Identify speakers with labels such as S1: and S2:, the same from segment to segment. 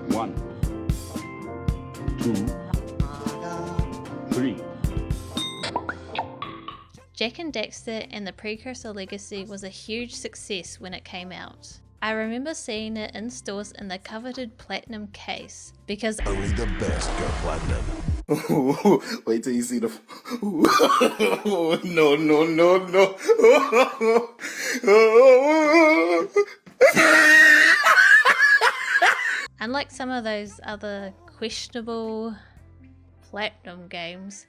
S1: 1, 2, 3.
S2: Jak and Daxter and the Precursor Legacy was a huge success when it came out. I remember seeing it in stores in the coveted platinum case because
S3: only the best go platinum.
S4: Wait till you see the. No.
S2: unlike some of those other questionable platinum games,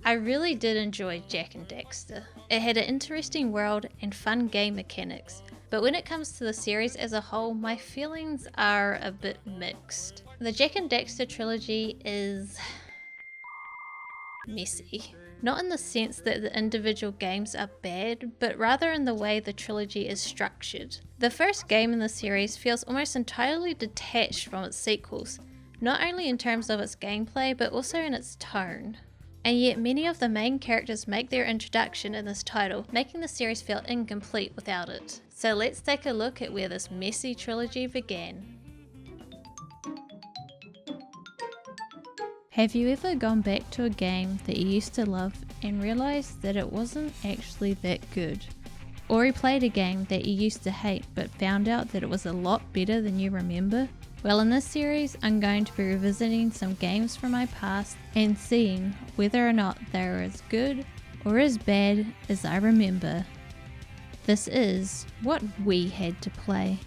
S2: I really did enjoy Jak and Daxter. It had an interesting world and fun game mechanics, but when it comes to the series as a whole, my feelings are a bit mixed. The Jak and Daxter Trilogy is messy. Not in the sense that the individual games are bad, but rather in the way the trilogy is structured. The first game in the series feels almost entirely detached from its sequels, not only in terms of its gameplay, but also in its tone. And yet many of the main characters make their introduction in this title, making the series feel incomplete without it. So let's take a look at where this messy trilogy began. Have you ever gone back to a game that you used to love and realised that it wasn't actually that good? Or replayed a game that you used to hate but found out that it was a lot better than you remember? Well, in this series, I'm going to be revisiting some games from my past and seeing whether or not they are as good or as bad as I remember. This is what we had to play.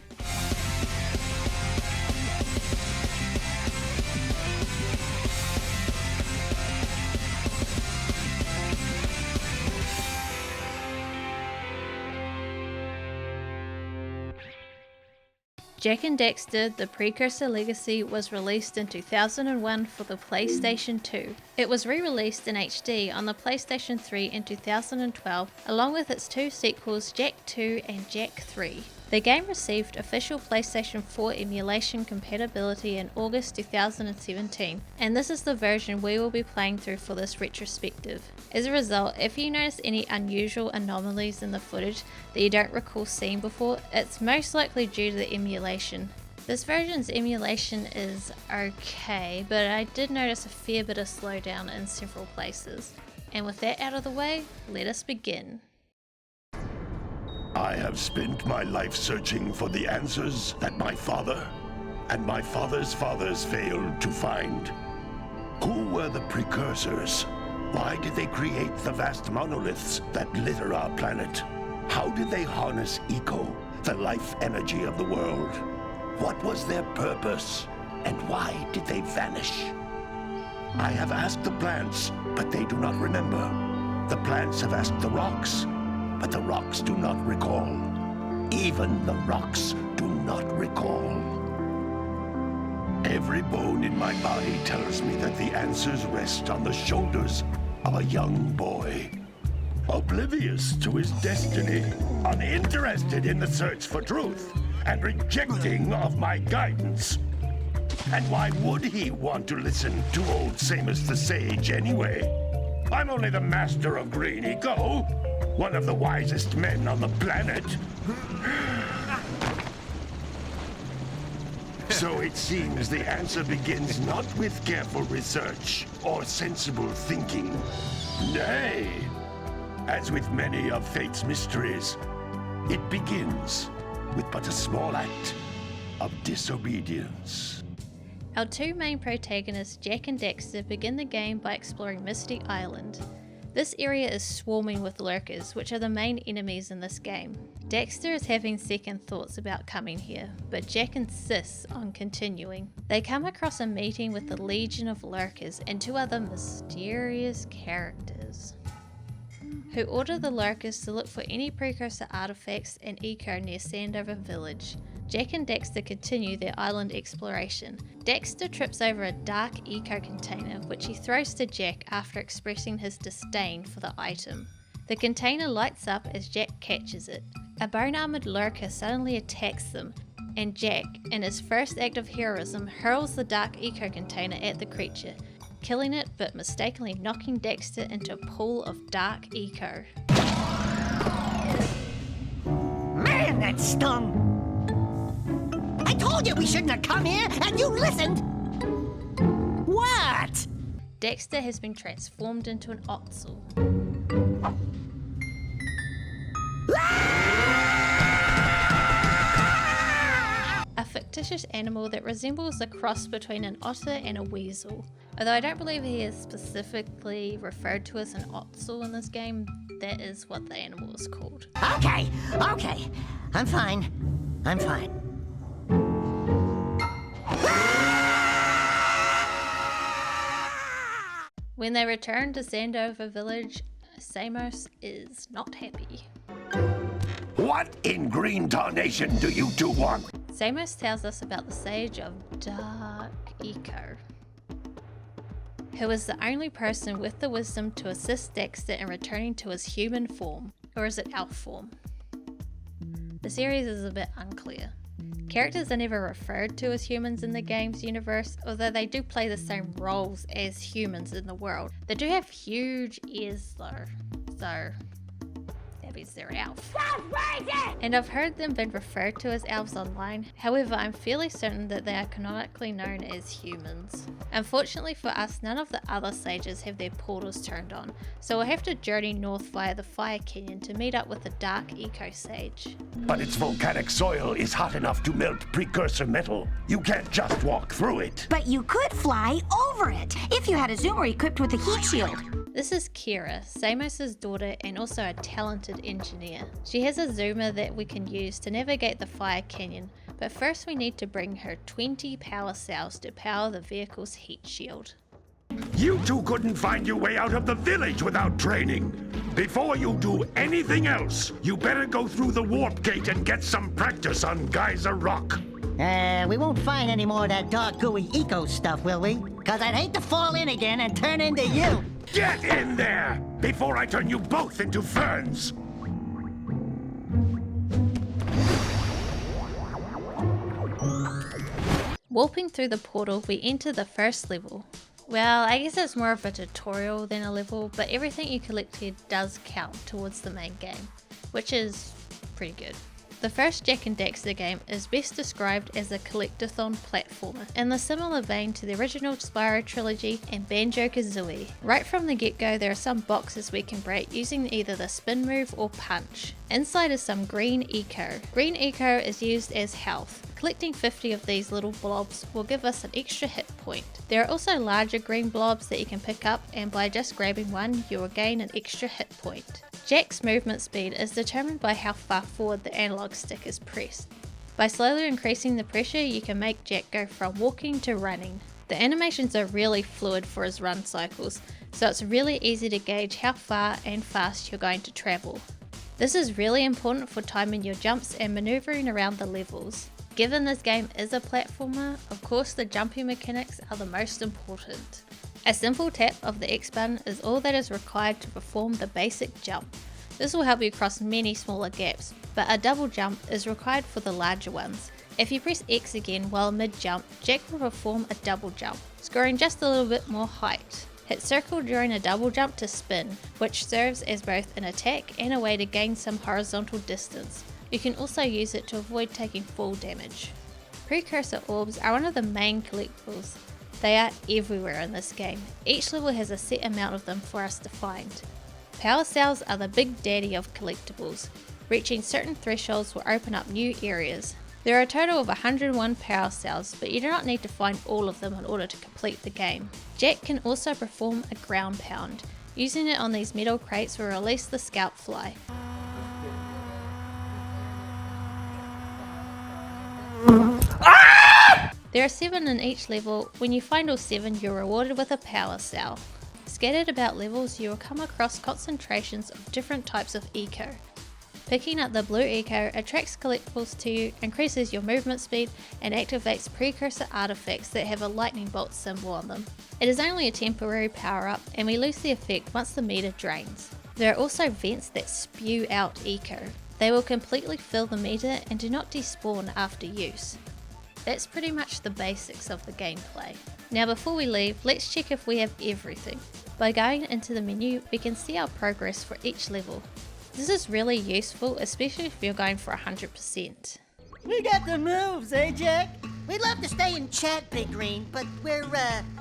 S2: Jak and Daxter: The Precursor Legacy was released in 2001 for the PlayStation 2. It was re-released in HD on the PlayStation 3 in 2012, along with its two sequels, Jak II and Jak III. The game received official PlayStation 4 emulation compatibility in August 2017, and this is the version we will be playing through for this retrospective. As a result, if you notice any unusual anomalies in the footage that you don't recall seeing before, it's most likely due to the emulation. This version's emulation is okay, but I did notice a fair bit of slowdown in several places. And with that out of the way, let us begin.
S3: I have spent my life searching for the answers that my father and my father's fathers failed to find. Who were the precursors? Why did they create the vast monoliths that litter our planet? How did they harness eco, the life energy of the world? What was their purpose, and why did they vanish? I have asked the plants, but they do not remember. The plants have asked the rocks, but the rocks do not recall. Even the rocks do not recall. Every bone in my body tells me that the answers rest on the shoulders of a young boy. Oblivious to his destiny, uninterested in the search for truth, and rejecting of my guidance. And why would he want to listen to old Samus the Sage anyway? I'm only the master of green eco, one of the wisest men on the planet. So it seems the answer begins not with careful research or sensible thinking. Nay, as with many of fate's mysteries, it begins with but a small act of disobedience.
S2: Our two main protagonists, Jak and Daxter, begin the game by exploring Misty Island. This area is swarming with lurkers, which are the main enemies in this game. Daxter is having second thoughts about coming here, but Jak insists on continuing. They come across a meeting with the Legion of Lurkers and two other mysterious characters, who order the lurkers to look for any precursor artifacts and eco near Sandover Village. Jak and Daxter continue their island exploration. Daxter trips over a dark eco container, which he throws to Jak after expressing his disdain for the item. The container lights up as Jak catches it. A bone-armored lurker suddenly attacks them, and Jak, in his first act of heroism, hurls the dark eco container at the creature, killing it but mistakenly knocking Daxter into a pool of dark eco.
S5: Man, that stung! I told you we shouldn't have come here, and you listened! What?
S2: Daxter has been transformed into an Ottsel. A fictitious animal that resembles a cross between an otter and a weasel. Although I don't believe he is specifically referred to as an Ottsel in this game, that is what the animal is called.
S5: Okay. I'm fine.
S2: When they return to Sandover village, Samos is not happy.
S3: What in green tarnation do you two want?
S2: Samos tells us about the sage of Dark Eco, who is the only person with the wisdom to assist Daxter in returning to his human form, or is it elf form? The series is a bit unclear. Characters are never referred to as humans in the game's universe, although they do play the same roles as humans in the world. They do have huge ears though, so that means they're elf. And I've heard them been referred to as elves online, however I'm fairly certain that they are canonically known as humans. Unfortunately for us, none of the other sages have their portals turned on, so we'll have to journey north via the Fire Canyon to meet up with the Dark Eco Sage.
S3: But its volcanic soil is hot enough to melt precursor metal. You can't just walk through it.
S6: But you could fly over it if you had a zoomer equipped with a heat shield.
S2: This is Kira, Samos' daughter and also a talented engineer. She has a zoomer that we can use to navigate the Fire Canyon, but first we need to bring her 20 power cells to power the vehicle's heat shield.
S3: You two couldn't find your way out of the village without training. Before you do anything else, you better go through the warp gate and get some practice on Geyser Rock.
S5: We won't find any more of that dark gooey eco stuff, will we? Cause I'd hate to fall in again and turn into you.
S3: Get in there before I turn you both into ferns.
S2: Warping through the portal, we enter the first level. Well, I guess it's more of a tutorial than a level, but everything you collect here does count towards the main game, which is pretty good. The first Jak and Daxter game is best described as a collectathon platformer, in the similar vein to the original Spyro Trilogy and Banjo-Kazooie. Right from the get-go there are some boxes we can break using either the spin move or punch. Inside is some green eco. Green eco is used as health. Collecting 50 of these little blobs will give us an extra hit point. There are also larger green blobs that you can pick up, and by just grabbing one you will gain an extra hit point. Jak's movement speed is determined by how far forward the analog stick is pressed. By slowly increasing the pressure you can make Jak go from walking to running. The animations are really fluid for his run cycles, so it's really easy to gauge how far and fast you're going to travel. This is really important for timing your jumps and manoeuvring around the levels. Given this game is a platformer, of course the jumping mechanics are the most important. A simple tap of the X button is all that is required to perform the basic jump. This will help you cross many smaller gaps, but a double jump is required for the larger ones. If you press X again while mid-jump, Jak will perform a double jump, scoring just a little bit more height. Hit circle during a double jump to spin, which serves as both an attack and a way to gain some horizontal distance. You can also use it to avoid taking fall damage. Precursor orbs are one of the main collectibles. They are everywhere in this game. Each level has a set amount of them for us to find. Power cells are the big daddy of collectibles. Reaching certain thresholds will open up new areas. There are a total of 101 power cells, but you do not need to find all of them in order to complete the game. Jak can also perform a ground pound. Using it on these metal crates will release the scalp fly. There are 7 in each level. When you find all 7, you're rewarded with a power cell. Scattered about levels, you will come across concentrations of different types of eco. Picking up the blue eco attracts collectibles to you, increases your movement speed, and activates precursor artifacts that have a lightning bolt symbol on them. It is only a temporary power up, and we lose the effect once the meter drains. There are also vents that spew out eco. They will completely fill the meter and do not despawn after use. That's pretty much the basics of the gameplay. Now before we leave, let's check if we have everything. By going into the menu, we can see our progress for each level. This is really useful, especially if you're going for 100%.
S5: We got the moves, eh, Jak? We'd love to stay and chat, Big Green, but we're,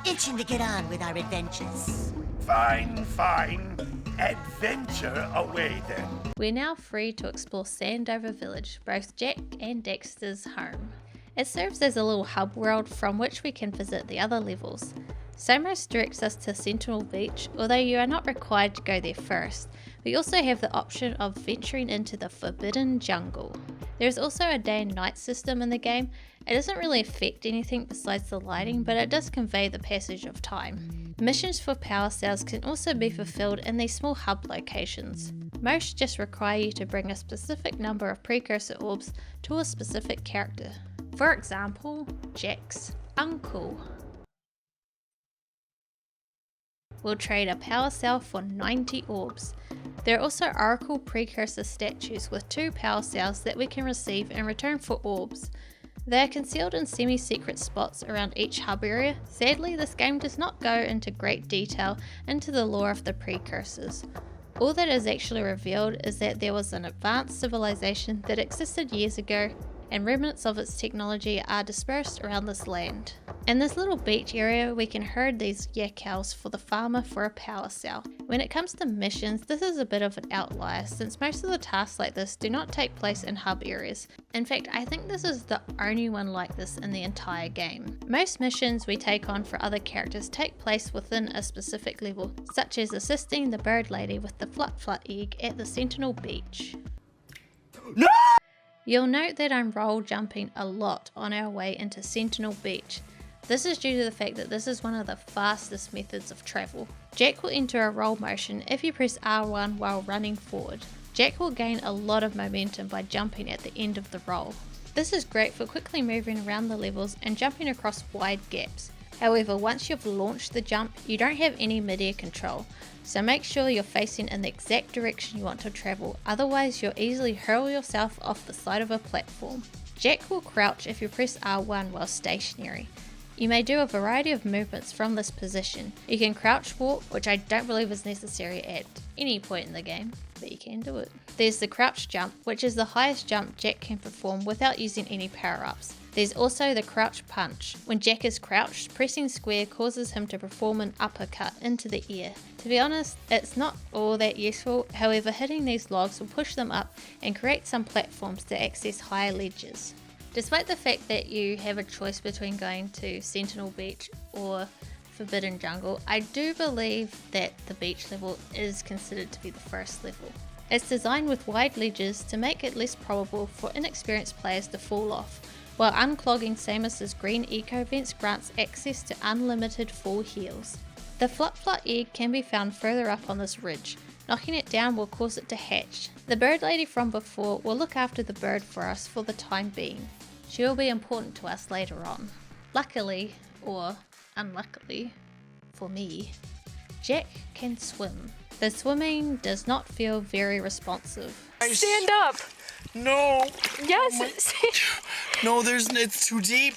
S5: itching to get on with our adventures.
S3: Fine, fine. Adventure away then.
S2: We're now free to explore Sandover Village, both Jak and Daxter's home. It serves as a little hub world from which we can visit the other levels. Somos directs us to Sentinel Beach, although you are not required to go there first. We also have the option of venturing into the Forbidden Jungle. There is also a day and night system in the game. It doesn't really affect anything besides the lighting, but it does convey the passage of time. Missions for power cells can also be fulfilled in these small hub locations. Most just require you to bring a specific number of precursor orbs to a specific character. For example, Jak's uncle. We'll trade a power cell for 90 orbs. There are also Oracle precursor statues with 2 power cells that we can receive in return for orbs. They are concealed in semi-secret spots around each hub area. Sadly, this game does not go into great detail into the lore of the precursors. All that is actually revealed is that there was an advanced civilization that existed years ago, and remnants of its technology are dispersed around this land. In this little beach area, we can herd these yakals for the farmer for a power cell. When it comes to missions, this is a bit of an outlier since most of the tasks like this do not take place in hub areas. In fact, I think this is the only one like this in the entire game. Most missions we take on for other characters take place within a specific level, such as assisting the bird lady with the flut egg at the Sentinel Beach.
S3: No!
S2: You'll note that I'm roll jumping a lot on our way into Sentinel Beach. This is due to the fact that this is one of the fastest methods of travel. Jak will enter a roll motion if you press R1 while running forward. Jak will gain a lot of momentum by jumping at the end of the roll. This is great for quickly moving around the levels and jumping across wide gaps. However, once you've launched the jump, you don't have any mid-air control, so make sure you're facing in the exact direction you want to travel, otherwise you'll easily hurl yourself off the side of a platform. Jak will crouch if you press R1 while stationary. You may do a variety of movements from this position. You can crouch walk, which I don't believe is necessary at any point in the game, but you can do it. There's the crouch jump, which is the highest jump Jak can perform without using any power-ups. There's also the crouch punch. When Jak is crouched, pressing square causes him to perform an uppercut into the air. To be honest, it's not all that useful, however hitting these logs will push them up and create some platforms to access higher ledges. Despite the fact that you have a choice between going to Sentinel Beach or Forbidden Jungle, I do believe that the beach level is considered to be the first level. It's designed with wide ledges to make it less probable for inexperienced players to fall off, while unclogging Samus's green eco vents grants access to unlimited full heals. The flut egg can be found further up on this ridge. Knocking it down will cause it to hatch. The bird lady from before will look after the bird for us for the time being. She will be important to us later on. Luckily, or unluckily, for me, Jak can swim. The swimming does not feel very responsive.
S7: Stand up!
S1: No.
S7: Yes!
S1: No, it's too deep.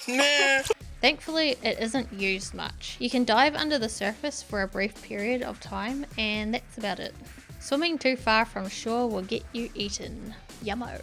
S1: Nah.
S2: Thankfully, it isn't used much. You can dive under the surface for a brief period of time, and that's about it. Swimming too far from shore will get you eaten. Yummo.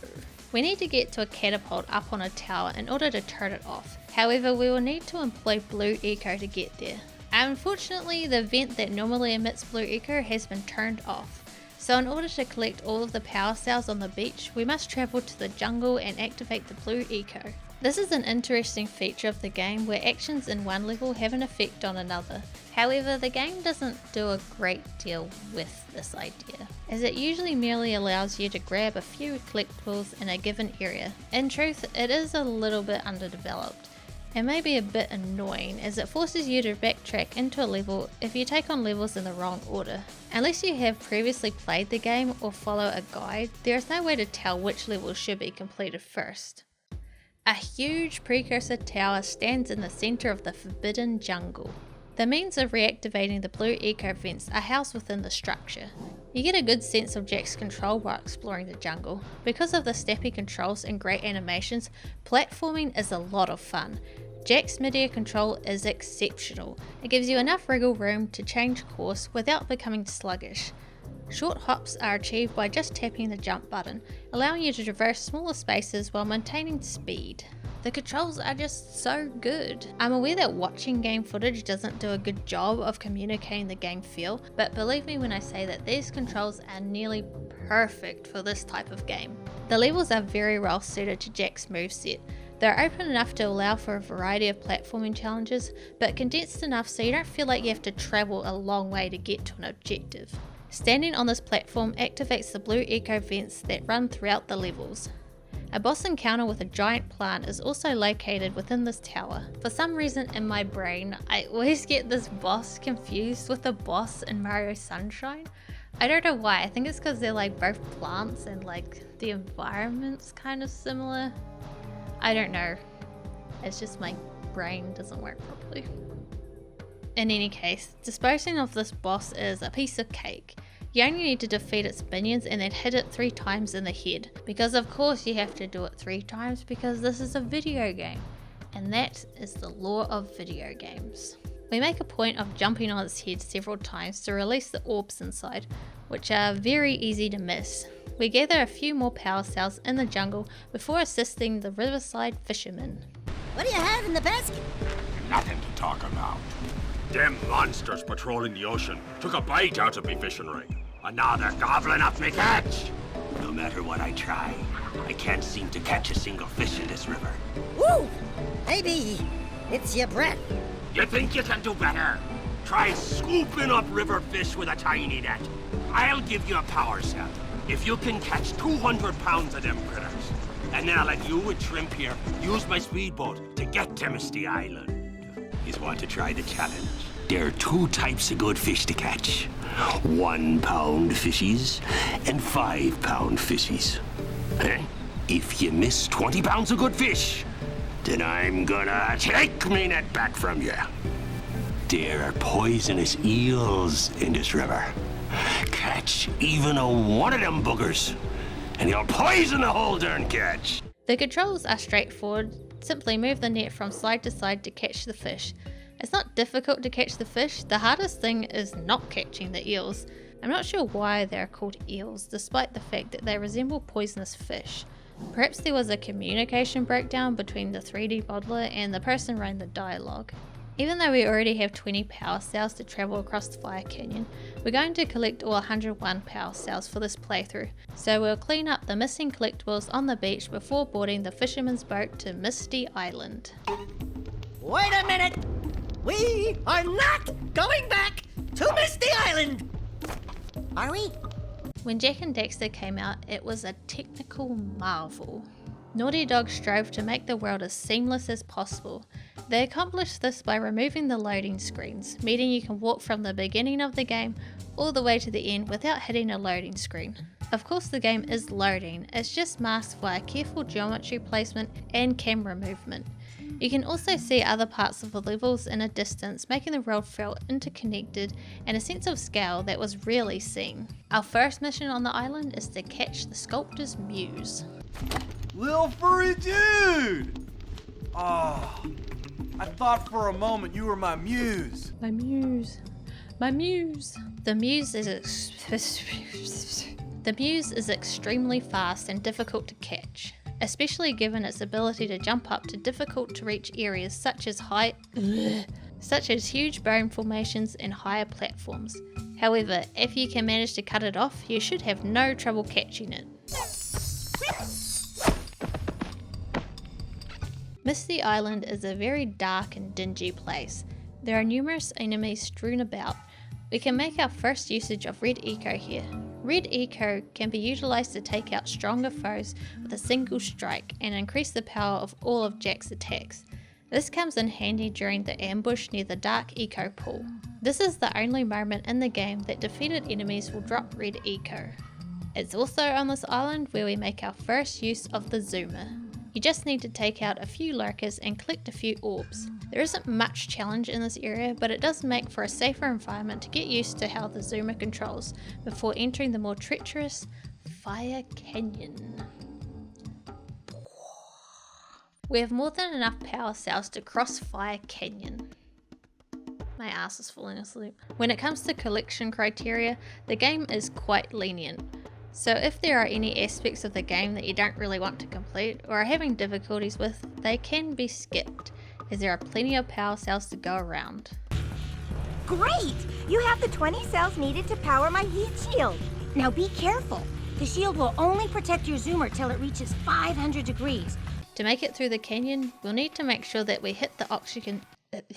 S2: We need to get to a catapult up on a tower in order to turn it off. However, we will need to employ blue eco to get there. Unfortunately, the vent that normally emits blue eco has been turned off. So in order to collect all of the power cells on the beach, we must travel to the jungle and activate the blue eco. This is an interesting feature of the game where actions in one level have an effect on another. However, the game doesn't do a great deal with this idea, as it usually merely allows you to grab a few collectibles in a given area. In truth, it is a little bit underdeveloped, and may be a bit annoying as it forces you to backtrack into a level if you take on levels in the wrong order. Unless you have previously played the game or follow a guide, there is no way to tell which levels should be completed first. A huge precursor tower stands in the center of the Forbidden Jungle. The means of reactivating the blue eco vents are housed within the structure. You get a good sense of Jak's control while exploring the jungle. Because of the snappy controls and great animations, platforming is a lot of fun. Jak's mid-air control is exceptional. It gives you enough wriggle room to change course without becoming sluggish. Short hops are achieved by just tapping the jump button, allowing you to traverse smaller spaces while maintaining speed. The controls are just so good. I'm aware that watching game footage doesn't do a good job of communicating the game feel, but believe me when I say that these controls are nearly perfect for this type of game. The levels are very well suited to Jak's moveset. They're open enough to allow for a variety of platforming challenges, but condensed enough so you don't feel like you have to travel a long way to get to an objective. Standing on this platform activates the blue echo vents that run throughout the levels. A boss encounter with a giant plant is also located within this tower. For some reason in my brain, I always get this boss confused with the boss in Mario Sunshine. I don't know why, I think it's because they're like both plants and like the environment's kind of similar. I don't know, it's just my brain doesn't work properly. In any case, disposing of this boss is a piece of cake. You only need to defeat its minions and then hit it 3 times in the head, because of course you have to do it 3 times because this is a video game, and that is the law of video games. We make a point of jumping on its head several times to release the orbs inside, which are very easy to miss. We gather a few more power cells in the jungle before assisting the riverside fishermen.
S5: What do you have in the basket?
S8: Nothing to talk about. Them monsters patrolling the ocean took a bite out of me fishing ring, and now they're gobbling up me catch. No matter what I try, I can't seem to catch a single fish in this river.
S5: Woo! Maybe it's your breath.
S8: You think you can do better? Try scooping up river fish with a tiny net. I'll give you a power cell if you can catch 200 pounds of them critters. And then I'll let you and Shrimp here use my speedboat to get to Misty Island. You want to try the challenge? There are 2 types of good fish to catch. 1-pound fishies and 5-pound fishies. If you miss 20 pounds of good fish, then I'm gonna take me net back from you. There are poisonous eels in this river. Catch even one of them boogers, and you'll poison the whole darn catch.
S2: The controls are straightforward. Simply move the net from side to side to catch the fish. It's not difficult to catch the fish, the hardest thing is not catching the eels. I'm not sure why they're called eels, despite the fact that they resemble poisonous fish. Perhaps there was a communication breakdown between the 3D modeler and the person writing the dialogue. Even though we already have 20 power cells to travel across the Fire Canyon, we're going to collect all 101 power cells for this playthrough, so we'll clean up the missing collectibles on the beach before boarding the fisherman's boat to Misty Island.
S5: Wait a minute! We are not going back to Misty Island! Are we?
S2: When Jak and Daxter came out, it was a technical marvel. Naughty Dog strove to make the world as seamless as possible. They accomplished this by removing the loading screens, meaning you can walk from the beginning of the game all the way to the end without hitting a loading screen. Of course the game is loading, it's just masked via careful geometry placement and camera movement. You can also see other parts of the levels in a distance, making the world feel interconnected and a sense of scale that was rarely seen. Our first mission on the island is to catch the sculptor's muse.
S9: Lil furry dude! Oh, I thought for a moment you were my muse.
S2: My muse. My muse. The muse is extremely fast and difficult to catch, especially given its ability to jump up to difficult to reach areas such as huge bone formations and higher platforms. However, if you can manage to cut it off, you should have no trouble catching it. Misty Island is a very dark and dingy place. There are numerous enemies strewn about. We can make our first usage of Red Echo here. Red Echo can be utilised to take out stronger foes with a single strike and increase the power of all of Jak's attacks. This comes in handy during the ambush near the Dark Echo pool. This is the only moment in the game that defeated enemies will drop Red Echo. It's also on this island where we make our first use of the zoomer. You just need to take out a few lurkers and collect a few orbs. There isn't much challenge in this area, but it does make for a safer environment to get used to how the zoomer controls before entering the more treacherous Fire Canyon. We have more than enough power cells to cross Fire Canyon. My ass is falling asleep. When it comes to collection criteria, the game is quite lenient. So if there are any aspects of the game that you don't really want to complete or are having difficulties with, they can be skipped, as there are plenty of power cells to go around.
S6: Great! You have the 20 cells needed to power my heat shield. Now be careful. The shield will only protect your zoomer till it reaches 500 degrees.
S2: To make it through the canyon, we'll need to make sure that we hit the oxygen. What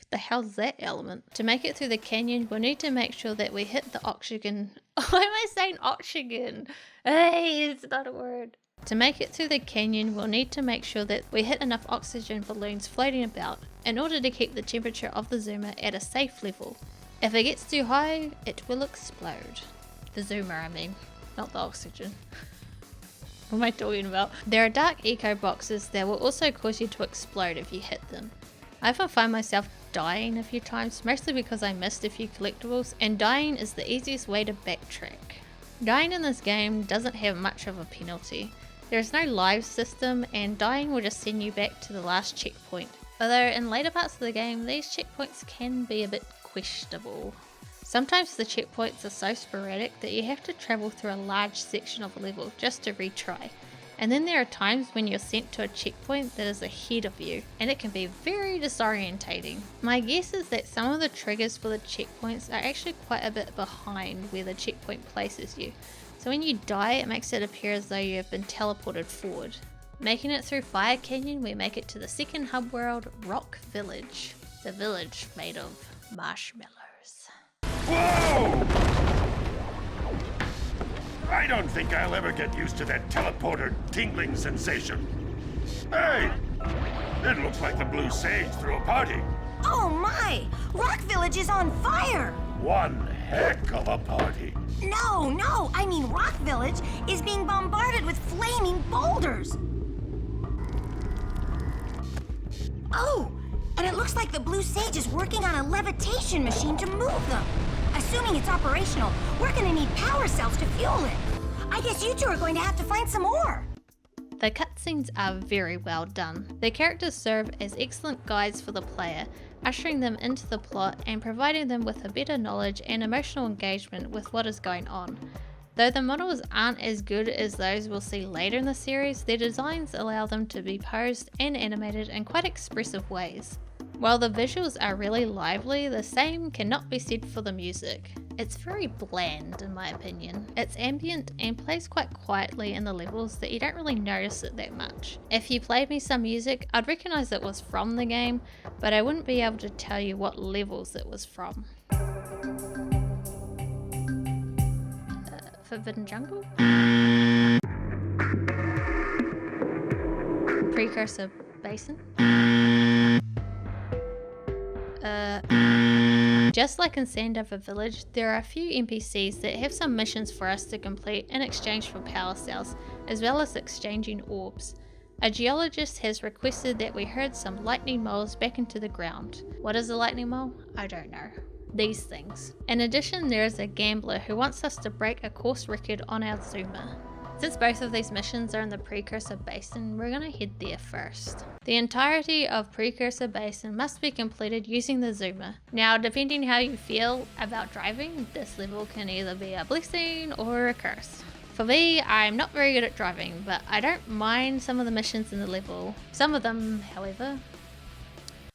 S2: the hell's that element? To make it through the canyon, we'll need to make sure that we hit the oxygen. Why am I saying oxygen? Hey, it's not a word. To make it through the canyon, we'll need to make sure that we hit enough oxygen balloons floating about in order to keep the temperature of the zoomer at a safe level. If it gets too high, it will explode. The zoomer, I mean, not the oxygen. What am I talking about? There are dark eco boxes that will also cause you to explode if you hit them. I often find myself dying a few times, mostly because I missed a few collectibles, and dying is the easiest way to backtrack. Dying in this game doesn't have much of a penalty. There is no live system, and dying will just send you back to the last checkpoint. Although in later parts of the game, these checkpoints can be a bit questionable. Sometimes the checkpoints are so sporadic that you have to travel through a large section of a level just to retry. And then there are times when you're sent to a checkpoint that is ahead of you, and it can be very disorientating. My guess is that some of the triggers for the checkpoints are actually quite a bit behind where the checkpoint places you. So when you die, it makes it appear as though you have been teleported forward. Making it through Fire Canyon, we make it to the second hub world, Rock Village. The village made of marshmallows.
S3: Whoa! I don't think I'll ever get used to that teleporter tingling sensation. Hey! It looks like the Blue Sage threw a party.
S6: Oh my! Rock Village is on fire!
S3: One heck of a party.
S6: No, I mean Rock Village is being bombarded with flaming boulders. Oh, and it looks like the Blue Sage is working on a levitation machine to move them. Assuming it's operational, we're gonna need power cells to fuel it. I guess you two are going to have to find some more.
S2: The cutscenes are very well done. The characters serve as excellent guides for the player, ushering them into the plot and providing them with a better knowledge and emotional engagement with what is going on. Though the models aren't as good as those we'll see later in the series, their designs allow them to be posed and animated in quite expressive ways. While the visuals are really lively, the same cannot be said for the music. It's very bland in my opinion. It's ambient and plays quite quietly in the levels that you don't really notice it that much. If you played me some music, I'd recognise it was from the game, but I wouldn't be able to tell you what levels it was from. Forbidden Jungle? Precursor Basin? Just like in Sandover Village, there are a few NPCs that have some missions for us to complete in exchange for power cells, as well as exchanging orbs. A geologist has requested that we herd some lightning moles back into the ground. What is a lightning mole? I don't know. These things. In addition, there is a gambler who wants us to break a course record on our zoomer. Since both of these missions are in the Precursor Basin, we're going to head there first. The entirety of Precursor Basin must be completed using the zoomer. Now, depending how you feel about driving, this level can either be a blessing or a curse. For me, I'm not very good at driving, but I don't mind some of the missions in the level. Some of them, however,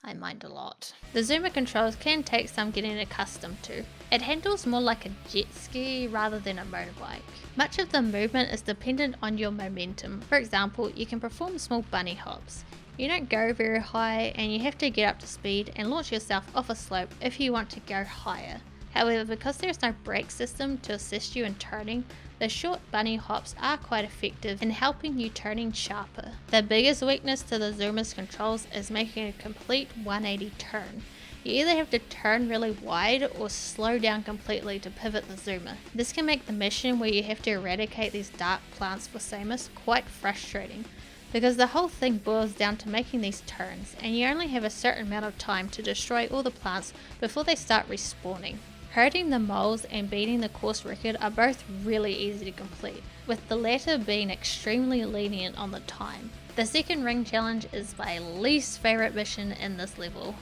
S2: I mind a lot. The zoomer controls can take some getting accustomed to. It handles more like a jet ski rather than a motorbike. Much of the movement is dependent on your momentum. For example, you can perform small bunny hops. You don't go very high and you have to get up to speed and launch yourself off a slope if you want to go higher. However, because there is no brake system to assist you in turning, the short bunny hops are quite effective in helping you turning sharper. The biggest weakness to the zoomer's controls is making a complete 180 turn. You either have to turn really wide or slow down completely to pivot the zoomer. This can make the mission where you have to eradicate these dark plants for Samus quite frustrating, because the whole thing boils down to making these turns, and you only have a certain amount of time to destroy all the plants before they start respawning. Herding the moles and beating the course record are both really easy to complete, with the latter being extremely lenient on the time. The second ring challenge is my least favourite mission in this level.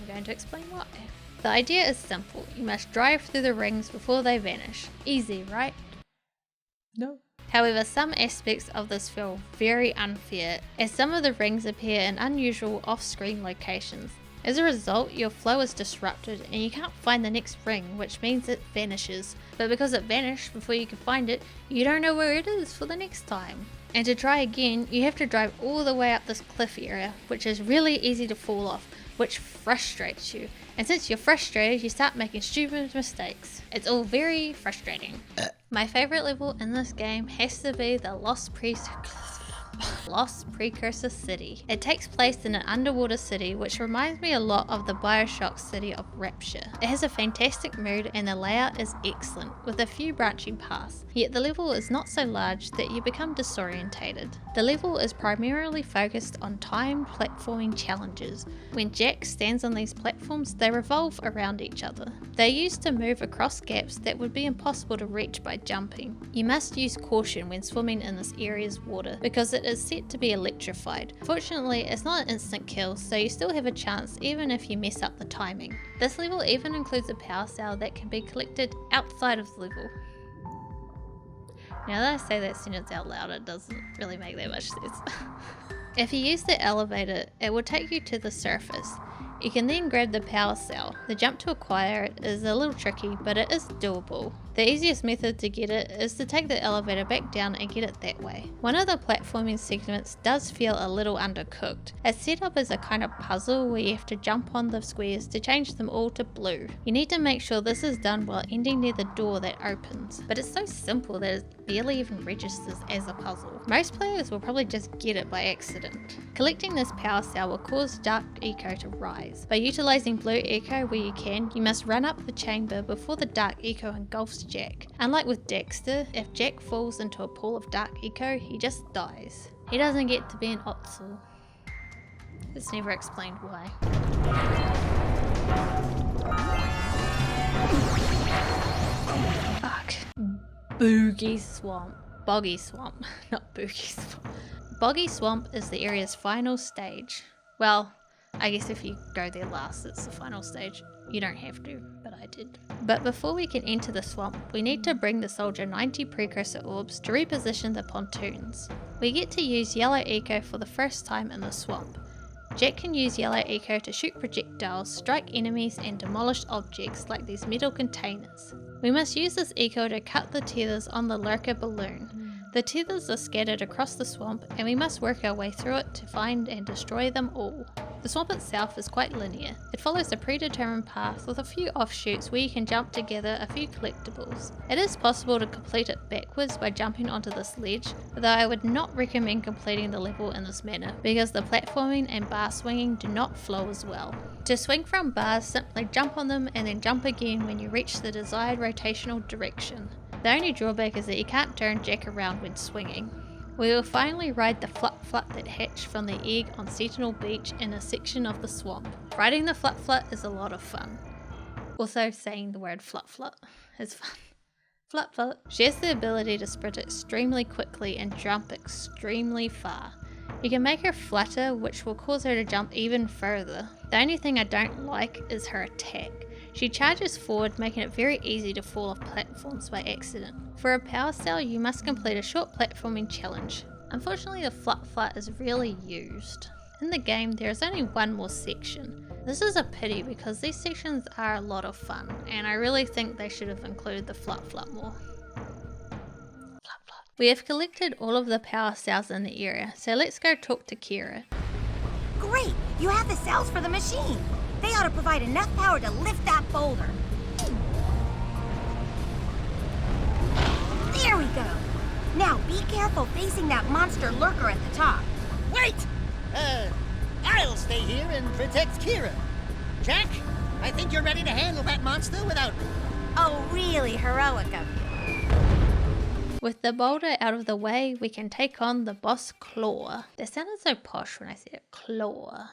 S2: I'm going to explain why. The idea is simple, you must drive through the rings before they vanish. Easy, right? No. However, some aspects of this feel very unfair, as some of the rings appear in unusual off-screen locations. As a result, your flow is disrupted and you can't find the next ring, which means it vanishes. But because it vanished before you can find it, you don't know where it is for the next time. And to try again, you have to drive all the way up this cliff area, which is really easy to fall off, which frustrates you. And since you're frustrated, you start making stupid mistakes. It's all very frustrating. My favourite level in this game has to be the Lost Precursor City. It takes place in an underwater city, which reminds me a lot of the Bioshock city of Rapture. It has a fantastic mood and the layout is excellent, with a few branching paths, yet the level is not so large that you become disorientated. The level is primarily focused on timed platforming challenges. When Jak stands on these platforms, they revolve around each other. They are used to move across gaps that would be impossible to reach by jumping. You must use caution when swimming in this area's water, because it is set to be electrified. Fortunately, it's not an instant kill, so you still have a chance even if you mess up the timing. This level even includes a power cell that can be collected outside of the level. Now that I say that sentence out loud, it doesn't really make that much sense. If you use the elevator, it will take you to the surface. You can then grab the power cell. The jump to acquire it is a little tricky, but it is doable. The easiest method to get it is to take the elevator back down and get it that way. One of the platforming segments does feel a little undercooked. It's set up as a kind of puzzle where you have to jump on the squares to change them all to blue. You need to make sure this is done while ending near the door that opens, but it's so simple that it barely even registers as a puzzle. Most players will probably just get it by accident. Collecting this power cell will cause dark echo to rise. By utilizing blue echo where you can, you must run up the chamber before the dark echo engulfs Jak. Unlike with Daxter, if Jak falls into a pool of dark echo, he just dies. He doesn't get to be an Otsul. It's never explained why. Fuck. Boggy Swamp, not Boogie Swamp. Boggy Swamp is the area's final stage. Well, I guess if you go there last, it's the final stage. You don't have to, but I did. But before we can enter the swamp, we need to bring the soldier 90 precursor orbs to reposition the pontoons. We get to use yellow eco for the first time in the swamp. Jak can use yellow eco to shoot projectiles, strike enemies, and demolish objects like these metal containers. We must use this eco to cut the tethers on the lurker balloon. The tethers are scattered across the swamp, and we must work our way through it to find and destroy them all. The swamp itself is quite linear. It follows a predetermined path with a few offshoots where you can jump to gather a few collectibles. It is possible to complete it backwards by jumping onto this ledge, though I would not recommend completing the level in this manner because the platforming and bar swinging do not flow as well. To swing from bars, simply jump on them and then jump again when you reach the desired rotational direction. The only drawback is that you can't turn Jak around when swinging. We will finally ride the flut that hatched from the egg on Sentinel Beach in a section of the swamp. Riding the flut is a lot of fun. Also, saying the word flut is fun. Flut. She has the ability to sprint extremely quickly and jump extremely far. You can make her flutter, which will cause her to jump even further. The only thing I don't like is her attack. She charges forward, making it very easy to fall off platforms by accident. For a power cell, you must complete a short platforming challenge. Unfortunately, the flut is rarely used. In the game, there is only one more section. This is a pity because these sections are a lot of fun, and I really think they should have included the flut more. We have collected all of the power cells in the area, so let's go talk to Kira.
S6: Great! You have the cells for the machine! They ought to provide enough power to lift that boulder. There we go! Now be careful facing that monster lurker at the top.
S5: Wait! I'll stay here and protect Kira. Jak, I think you're ready to handle that monster without me.
S6: Oh, really heroic of you.
S2: With the boulder out of the way, we can take on the boss Claw. That sounded so posh when I said it, Claw.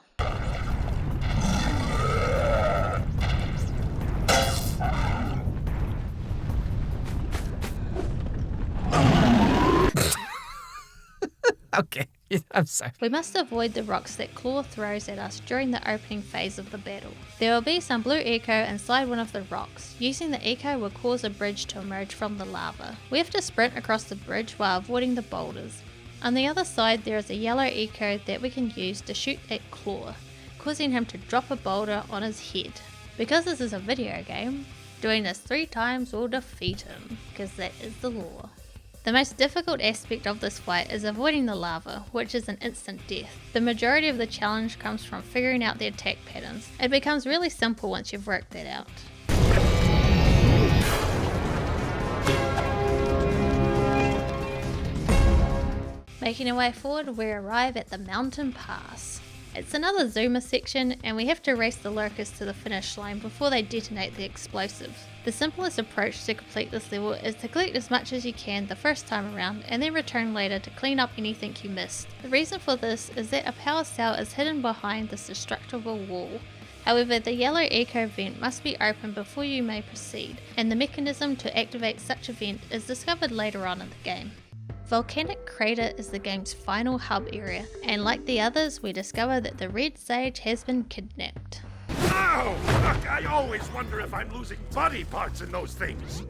S10: Okay, I'm sorry.
S2: We must avoid the rocks that Claw throws at us during the opening phase of the battle. There will be some blue echo inside one of the rocks. Using the echo will cause a bridge to emerge from the lava. We have to sprint across the bridge while avoiding the boulders. On the other side there is a yellow echo that we can use to shoot at Claw, causing him to drop a boulder on his head. Because this is a video game, doing this 3 times will defeat him, because that is the law. The most difficult aspect of this fight is avoiding the lava, which is an instant death. The majority of the challenge comes from figuring out the attack patterns. It becomes really simple once you've worked that out. Making our way forward, we arrive at the mountain pass. It's another zoomer section and we have to race the lurkers to the finish line before they detonate the explosives. The simplest approach to complete this level is to collect as much as you can the first time around and then return later to clean up anything you missed. The reason for this is that a power cell is hidden behind this destructible wall. However, the yellow echo vent must be opened before you may proceed, and the mechanism to activate such a vent is discovered later on in the game. Volcanic Crater is the game's final hub area, and like the others, we discover that the Red Sage has been kidnapped.
S3: Ow! Look, I always wonder if I'm losing body parts in those things.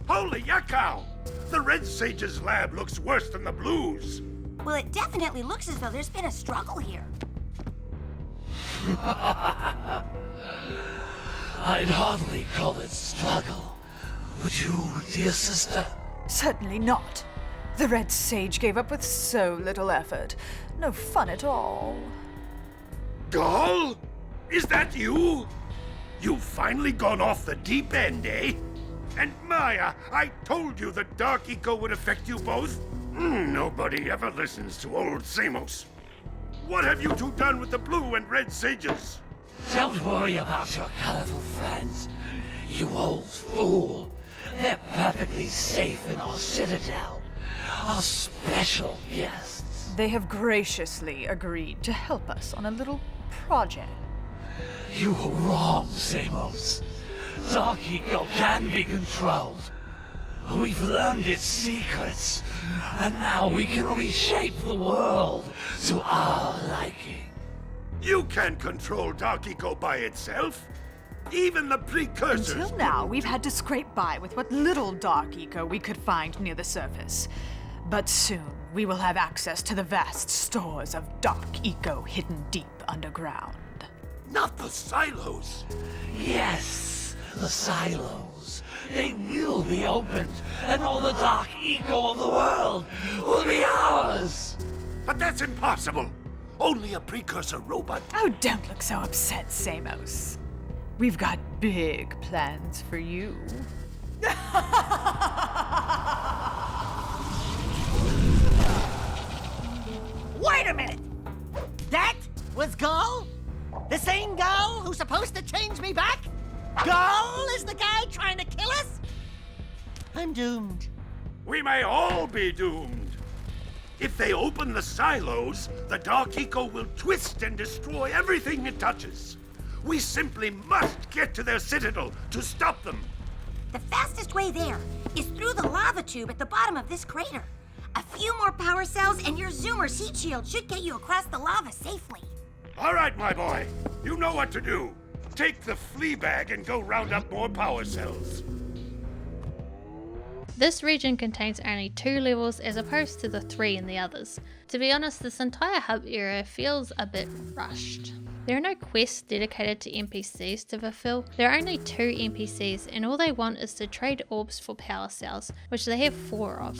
S3: Holy yuccow! The Red Sage's lab looks worse than the Blues.
S6: Well, it definitely looks as though there's been a struggle here.
S11: I'd hardly call it struggle. Would you, dear sister?
S7: Certainly not. The Red Sage gave up with so little effort. No fun at all.
S3: Gall? Is that you? You've finally gone off the deep end, eh? And Maya, I told you the Dark Eco would affect you both. Nobody ever listens to old Samos. What have you two done with the Blue and Red Sages?
S11: Don't worry about your colorful friends, you old fool. They're perfectly safe in our citadel. Our special guests.
S7: They have graciously agreed to help us on a little project.
S11: You were wrong, Samos. Dark Eco can be controlled. We've learned its secrets, and now we can reshape the world to our liking.
S3: You can't control Dark Eco by itself. Even the Precursors...
S7: Until now, we've had to scrape by with what little Dark Eco we could find near the surface. But soon, we will have access to the vast stores of Dark Eco hidden deep underground.
S3: Not the silos.
S11: Yes, the silos. They will be opened, and all the Dark Eco of the world will be ours.
S3: But that's impossible. Only a Precursor robot...
S7: Oh, don't look so upset, Samos. We've got big plans for you.
S5: Wait a minute! That was Gall? The same Gall who's supposed to change me back? Gall is the guy trying to kill us? I'm doomed.
S3: We may all be doomed. If they open the silos, the Dark Eco will twist and destroy everything it touches. We simply must get to their citadel to stop them.
S6: The fastest way there is through the lava tube at the bottom of this crater. A few more power cells and your Zoomer's heat shield should get you across the lava safely.
S3: All right, my boy. You know what to do. Take the flea bag and go round up more power cells.
S2: This region contains only 2 levels as opposed to the 3 in the others. To be honest, this entire hub area feels a bit rushed. There are no quests dedicated to NPCs to fulfill. There are only 2 NPCs and all they want is to trade orbs for power cells, which they have 4 of.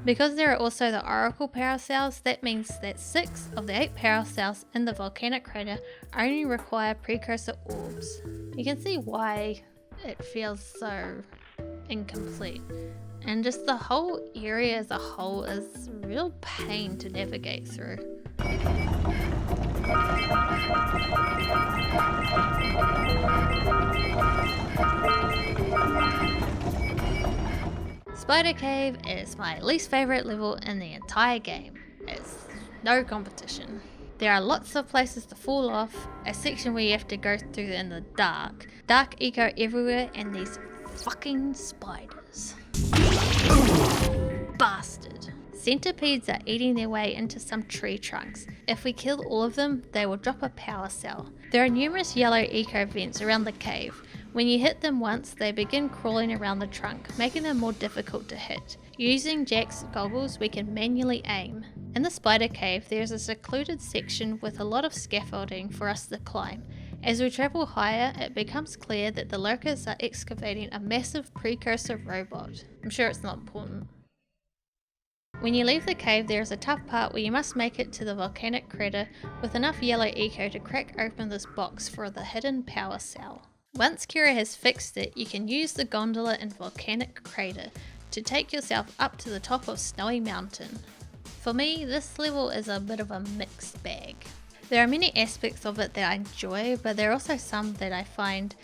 S2: Because there are also the Oracle power cells, that means that 6 of the 8 power cells in the volcanic crater only require Precursor orbs. You can see why it feels so incomplete. And just the whole area as a whole is a real pain to navigate through. Spider Cave is my least favorite level in the entire game. It's no competition. There are lots of places to fall off, a section where you have to go through in the dark, Dark Eco everywhere, and these fucking spiders. Bastard. Centipedes are eating their way into some tree trunks. If we kill all of them, they will drop a power cell. There are numerous yellow eco vents around the cave. When you hit them once, they begin crawling around the trunk, making them more difficult to hit. Using Jak's goggles, we can manually aim. In the spider cave, there is a secluded section with a lot of scaffolding for us to climb. As we travel higher, it becomes clear that the lurkers are excavating a massive precursor robot. I'm sure it's not important. When you leave the cave, there is a tough part where you must make it to the volcanic crater with enough yellow eco to crack open this box for the hidden power cell. Once Kira has fixed it, you can use the gondola in volcanic crater to take yourself up to the top of Snowy Mountain. For me, this level is a bit of a mixed bag. There are many aspects of it that I enjoy, but there are also some that I find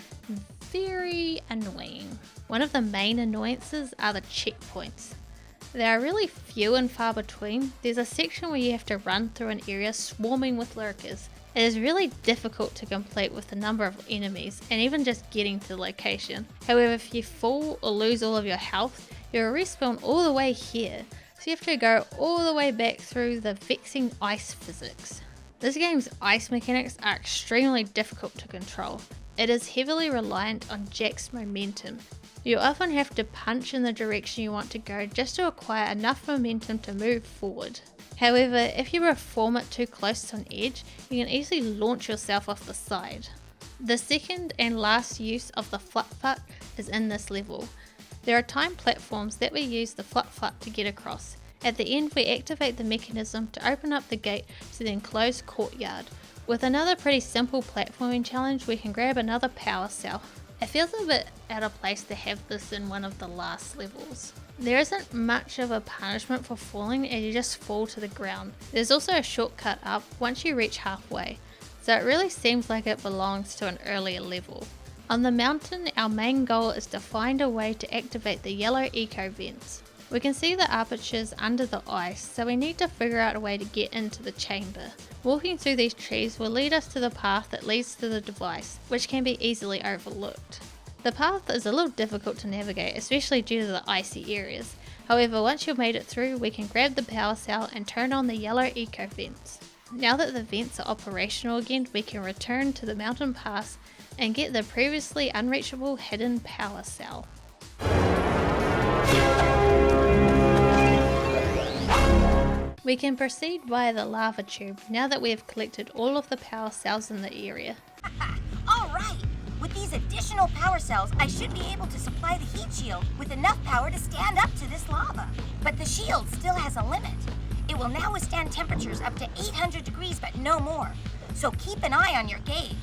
S2: very annoying. One of the main annoyances are the checkpoints. There are really few and far between. There's a section where you have to run through an area swarming with lurkers. It is really difficult to complete with the number of enemies and even just getting to the location. However, if you fall or lose all of your health, you'll respawn all the way here, so you have to go all the way back through the vexing ice physics. This game's ice mechanics are extremely difficult to control. It is heavily reliant on Jak's momentum. You often have to punch in the direction you want to go just to acquire enough momentum to move forward. However, if you reform it too close to an edge, you can easily launch yourself off the side. The second and last use of the flip-flop is in this level. There are time platforms that we use the flip-flop to get across. At the end, we activate the mechanism to open up the gate to the enclosed courtyard. With another pretty simple platforming challenge, we can grab another power cell. It feels a bit out of place to have this in one of the last levels. There isn't much of a punishment for falling as you just fall to the ground. There's also a shortcut up once you reach halfway, so it really seems like it belongs to an earlier level. On the mountain, our main goal is to find a way to activate the yellow eco vents. We can see the apertures under the ice, so we need to figure out a way to get into the chamber. Walking through these trees will lead us to the path that leads to the device, which can be easily overlooked. The path is a little difficult to navigate, especially due to the icy areas. However, once you've made it through, we can grab the power cell and turn on the yellow eco vents. Now that the vents are operational again, we can return to the mountain pass and get the previously unreachable hidden power cell. We can proceed via the lava tube now that we have collected all of the power cells in the area.
S6: Alright! With these additional power cells, I should be able to supply the heat shield with enough power to stand up to this lava. But the shield still has a limit. It will now withstand temperatures up to 800 degrees, but no more. So keep an eye on your gauge.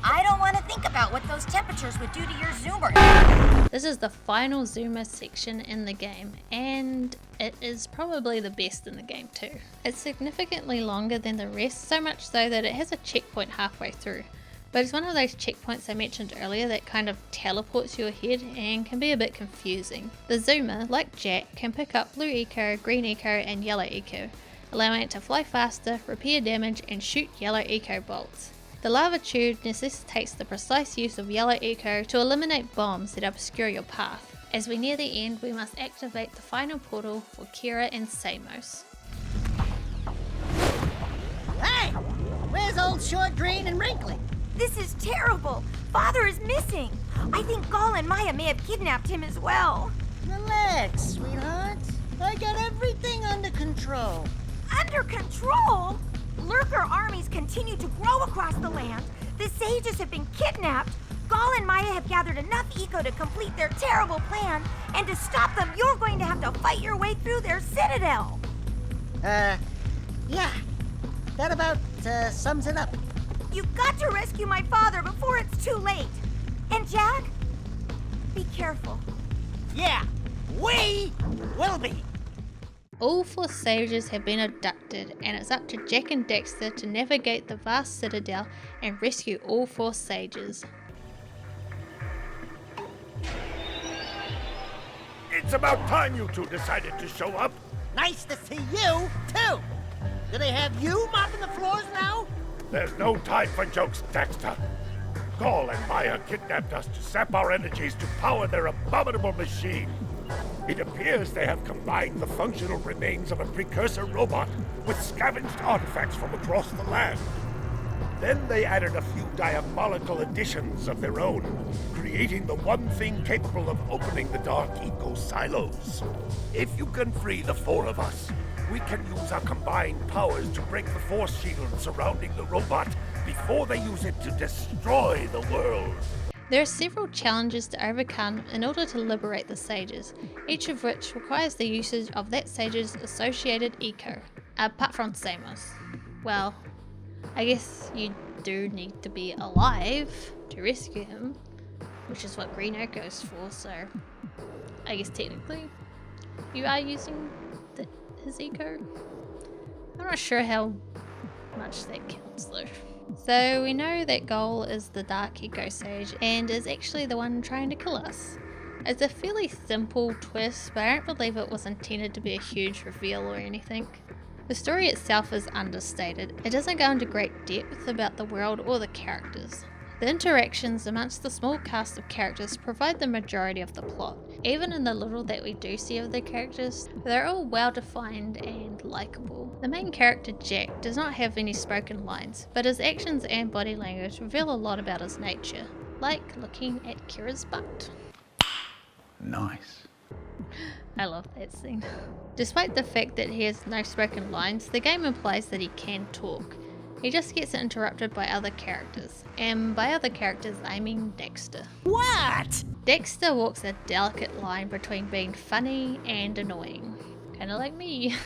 S6: I don't want to think about what those temperatures would do to your zoomer.
S2: This is the final zoomer section in the game, and it is probably the best in the game too. It's significantly longer than the rest, so much so that it has a checkpoint halfway through. But it's one of those checkpoints I mentioned earlier that kind of teleports you ahead and can be a bit confusing. The zoomer, like Jak, can pick up blue eco, green eco and yellow eco, allowing it to fly faster, repair damage and shoot yellow eco bolts. The lava tube necessitates the precise use of yellow eco to eliminate bombs that obscure your path. As we near the end, we must activate the final portal for Kira and Samos.
S5: Hey! Where's old short, green, and wrinkly?
S6: This is terrible. Father is missing. I think Gall and Maya may have kidnapped him as well.
S5: Relax, sweetheart. I got everything under control.
S6: Under control? Lurker armies continue to grow across the land. The sages have been kidnapped. Gall and Maya have gathered enough eco to complete their terrible plan. And to stop them, you're going to have to fight your way through their citadel.
S5: Yeah. That about sums it up.
S6: You've got to rescue my father before it's too late. And Jak, be careful.
S5: Yeah, we will be.
S2: All 4 sages have been abducted, and it's up to Jak and Daxter to navigate the vast citadel and rescue all 4 sages.
S3: It's about time you two decided to show up.
S5: Nice to see you, too. Do they have you mopping the floors now?
S3: There's no time for jokes, Daxter. Gall and Maya kidnapped us to sap our energies to power their abominable machine. It appears they have combined the functional remains of a precursor robot with scavenged artifacts from across the land. Then they added a few diabolical additions of their own, creating the one thing capable of opening the Dark Eco silos. If you can free the four of us, we can use our combined powers to break the force shield surrounding the robot before they use it to destroy the world.
S2: There are several challenges to overcome in order to liberate the sages, each of which requires the usage of that sage's associated eco, apart from Samos. Well, I guess you do need to be alive to rescue him, which is what Green Echo's for, so I guess technically you are using his eco. I'm not sure how much that counts though. So we know that Goal is the Dark Eco Sage and is actually the one trying to kill us. It's a fairly simple twist, but I don't believe it was intended to be a huge reveal or anything. The story itself is understated. It doesn't go into great depth about the world or the characters. The interactions amongst the small cast of characters provide the majority of the plot. Even in the little that we do see of the characters, they're all well defined and likeable. The main character Jak does not have any spoken lines, but his actions and body language reveal a lot about his nature, like looking at Kira's butt.
S11: Nice.
S2: I love that scene. Despite the fact that he has no spoken lines, the game implies that he can talk. He just gets interrupted by other characters, and by other characters I mean Daxter.
S5: What?
S2: Daxter walks a delicate line between being funny and annoying, kinda like me.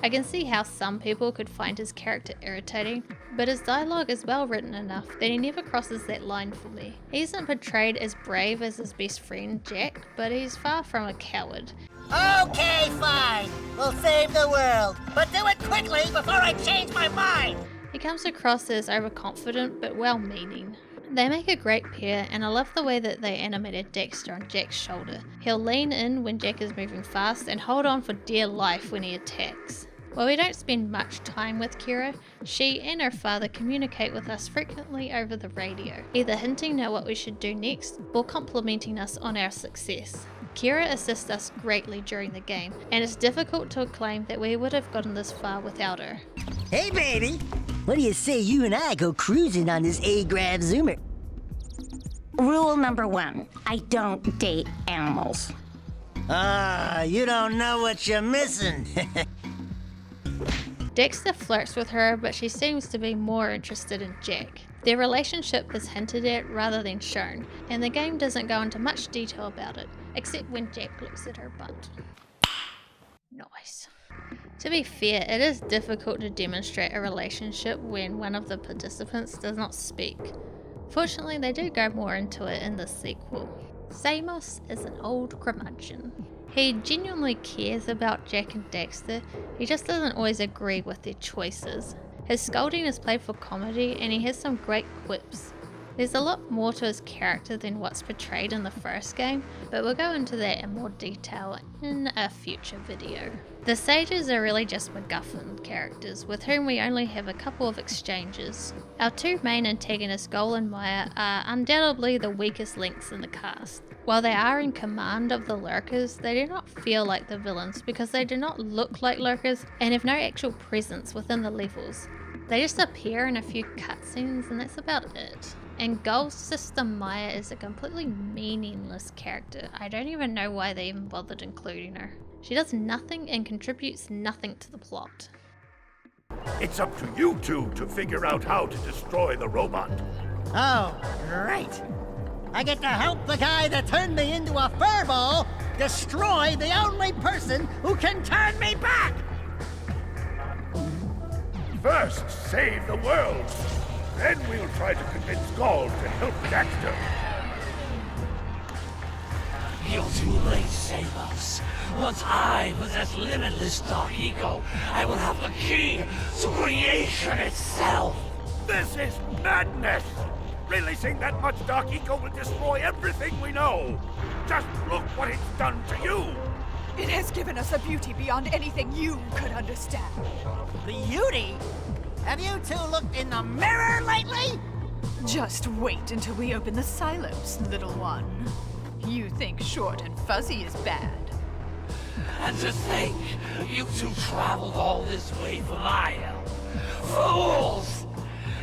S2: I can see how some people could find his character irritating, but his dialogue is well written enough that he never crosses that line for me. He isn't portrayed as brave as his best friend Jak, but he's far from a coward.
S5: Okay, fine. We'll save the world, but do it quickly before I change my mind.
S2: He comes across as overconfident but well-meaning. They make a great pair, and I love the way that they animated Daxter on Jak's shoulder. He'll lean in when Jak is moving fast and hold on for dear life when he attacks. While we don't spend much time with Kira, she and her father communicate with us frequently over the radio, either hinting at what we should do next or complimenting us on our success. Kira assists us greatly during the game, and it's difficult to claim that we would have gotten this far without her.
S5: Hey, baby. What do you say you and I go cruising on this A-Grav Zoomer?
S6: Rule number 1, I don't date animals.
S5: Ah, you don't know what you're missing.
S2: Daxter flirts with her, but she seems to be more interested in Jak. Their relationship is hinted at rather than shown, and the game doesn't go into much detail about it, except when Jak looks at her butt. Nice. To be fair, it is difficult to demonstrate a relationship when one of the participants does not speak. Fortunately, they do go more into it in the sequel. Samos is an old curmudgeon. He genuinely cares about Jak and Daxter, he just doesn't always agree with their choices. His scolding is played for comedy and he has some great quips. There's a lot more to his character than what's portrayed in the first game, but we'll go into that in more detail in a future video. The sages are really just MacGuffin characters, with whom we only have a couple of exchanges. Our two main antagonists, Goal and Maya, are undoubtedly the weakest links in the cast. While they are in command of the lurkers, they do not feel like the villains because they do not look like lurkers and have no actual presence within the levels. They just appear in a few cutscenes and that's about it. And Goal's sister Maya is a completely meaningless character. I don't even know why they even bothered including her. She does nothing and contributes nothing to the plot.
S3: It's up to you two to figure out how to destroy the robot.
S5: Oh, right. I get to help the guy that turned me into a furball destroy the only person who can turn me back!
S3: First, save the world. Then we'll try to convince Gaul to help Daxter.
S11: You're too late, Samos. Once I possess limitless Dark Eco, I will have the key to creation itself.
S3: This is madness! Releasing that much Dark Eco will destroy everything we know. Just look what it's done to you.
S7: It has given us a beauty beyond anything you could understand.
S5: Beauty? Have you two looked in the mirror lately?
S7: Just wait until we open the silos, little one. You think short and fuzzy is bad.
S11: And to think you two traveled all this way for my help. Fools!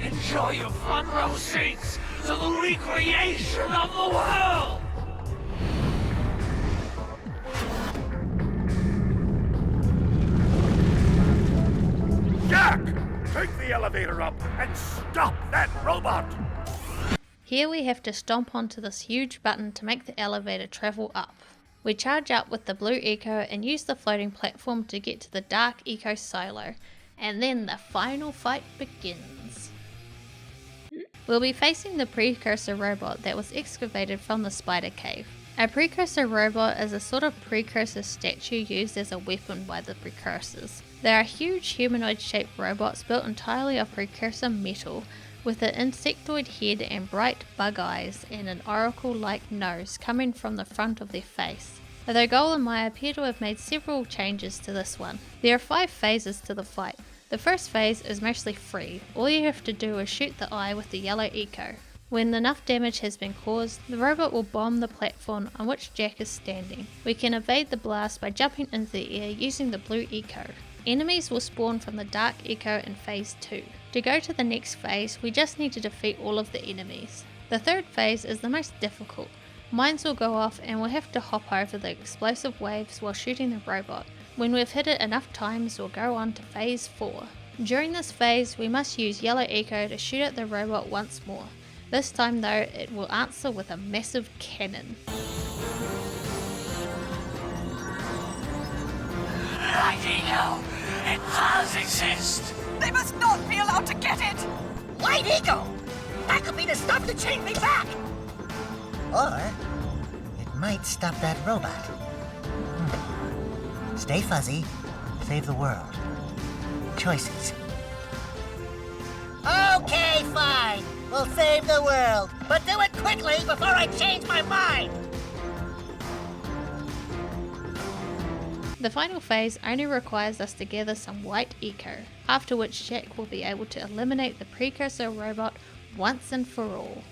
S11: Enjoy your front row seats to the recreation of the world!
S3: Jak! Take the elevator up and stop that robot!
S2: Here we have to stomp onto this huge button to make the elevator travel up. We charge up with the blue eco and use the floating platform to get to the dark eco silo, and then the final fight begins. We'll be facing the Precursor robot that was excavated from the spider cave. A Precursor robot is a sort of Precursor statue used as a weapon by the Precursors. They are huge humanoid shaped robots built entirely of Precursor metal, with an insectoid head and bright bug eyes and an oracle-like nose coming from the front of their face. Although Goal and Maya appear to have made several changes to this one. There are 5 phases to the fight. The first phase is mostly free. All you have to do is shoot the eye with the yellow eco. When enough damage has been caused, the robot will bomb the platform on which Jak is standing. We can evade the blast by jumping into the air using the blue eco. Enemies will spawn from the dark eco in phase 2. To go to the next phase, we just need to defeat all of the enemies. The third phase is the most difficult. Mines will go off and we'll have to hop over the explosive waves while shooting the robot. When we've hit it enough times, we'll go on to phase 4. During this phase, we must use yellow eco to shoot at the robot once more. This time though, it will answer with a massive cannon.
S11: Right, Eco. It does exist.
S7: They must not be allowed to get it!
S5: White eagle! That could be the stuff to change me back! Or it might stop that robot. Stay fuzzy, save the world. Choices. Okay, fine. We'll save the world. But do it quickly before I change my mind!
S2: The final phase only requires us to gather some white eco, after which Jak will be able to eliminate the Precursor robot once and for all.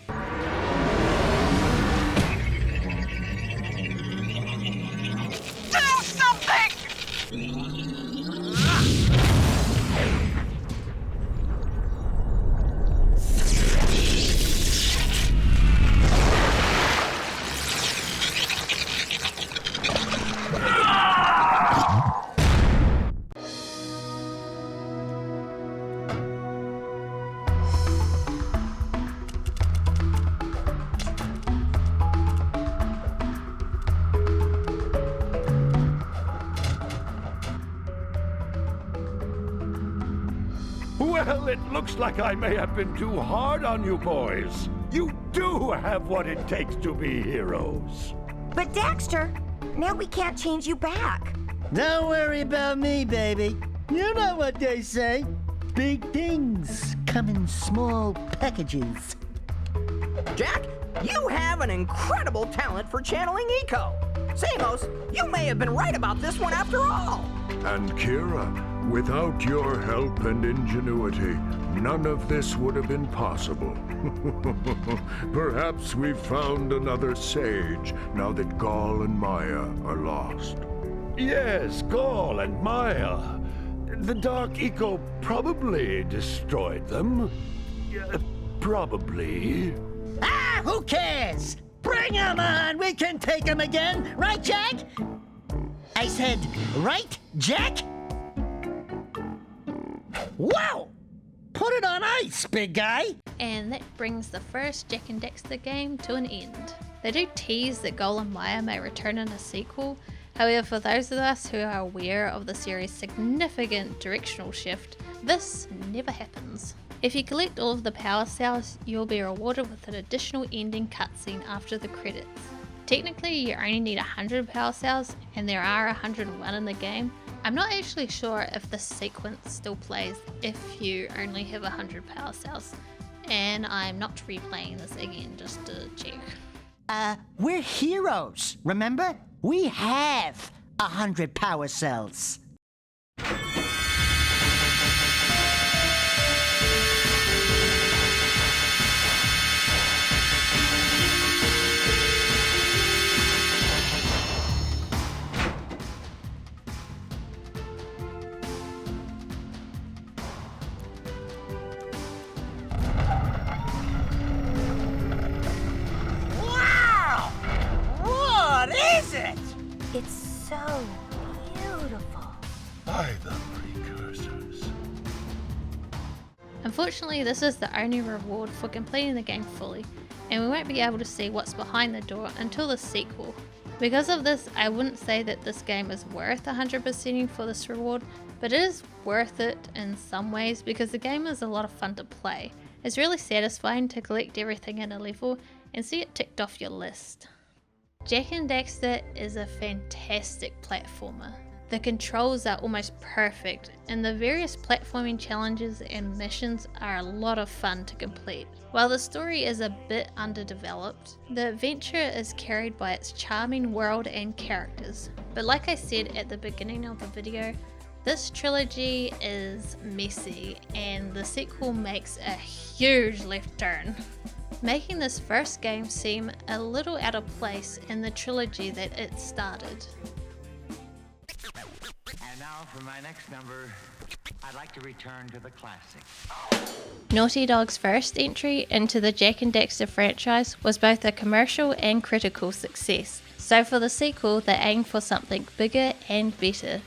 S7: Do something!
S3: Well, it looks like I may have been too hard on you boys. You do have what it takes to be heroes.
S6: But Daxter, now we can't change you back.
S5: Don't worry about me, baby. You know what they say. Big things come in small packages.
S10: Jak, you have an incredible talent for channeling eco. Samos, you may have been right about this one after all.
S12: And Kira, without your help and ingenuity, none of this would have been possible. Perhaps we've found another sage now that Gaul and Maya are lost.
S3: Yes, Gaul and Maya. The Dark Eco probably destroyed them. Probably.
S5: Ah, who cares? Bring 'em on! We can take 'em again! Right, Jak? I said, right, Jak? Wow! Put it on ice, big guy!
S2: And that brings the first Jak and Daxter game to an end. They do tease that Goal and Maya may return in a sequel. However, for those of us who are aware of the series' significant directional shift, this never happens. If you collect all of the power cells, you'll be rewarded with an additional ending cutscene after the credits. Technically, you only need 100 power cells, and there are 101 in the game. I'm not actually sure if this sequence still plays if you only have 100 power cells, and I'm not replaying this again just to check.
S5: We're heroes, remember? We have 100 power cells.
S3: by the Precursors.
S2: Unfortunately, this is the only reward for completing the game fully, and we won't be able to see what's behind the door until the sequel. Because of this, I wouldn't say that this game is worth 100%ing for this reward, but it is worth it in some ways because the game is a lot of fun to play. It's really satisfying to collect everything in a level and see it ticked off your list. Jak and Daxter is a fantastic platformer. The controls are almost perfect, and the various platforming challenges and missions are a lot of fun to complete. While the story is a bit underdeveloped, the adventure is carried by its charming world and characters. But like I said at the beginning of the video, this trilogy is messy, and the sequel makes a huge left turn, making this first game seem a little out of place in the trilogy that it started.
S13: And now for my next number, I'd like to return to the classics.
S2: Naughty Dog's first entry into the Jak and Daxter franchise was both a commercial and critical success, so for the sequel they aimed for something bigger and better,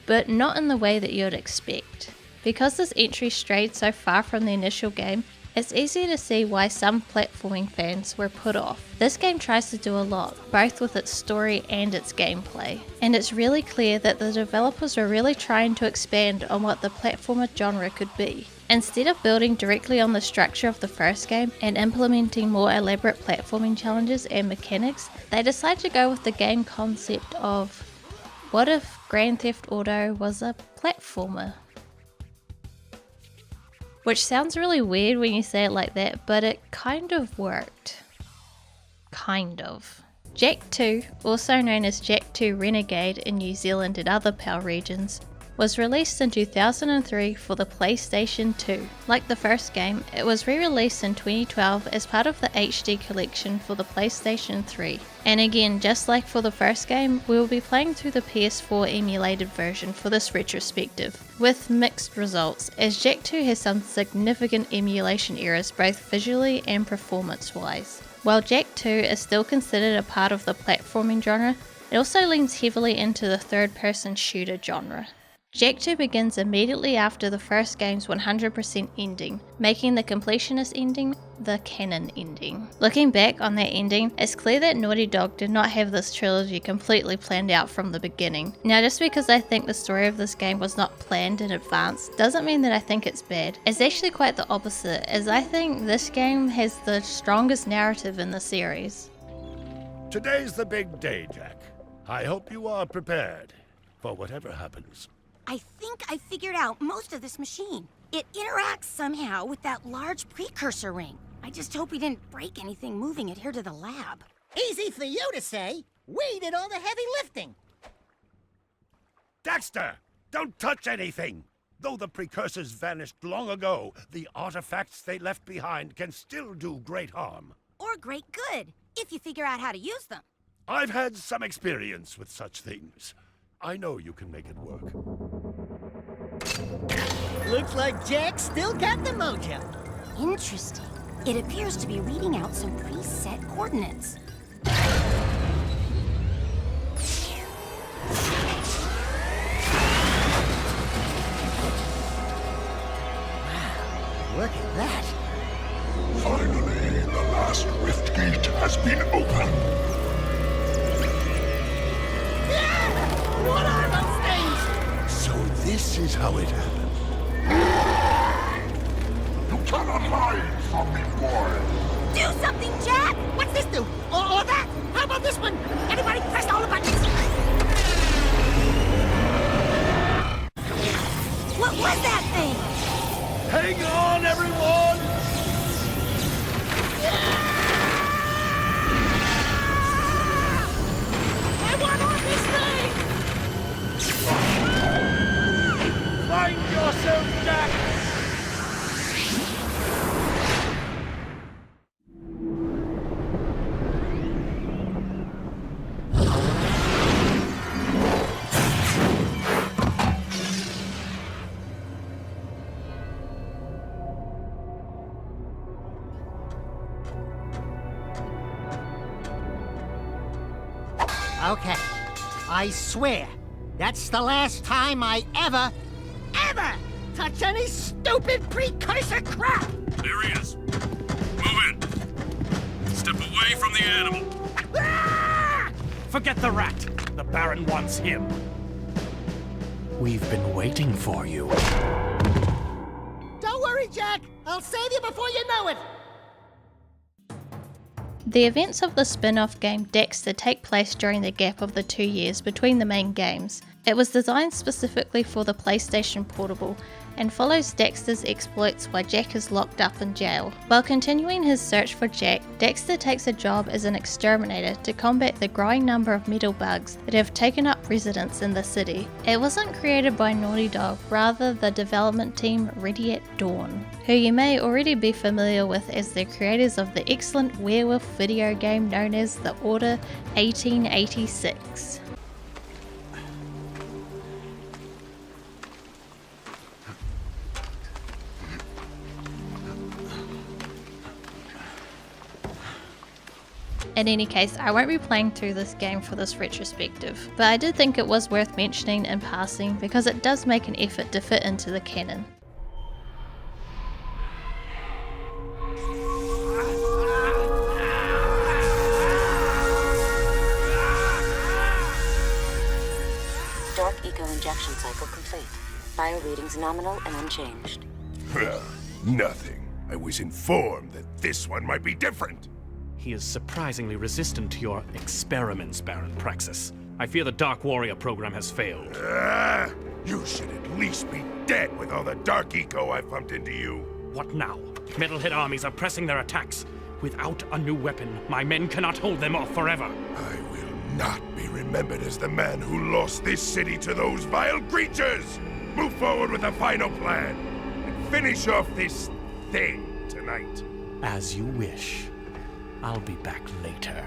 S2: but not in the way that you'd expect. Because this entry strayed so far from the initial game, it's easy to see why some platforming fans were put off. This game tries to do a lot, both with its story and its gameplay, and it's really clear that the developers were really trying to expand on what the platformer genre could be. Instead of building directly on the structure of the first game and implementing more elaborate platforming challenges and mechanics, they decided to go with the game concept of, what if Grand Theft Auto was a platformer? Which sounds really weird when you say it like that, but it kind of worked. Kind of. Jak II, also known as Jak II Renegade in New Zealand and other PAL regions, was released in 2003 for the PlayStation 2. Like the first game, it was re-released in 2012 as part of the HD collection for the PlayStation 3. And again, just like for the first game, we will be playing through the PS4 emulated version for this retrospective, with mixed results, as Jak II has some significant emulation errors both visually and performance-wise. While Jak II is still considered a part of the platforming genre, it also leans heavily into the third-person shooter genre. Jak II begins immediately after the first game's 100% ending, making the completionist ending the canon ending. Looking back on that ending, it's clear that Naughty Dog did not have this trilogy completely planned out from the beginning. Now, just because I think the story of this game was not planned in advance doesn't mean that I think it's bad. It's actually quite the opposite, as I think this game has the strongest narrative in the series.
S3: Today's the big day, Jak. I hope you are prepared for whatever happens.
S6: I think I figured out most of this machine. It interacts somehow with that large precursor ring. I just hope we didn't break anything moving it here to the lab.
S5: Easy for you to say. We did all the heavy lifting.
S3: Daxter, don't touch anything! Though the precursors vanished long ago, the artifacts they left behind can still do great harm.
S6: Or great good, if you figure out how to use them.
S3: I've had some experience with such things. I know you can make it work.
S5: Looks like Jak still got the mojo.
S6: Interesting. It appears to be reading out some preset coordinates.
S5: Wow, look at that.
S12: Finally, the last rift gate has been opened.
S5: What are those things?
S3: So this is how it happened.
S12: You cannot hide from me, boy.
S6: Do something, Jak!
S5: What's this do? Or that? How about this one? Anybody press all the buttons?
S6: What was that thing?
S9: Hang on, everyone!
S5: I want on this thing!
S9: Find yourself, Jak!
S5: Okay, I swear, That's the last time I ever touch any stupid precursor crap!
S14: There he is. Move in. Step away from the animal.
S5: Ah!
S15: Forget the rat. The Baron wants him. We've been waiting for you.
S5: Don't worry, Jak. I'll save you before you know it.
S2: The events of the spin-off game Daxter take place during the gap of the 2 years between the main games. It was designed specifically for the PlayStation Portable and follows Daxter's exploits while Jak is locked up in jail. While continuing his search for Jak, Daxter takes a job as an exterminator to combat the growing number of metal bugs that have taken up residence in the city. It wasn't created by Naughty Dog, rather the development team Ready at Dawn, who you may already be familiar with as the creators of the excellent werewolf video game known as The Order 1886. In any case, I won't be playing through this game for this retrospective, but I did think it was worth mentioning in passing because it does make an effort to fit into the canon.
S16: Dark Eco injection cycle complete. Bio readings nominal and unchanged.
S3: Nothing. I was informed that this one might be different.
S15: He is surprisingly resistant to your experiments, Baron Praxis. I fear the Dark Warrior program has failed.
S3: You should at least be dead with all the Dark Eco I've pumped into you.
S15: What now? Metalhead armies are pressing their attacks. Without a new weapon, my men cannot hold them off forever.
S3: I will not be remembered as the man who lost this city to those vile creatures! Move forward with the final plan, and finish off this thing tonight.
S15: As you wish. I'll be back later.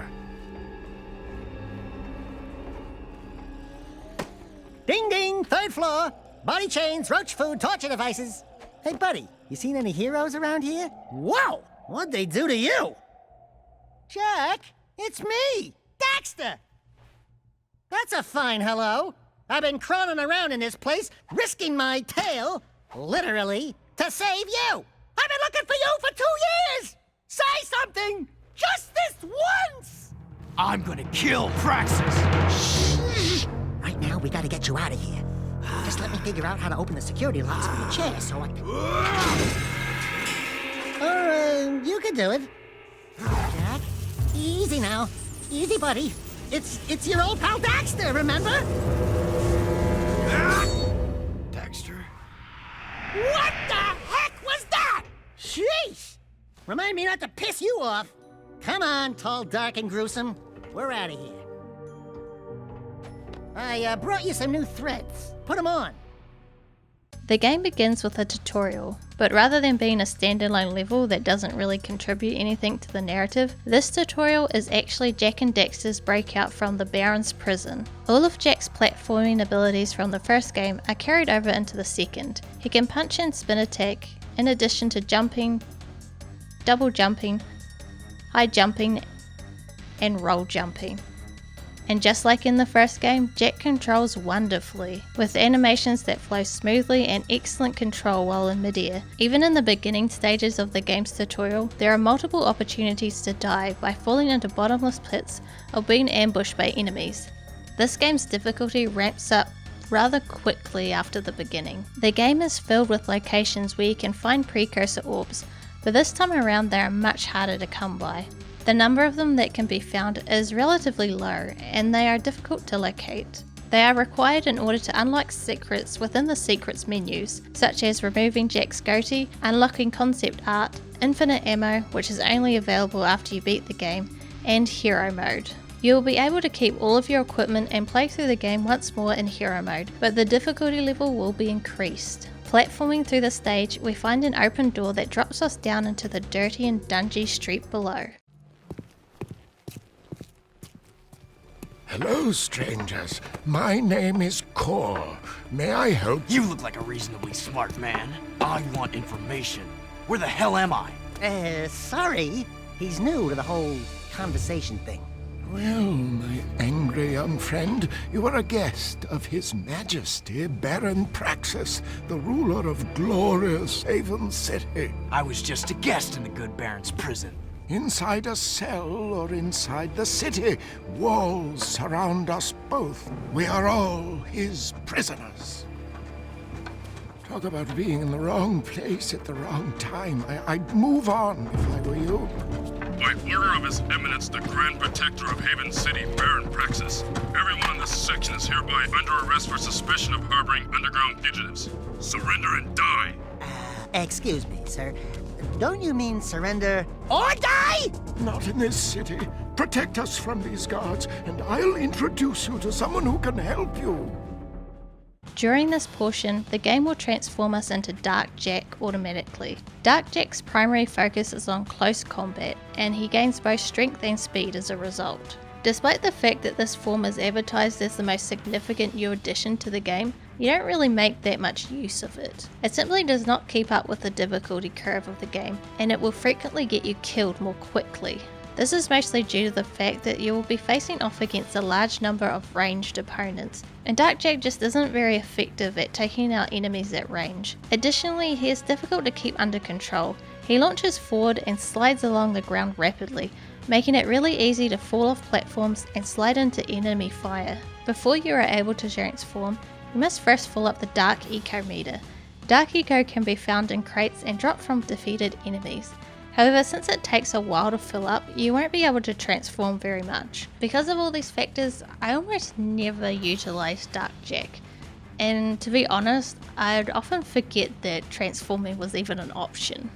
S5: Ding ding, 3rd floor. Body chains, roach food, torture devices. Hey buddy, you seen any heroes around here? Whoa! What'd they do to you? Jak, it's me, Daxter! That's a fine hello. I've been crawling around in this place, risking my tail, literally, to save you. I've been looking for you for 2 years! Say something! Just this once!
S15: I'm gonna kill Praxis!
S5: Shh! Right now, we gotta get you out of here. Just let me figure out how to open the security locks for your chair so I can... Or, you can do it. Jak, easy now. Easy, buddy. It's your old pal Daxter, remember?
S3: Daxter?
S5: What the heck was that? Sheesh! Remind me not to piss you off. Come on, tall, dark, and gruesome. We're out of here. I brought you some new threads. Put them on.
S2: The game begins with a tutorial, but rather than being a standalone level that doesn't really contribute anything to the narrative, this tutorial is actually Jak and Daxter's breakout from the Baron's prison. All of Jak's platforming abilities from the first game are carried over into the second. He can punch and spin attack, in addition to jumping, double jumping, high jumping, and roll jumping. And just like in the first game, Jak controls wonderfully, with animations that flow smoothly and excellent control while in midair. Even in the beginning stages of the game's tutorial, there are multiple opportunities to die by falling into bottomless pits or being ambushed by enemies. This game's difficulty ramps up rather quickly after the beginning. The game is filled with locations where you can find precursor orbs, but this time around they are much harder to come by. The number of them that can be found is relatively low, and they are difficult to locate. They are required in order to unlock secrets within the secrets menus, such as removing Jak's goatee, unlocking concept art, infinite ammo, which is only available after you beat the game, and hero mode. You will be able to keep all of your equipment and play through the game once more in hero mode, but the difficulty level will be increased. Platforming through the stage, we find an open door that drops us down into the dirty and dungy street below.
S3: Hello, strangers. My name is Core. May I help?
S15: You look like a reasonably smart man. I want information. Where the hell am I?
S5: Sorry. He's new to the whole conversation thing.
S12: Well, my angry young friend, you are a guest of His Majesty Baron Praxis, the ruler of glorious Haven City.
S9: I was just a guest in the good Baron's prison.
S12: Inside a cell or inside the city, walls surround us both. We are all his prisoners. Talk about being in the wrong place at the wrong time. I'd move on if I were you.
S14: By order of His Eminence, the Grand Protector of Haven City, Baron Praxis, everyone in this section is hereby under arrest for suspicion of harboring underground fugitives. Surrender and die!
S5: Excuse me, sir. Don't you mean surrender or die?
S12: Not in this city. Protect us from these guards, and I'll introduce you to someone who can help you.
S2: During this portion, the game will transform us into Dark Jak automatically. Dark Jak's primary focus is on close combat, and he gains both strength and speed as a result. Despite the fact that this form is advertised as the most significant new addition to the game, you don't really make that much use of it. It simply does not keep up with the difficulty curve of the game, and it will frequently get you killed more quickly. This is mostly due to the fact that you will be facing off against a large number of ranged opponents, and Dark Jak just isn't very effective at taking out enemies at range. Additionally, he is difficult to keep under control. He launches forward and slides along the ground rapidly, making it really easy to fall off platforms and slide into enemy fire. Before you are able to transform, you must first fill up the Dark Eco meter. Dark Eco can be found in crates and dropped from defeated enemies. However, since it takes a while to fill up, you won't be able to transform very much. Because of all these factors, I almost never utilize Dark Jak. And to be honest, I'd often forget that transforming was even an option.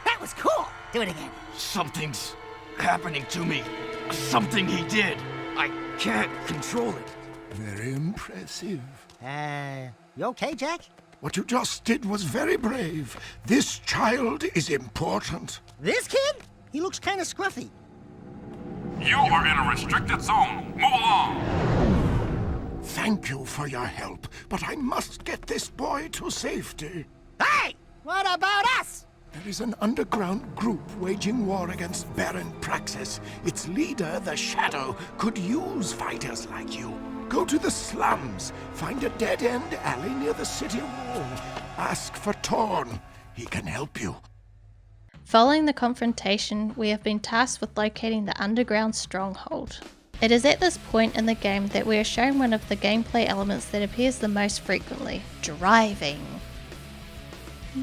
S5: That was cool! Do it again.
S9: Something's happening to me. Something he did. I can't control it.
S12: Very impressive.
S5: You okay, Jak?
S12: What you just did was very brave. This child is important.
S5: This kid? He looks kind of scruffy.
S14: You are in a restricted zone. Move along!
S12: Thank you for your help, but I must get this boy to safety.
S5: Hey! What about us?
S12: There is an underground group waging war against Baron Praxis. Its leader, the Shadow, could use fighters like you. Go to the slums, find a dead-end alley near the city wall. Ask for Torn. He can help you.
S2: Following the confrontation, we have been tasked with locating the underground stronghold. It is at this point in the game that we are shown one of the gameplay elements that appears the most frequently: driving.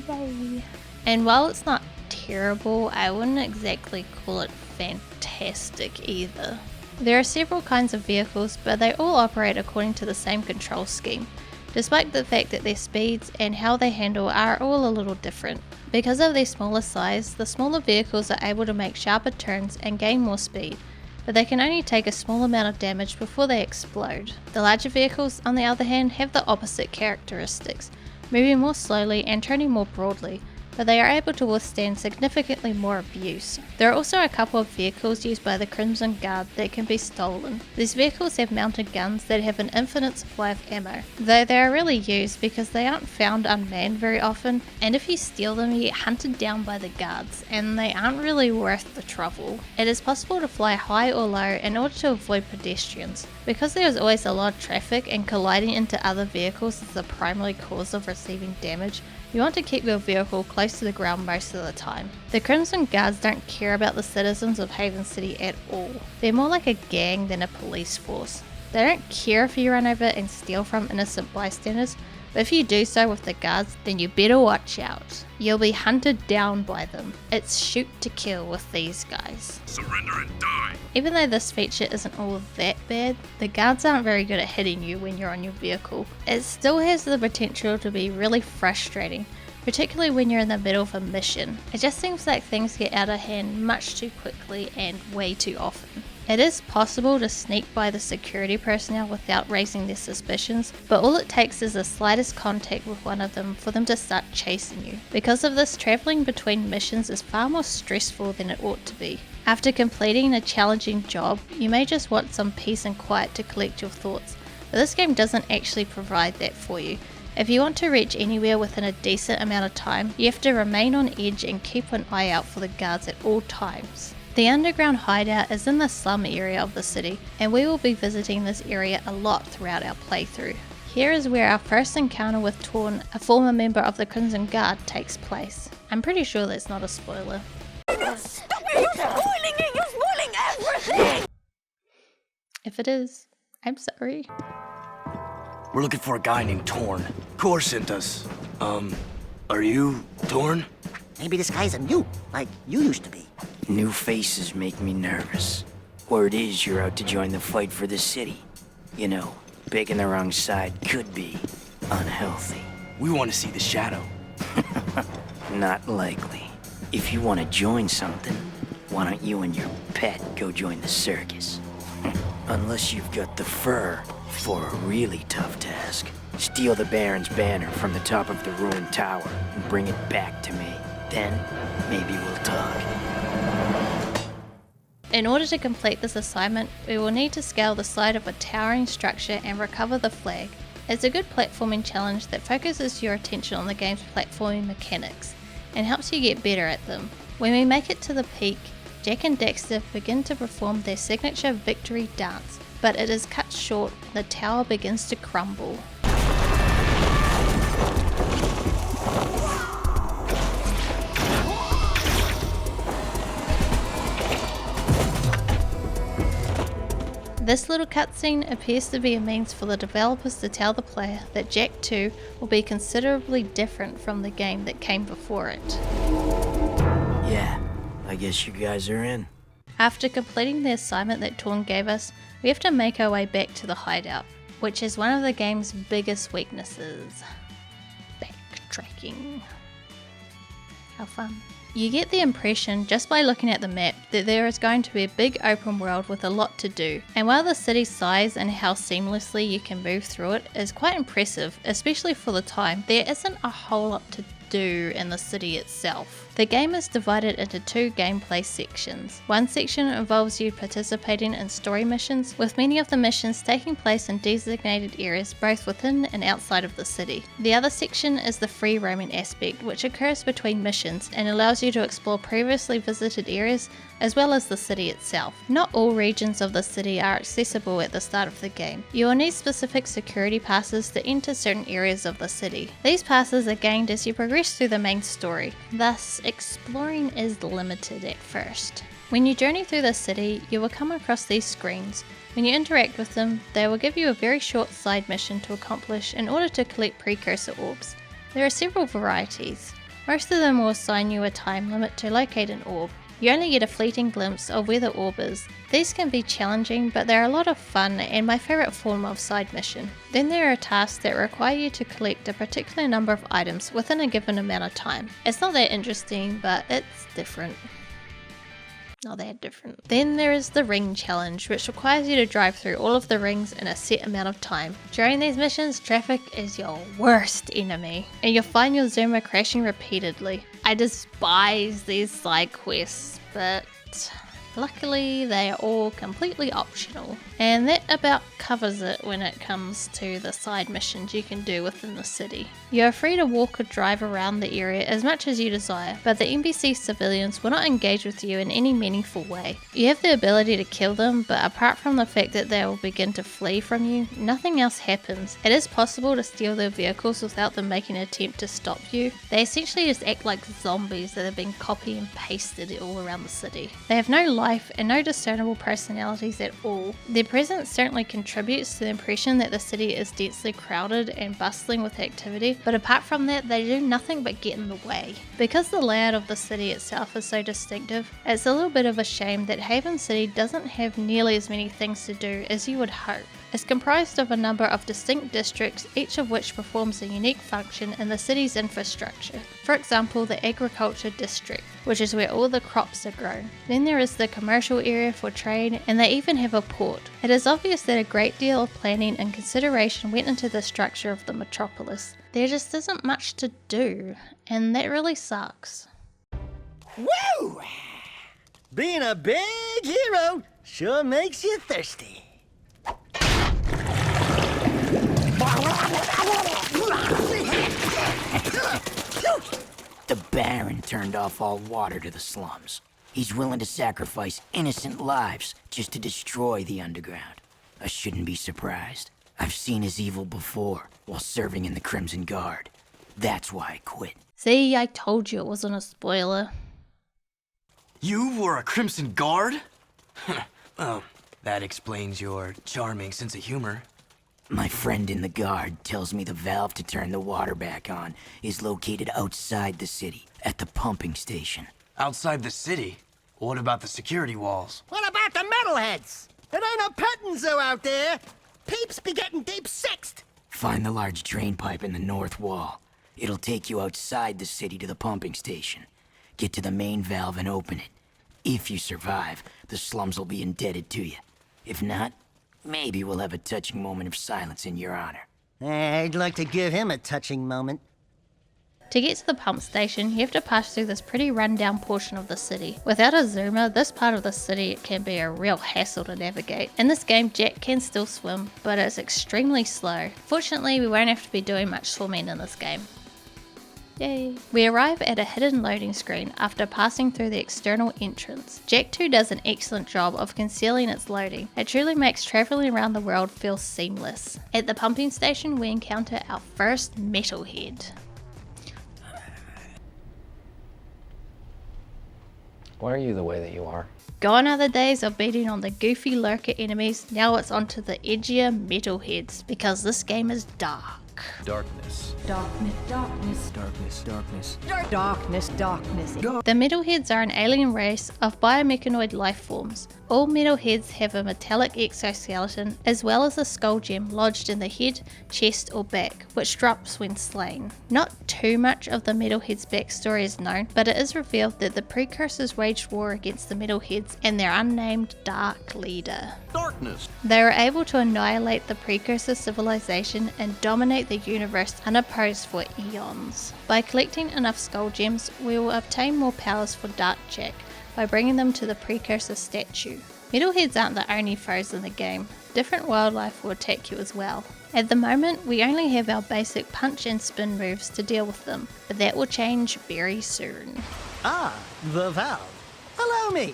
S2: Yay. And while it's not terrible, I wouldn't exactly call it fantastic either. There are several kinds of vehicles, but they all operate according to the same control scheme, despite the fact that their speeds and how they handle are all a little different. Because of their smaller size, the smaller vehicles are able to make sharper turns and gain more speed, but they can only take a small amount of damage before they explode. The larger vehicles, on the other hand, have the opposite characteristics, moving more slowly and turning more broadly, but they are able to withstand significantly more abuse. There are also a couple of vehicles used by the Crimson Guard that can be stolen. These vehicles have mounted guns that have an infinite supply of ammo, though they are rarely used because they aren't found unmanned very often, and if you steal them you get hunted down by the guards, and they aren't really worth the trouble. It is possible to fly high or low in order to avoid pedestrians. Because there is always a lot of traffic and colliding into other vehicles is the primary cause of receiving damage, you want to keep your vehicle close to the ground most of the time. The Crimson Guards don't care about the citizens of Haven City at all. They're more like a gang than a police force. They don't care if you run over and steal from innocent bystanders, but if you do so with the guards, then you better watch out. You'll be hunted down by them. It's shoot to kill with these guys.
S14: Surrender and die!
S2: Even though this feature isn't all that bad, the guards aren't very good at hitting you when you're on your vehicle. It still has the potential to be really frustrating, particularly when you're in the middle of a mission. It just seems like things get out of hand much too quickly and way too often. It is possible to sneak by the security personnel without raising their suspicions, but all it takes is the slightest contact with one of them for them to start chasing you. Because of this, travelling between missions is far more stressful than it ought to be. After completing a challenging job, you may just want some peace and quiet to collect your thoughts, but this game doesn't actually provide that for you. If you want to reach anywhere within a decent amount of time, you have to remain on edge and keep an eye out for the guards at all times. The underground hideout is in the slum area of the city, and we will be visiting this area a lot throughout our playthrough. Here is where our first encounter with Torn, a former member of the Crimson Guard, takes place. I'm pretty sure that's not a spoiler.
S6: Stop it! You're spoiling it! You're spoiling everything!
S2: If it is, I'm sorry.
S17: We're looking for a guy named Torn. Core sent us. Are you Torn?
S5: Maybe this guy's a new, like you used to be.
S18: New faces make me nervous. Word is you're out to join the fight for the city. You know, picking the wrong side could be unhealthy.
S17: We want to see the Shadow.
S18: Not likely. If you want to join something, why don't you and your pet go join the circus? Unless you've got the fur for a really tough task. Steal the Baron's banner from the top of the ruined tower and bring it back to me. Then, maybe we'll talk.
S2: In order to complete this assignment, we will need to scale the side of a towering structure and recover the flag. It's a good platforming challenge that focuses your attention on the game's platforming mechanics and helps you get better at them. When we make it to the peak, Jak and Daxter begin to perform their signature victory dance, but it is cut short when the tower begins to crumble. This little cutscene appears to be a means for the developers to tell the player that Jak II will be considerably different from the game that came before it.
S18: Yeah, I guess you guys are in.
S2: After completing the assignment that Torn gave us, we have to make our way back to the hideout, which is one of the game's biggest weaknesses. Backtracking. How fun. You get the impression just by looking at the map that there is going to be a big open world with a lot to do, and while the city's size and how seamlessly you can move through it is quite impressive, especially for the time, there isn't a whole lot to do in the city itself. The game is divided into two gameplay sections. One section involves you participating in story missions, with many of the missions taking place in designated areas both within and outside of the city. The other section is the free roaming aspect, which occurs between missions and allows you to explore previously visited areas as well as the city itself. Not all regions of the city are accessible at the start of the game. You will need specific security passes to enter certain areas of the city. These passes are gained as you progress through the main story, thus exploring is limited at first. When you journey through the city, you will come across these screens. When you interact with them, they will give you a very short side mission to accomplish in order to collect precursor orbs. There are several varieties. Most of them will assign you a time limit to locate an orb. You only get a fleeting glimpse of where the orb is. These can be challenging, but they're a lot of fun and my favourite form of side mission. Then there are tasks that require you to collect a particular number of items within a given amount of time. It's not that interesting, but it's different. Not that different. Then there is the ring challenge, which requires you to drive through all of the rings in a set amount of time. During these missions, traffic is your worst enemy, and you'll find your Zoomer crashing repeatedly. I despise these side quests, but luckily they are all completely optional. And that about covers it when it comes to the side missions you can do within the city. You are free to walk or drive around the area as much as you desire, but the NPC civilians will not engage with you in any meaningful way. You have the ability to kill them, but apart from the fact that they will begin to flee from you, nothing else happens. It is possible to steal their vehicles without them making an attempt to stop you. They essentially just act like zombies that have been copied and pasted all around the city. They have no life and no discernible personalities at all. Their presence certainly contributes to the impression that the city is densely crowded and bustling with activity, but apart from that, they do nothing but get in the way. Because the layout of the city itself is so distinctive, it's a little bit of a shame that Haven City doesn't have nearly as many things to do as you would hope. It's comprised of a number of distinct districts, each of which performs a unique function in the city's infrastructure. For example, the agriculture district, which is where all the crops are grown. Then there is the commercial area for trade, and they even have a port. It is obvious that a great deal of planning and consideration went into the structure of the metropolis. There just isn't much to do, and that really sucks.
S5: Woo! Being a big hero sure makes you thirsty.
S18: The Baron turned off all water to the slums. He's willing to sacrifice innocent lives just to destroy the underground. I shouldn't be surprised. I've seen his evil before while serving in the Crimson Guard. That's why I quit.
S2: See, I told you it wasn't a spoiler.
S17: You were a Crimson Guard? Well, that explains your charming sense of humor.
S18: My friend in the Guard tells me the valve to turn the water back on is located outside the city, at the pumping station.
S17: Outside the city? What about the security walls?
S5: What about the metalheads? It ain't a petting zoo out there. Peeps be getting deep sixed.
S18: Find the large drain pipe in the north wall. It'll take you outside the city to the pumping station. Get to the main valve and open it. If you survive, the slums will be indebted to you. If not, maybe we'll have a touching moment of silence in your honor.
S5: I'd like to give him a touching moment.
S2: To get to the pump station, you have to pass through this pretty rundown portion of the city. Without a zoomer, this part of the city can be a real hassle to navigate. In this game, Jak can still swim, but it's extremely slow. Fortunately, we won't have to be doing much swimming in this game. Yay. We arrive at a hidden loading screen after passing through the external entrance. Jak 2 does an excellent job of concealing its loading. It truly makes travelling around the world feel seamless. At the pumping station, we encounter our first metalhead.
S19: Why are you the way that you are?
S2: Gone are the days of beating on the goofy lurker enemies, now it's onto the edgier metalheads, because this game is dark.
S19: Darkness.
S6: Darkness, darkness.
S19: Darkness, darkness.
S6: Darkness, darkness.
S2: The metalheads are an alien race of biomechanoid life forms. All metalheads have a metallic exoskeleton as well as a skull gem lodged in the head, chest or back, which drops when slain. Not too much of the metalheads' backstory is known, but it is revealed that the Precursors waged war against the metalheads and their unnamed dark leader.
S12: Darkness.
S2: They were able to annihilate the Precursor civilization and dominate the universe unopposed for eons. By collecting enough skull gems, we will obtain more powers for Dark Jak by bringing them to the Precursor statue. Metalheads aren't the only foes in the game. Different wildlife will attack you as well. At the moment, we only have our basic punch and spin moves to deal with them, but that will change very soon.
S5: Ah, the valve. Allow me.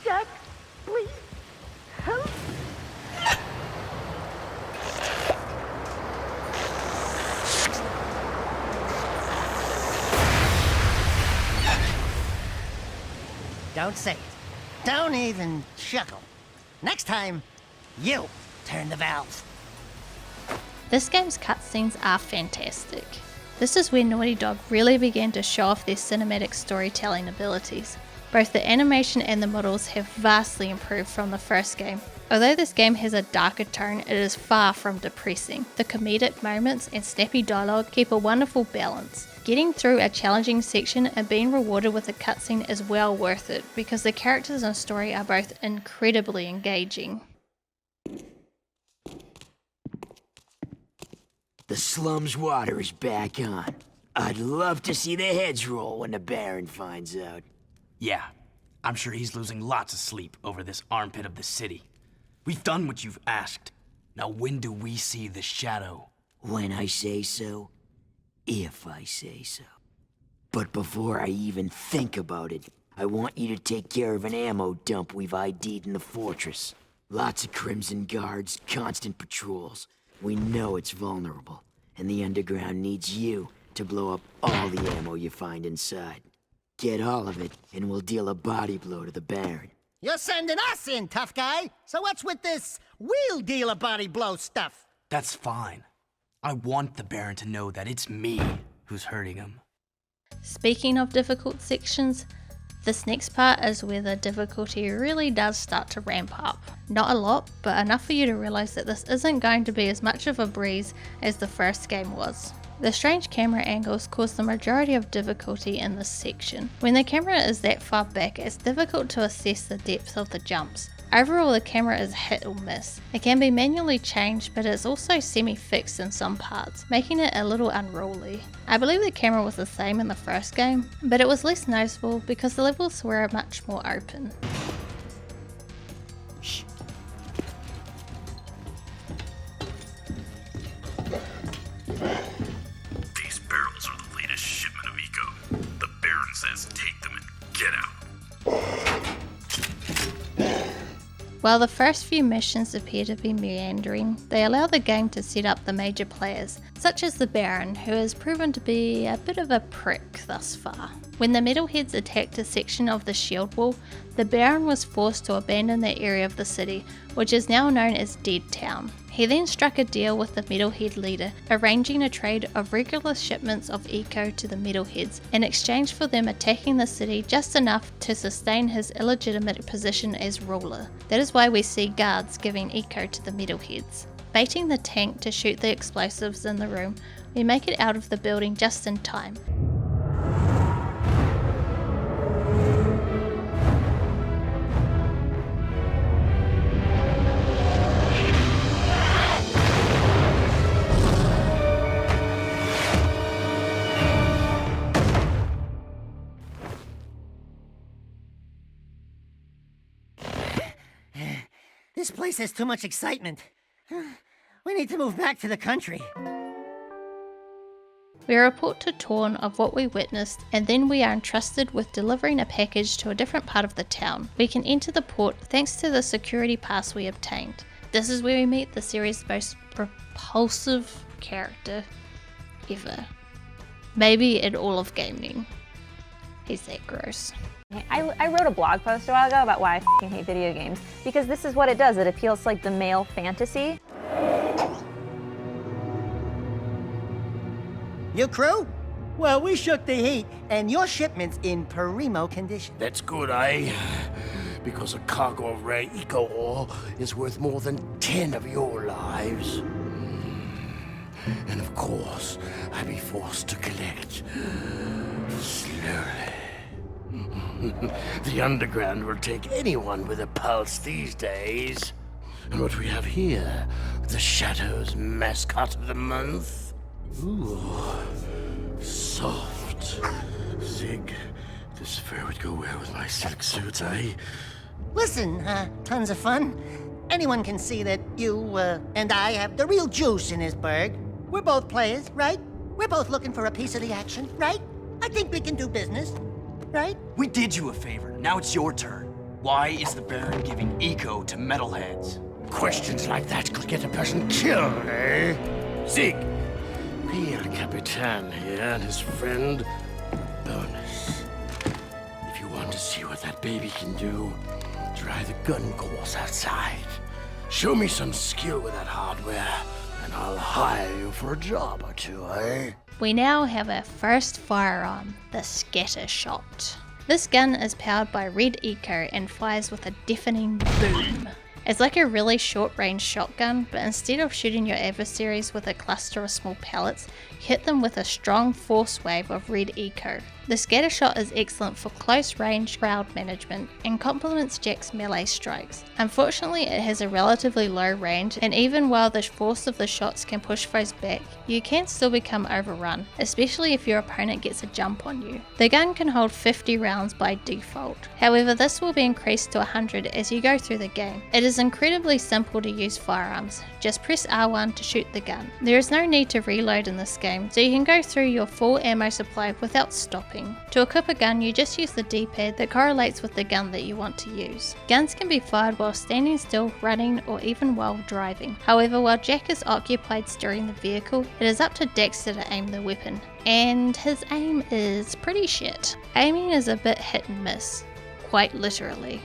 S6: Jak, please, help.
S5: Don't say it. Don't even chuckle. Next time, you turn the valve.
S2: This game's cutscenes are fantastic. This is where Naughty Dog really began to show off their cinematic storytelling abilities. Both the animation and the models have vastly improved from the first game. Although this game has a darker tone, it is far from depressing. The comedic moments and snappy dialogue keep a wonderful balance. Getting through a challenging section and being rewarded with a cutscene is well worth it because the characters and story are both incredibly engaging.
S18: The slum's water is back on. I'd love to see the heads roll when the Baron finds out.
S17: Yeah, I'm sure he's losing lots of sleep over this armpit of the city. We've done what you've asked. Now when do we see the shadow?
S18: When I say so, if I say so. But before I even think about it, I want you to take care of an ammo dump we've ID'd in the fortress. Lots of Crimson Guards, constant patrols. We know it's vulnerable, and the underground needs you to blow up all the ammo you find inside. Get all of it, and we'll deal a body blow to the Baron.
S5: You're sending us in, tough guy. So what's with this wheel dealer body blow stuff?
S17: That's fine. I want the Baron to know that it's me who's hurting him.
S2: Speaking of difficult sections, this next part is where the difficulty really does start to ramp up. Not a lot, but enough for you to realise that this isn't going to be as much of a breeze as the first game was. The strange camera angles cause the majority of difficulty in this section. When the camera is that far back, it's difficult to assess the depth of the jumps. Overall, the camera is hit or miss. It can be manually changed, but it's also semi-fixed in some parts, making it a little unruly. I believe the camera was the same in the first game, but it was less noticeable because the levels were much more open.
S14: These barrels are the latest shipment of eco. The Baron says take them and get out.
S2: While the first few missions appear to be meandering, they allow the game to set up the major players, such as the Baron, who has proven to be a bit of a prick thus far. When the Metalheads attacked a section of the shield wall, the Baron was forced to abandon that area of the city, which is now known as Dead Town. He then struck a deal with the Metalhead leader, arranging a trade of regular shipments of eco to the Metalheads in exchange for them attacking the city just enough to sustain his illegitimate position as ruler. That is why we see guards giving eco to the Metalheads. Baiting the tank to shoot the explosives in the room, we make it out of the building just in time.
S5: This place has too much excitement. We need to move back to the country.
S2: We report to Torn of what we witnessed, and then we are entrusted with delivering a package to a different part of the town. We can enter the port thanks to the security pass we obtained. This is where we meet the series' most repulsive character ever. Maybe in all of gaming. He's that gross.
S20: I wrote a blog post a while ago about why I f***ing hate video games, because this is what it does. It appeals to like the male fantasy.
S5: Your crew? Well, we shook the heat, and your shipment's in primo condition.
S3: That's good, eh? Because a cargo of rare eco ore is worth more than 10 of your lives. And of course, I'd be forced to collect slowly. The underground will take anyone with a pulse these days. And what we have here, the Shadow's mascot of the month. Ooh, soft. Zig, this fur would go well with my silk suit, eh?
S5: Listen, tons of fun. Anyone can see that you, and I have the real juice in this burg. We're both players, right? We're both looking for a piece of the action, right? I think we can do business, right?
S17: We did you a favor. Now it's your turn. Why is the Baron giving eco to metalheads?
S3: Questions like that could get a person killed, eh? Zig, be El Capitan here and his friend, Bonus. If you want to see what that baby can do, try the gun course outside. Show me some skill with that hardware, and I'll hire you for a job or two, eh?
S2: We now have our first firearm, the Scatter Shot. This gun is powered by red eco and fires with a deafening boom. It's like a really short-range shotgun, but instead of shooting your adversaries with a cluster of small pellets, hit them with a strong force wave of red eco. The scatter shot is excellent for close-range crowd management and complements Jak's melee strikes. Unfortunately, it has a relatively low range, and even while the force of the shots can push foes back, you can still become overrun, especially if your opponent gets a jump on you. The gun can hold 50 rounds by default. However, this will be increased to 100 as you go through the game. It is incredibly simple to use firearms. Just press R1 to shoot the gun. There is no need to reload in this game, so you can go through your full ammo supply without stopping. To equip a gun, you just use the D-pad that correlates with the gun that you want to use. Guns can be fired while standing still, running, or even while driving. However, while Jak is occupied steering the vehicle, it is up to Daxter to aim the weapon, and his aim is pretty shit. Aiming is a bit hit and miss, quite literally.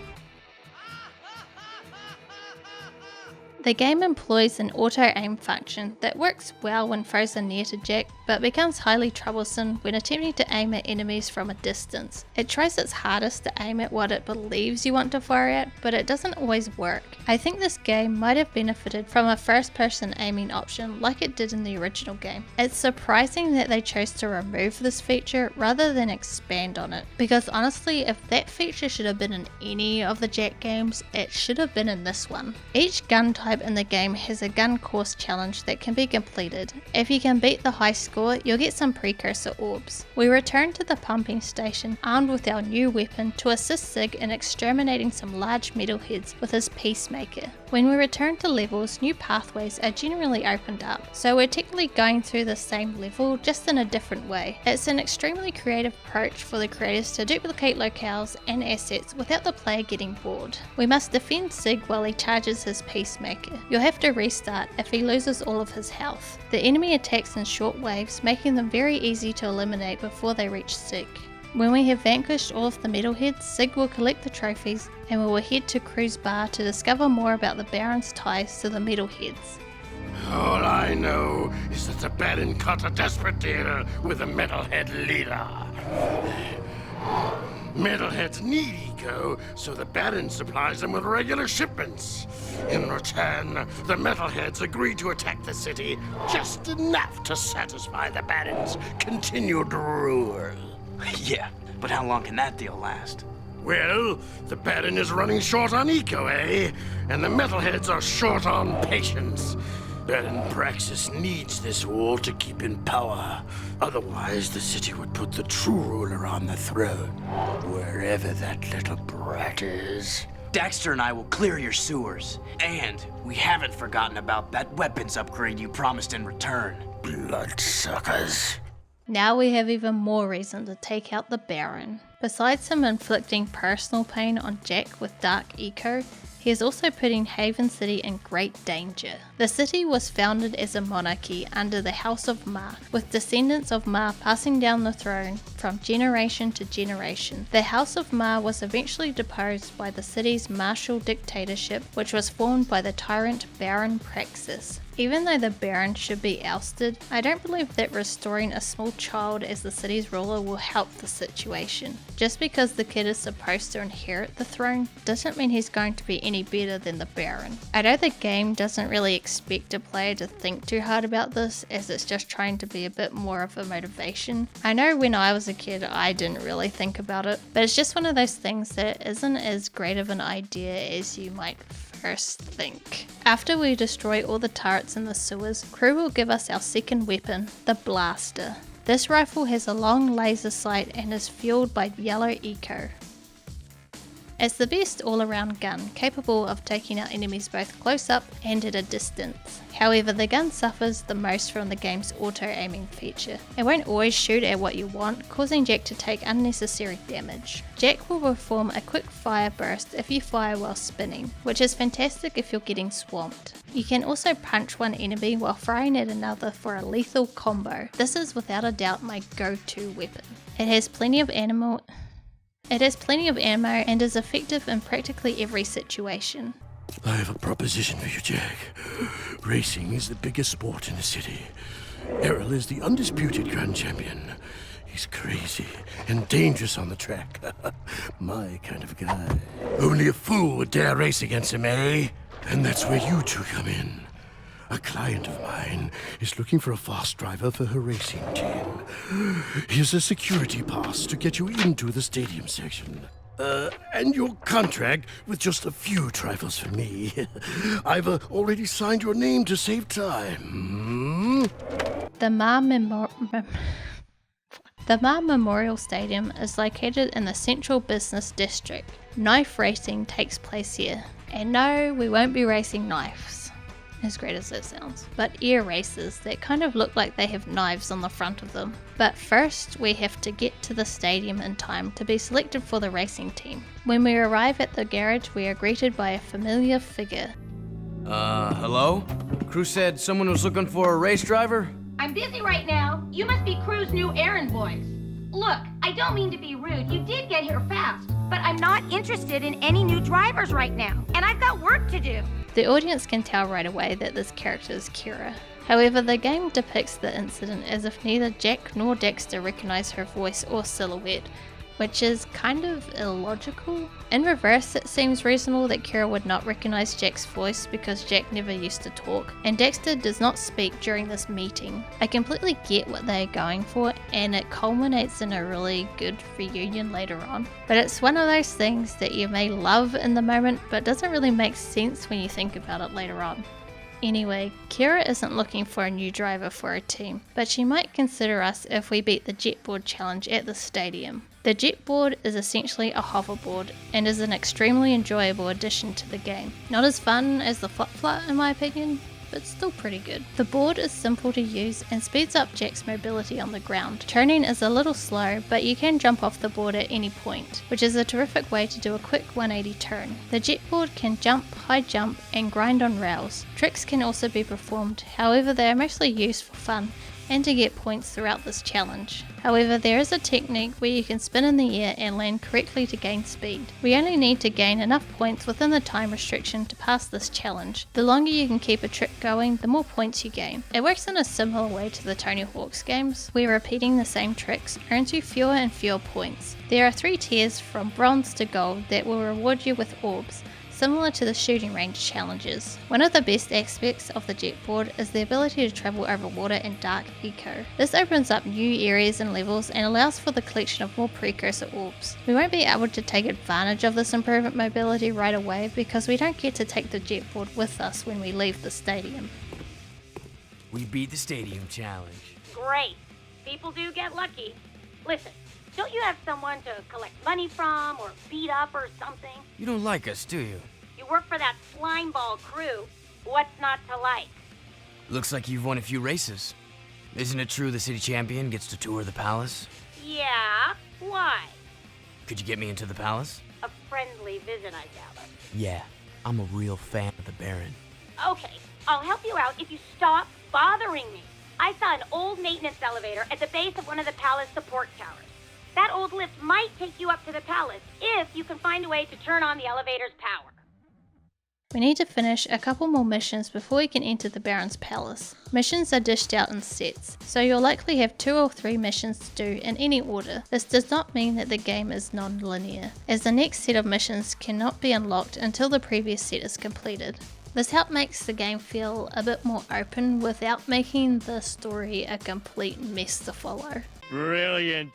S2: The game employs an auto-aim function that works well when frozen near to Jak, but becomes highly troublesome when attempting to aim at enemies from a distance. It tries its hardest to aim at what it believes you want to fire at, but it doesn't always work. I think this game might have benefited from a first-person aiming option like it did in the original game. It's surprising that they chose to remove this feature rather than expand on it, because honestly, if that feature should have been in any of the Jak games, it should have been in this one. Each gun type in the game has a gun course challenge that can be completed. If you can beat the high score, you'll get some precursor orbs. We return to the pumping station armed with our new weapon to assist Sig in exterminating some large metalheads with his peacemaker. When we return to levels, new pathways are generally opened up, so we're technically going through the same level just in a different way. It's an extremely creative approach for the creators to duplicate locales and assets without the player getting bored. We must defend Sig while he charges his peacemaker. You'll have to restart if he loses all of his health. The enemy attacks in short waves, making them very easy to eliminate before they reach Sig. When we have vanquished all of the metalheads, Sig will collect the trophies and we will head to Cruz Bar to discover more about the Baron's ties to the metalheads.
S3: All I know is that the Baron cut a desperate deal with the metalhead leader. Metalheads need eco, so the Baron supplies them with regular shipments. In return, the metalheads agree to attack the city just enough to satisfy the Baron's continued rule.
S17: Yeah, but how long can that deal last?
S3: Well, the Baron is running short on eco, eh? And the metalheads are short on patience. Baron Praxis needs this war to keep in power. Otherwise, the city would put the true ruler on the throne, wherever that little brat is.
S17: Daxter and I will clear your sewers. And we haven't forgotten about that weapons upgrade you promised in return.
S3: Bloodsuckers.
S2: Now we have even more reason to take out the Baron. Besides him inflicting personal pain on Jak with dark eco, he is also putting Haven City in great danger. The city was founded as a monarchy under the House of Ma, with descendants of Ma passing down the throne from generation to generation. The House of Ma was eventually deposed by the city's martial dictatorship, which was formed by the tyrant Baron Praxis. Even though the Baron should be ousted, I don't believe that restoring a small child as the city's ruler will help the situation. Just because the kid is supposed to inherit the throne doesn't mean he's going to be any better than the Baron. I know the game doesn't really expect a player to think too hard about this, as it's just trying to be a bit more of a motivation. I know when I was a kid I didn't really think about it, but it's just one of those things that isn't as great of an idea as you might first think. After we destroy all the turrets in the sewers, Crew will give us our second weapon, the Blaster. This rifle has a long laser sight and is fueled by yellow eco. It's the best all-around gun, capable of taking out enemies both close up and at a distance. However, the gun suffers the most from the game's auto-aiming feature. It won't always shoot at what you want, causing Jak to take unnecessary damage. Jak will perform a quick fire burst if you fire while spinning, which is fantastic if you're getting swamped. You can also punch one enemy while firing at another for a lethal combo. This is without a doubt my go-to weapon. It has plenty of ammo and is effective in practically every situation.
S3: I have a proposition for you, Jak. Racing is the biggest sport in the city. Errol is the undisputed grand champion. He's crazy and dangerous on the track. My kind of guy. Only a fool would dare race against him, eh? And that's where you two come in. A client of mine is looking for a fast driver for her racing team. Here's a security pass to get you into the stadium section. And your contract with just a few trifles for me. I've already signed your name to save time.
S2: The Ma Memorial Stadium is located in the Central Business District. Knife racing takes place here. And no, we won't be racing knives, as great as that sounds, but air races that kind of look like they have knives on the front of them. But first, we have to get to the stadium in time to be selected for the racing team. When we arrive at the garage, we are greeted by a familiar figure.
S9: Hello? Crew said someone was looking for a race driver?
S6: I'm busy right now. You must be Crew's new errand boys. Look, I don't mean to be rude. You did get here fast. But I'm not interested in any new drivers right now. And I've got work to do.
S2: The audience can tell right away that this character is Kira. However, the game depicts the incident as if neither Jak nor Daxter recognize her voice or silhouette, which is kind of illogical. In reverse, it seems reasonable that Kira would not recognize Jak's voice because Jak never used to talk, and Daxter does not speak during this meeting. I completely get what they are going for, and it culminates in a really good reunion later on. But it's one of those things that you may love in the moment, but doesn't really make sense when you think about it later on. Anyway, Kira isn't looking for a new driver for her team, but she might consider us if we beat the jetboard challenge at the stadium. The jetboard is essentially a hoverboard and is an extremely enjoyable addition to the game. Not as fun as the flip-flop in my opinion, but still pretty good. The board is simple to use and speeds up Jak's mobility on the ground. Turning is a little slow, but you can jump off the board at any point, which is a terrific way to do a quick 180 turn. The jetboard can jump, high jump, and grind on rails. Tricks can also be performed, however they are mostly used for fun and to get points throughout this challenge. However, there is a technique where you can spin in the air and land correctly to gain speed. We only need to gain enough points within the time restriction to pass this challenge. The longer you can keep a trick going, the more points you gain. It works in a similar way to the Tony Hawk's games, where repeating the same tricks earns you fewer and fewer points. There are 3 tiers from bronze to gold that will reward you with orbs, similar to the shooting range challenges. One of the best aspects of the jetboard is the ability to travel over water in dark eco. This opens up new areas and levels and allows for the collection of more precursor orbs. We won't be able to take advantage of this improved mobility right away because we don't get to take the jetboard with us when we leave the stadium.
S17: We beat the stadium challenge.
S6: Great. People do get lucky. Listen, don't you have someone to collect money from or beat up or something?
S17: You don't like us, do you?
S6: You work for that slimeball crew. What's not to like?
S17: Looks like you've won a few races. Isn't it true the city champion gets to tour the palace?
S6: Yeah, why?
S17: Could you get me into the palace?
S6: A friendly visit, I gather.
S17: Yeah, I'm a real fan of the Baron.
S6: Okay, I'll help you out if you stop bothering me. I saw an old maintenance elevator at the base of one of the palace support towers. That old lift might take you up to the palace if you can find a way to turn on the elevator's power.
S2: We need to finish a couple more missions before we can enter the Baron's palace. Missions are dished out in sets, so you'll likely have 2 or 3 missions to do in any order. This does not mean that the game is non-linear, as the next set of missions cannot be unlocked until the previous set is completed. This help makes the game feel a bit more open without making the story a complete mess to follow.
S21: Brilliant!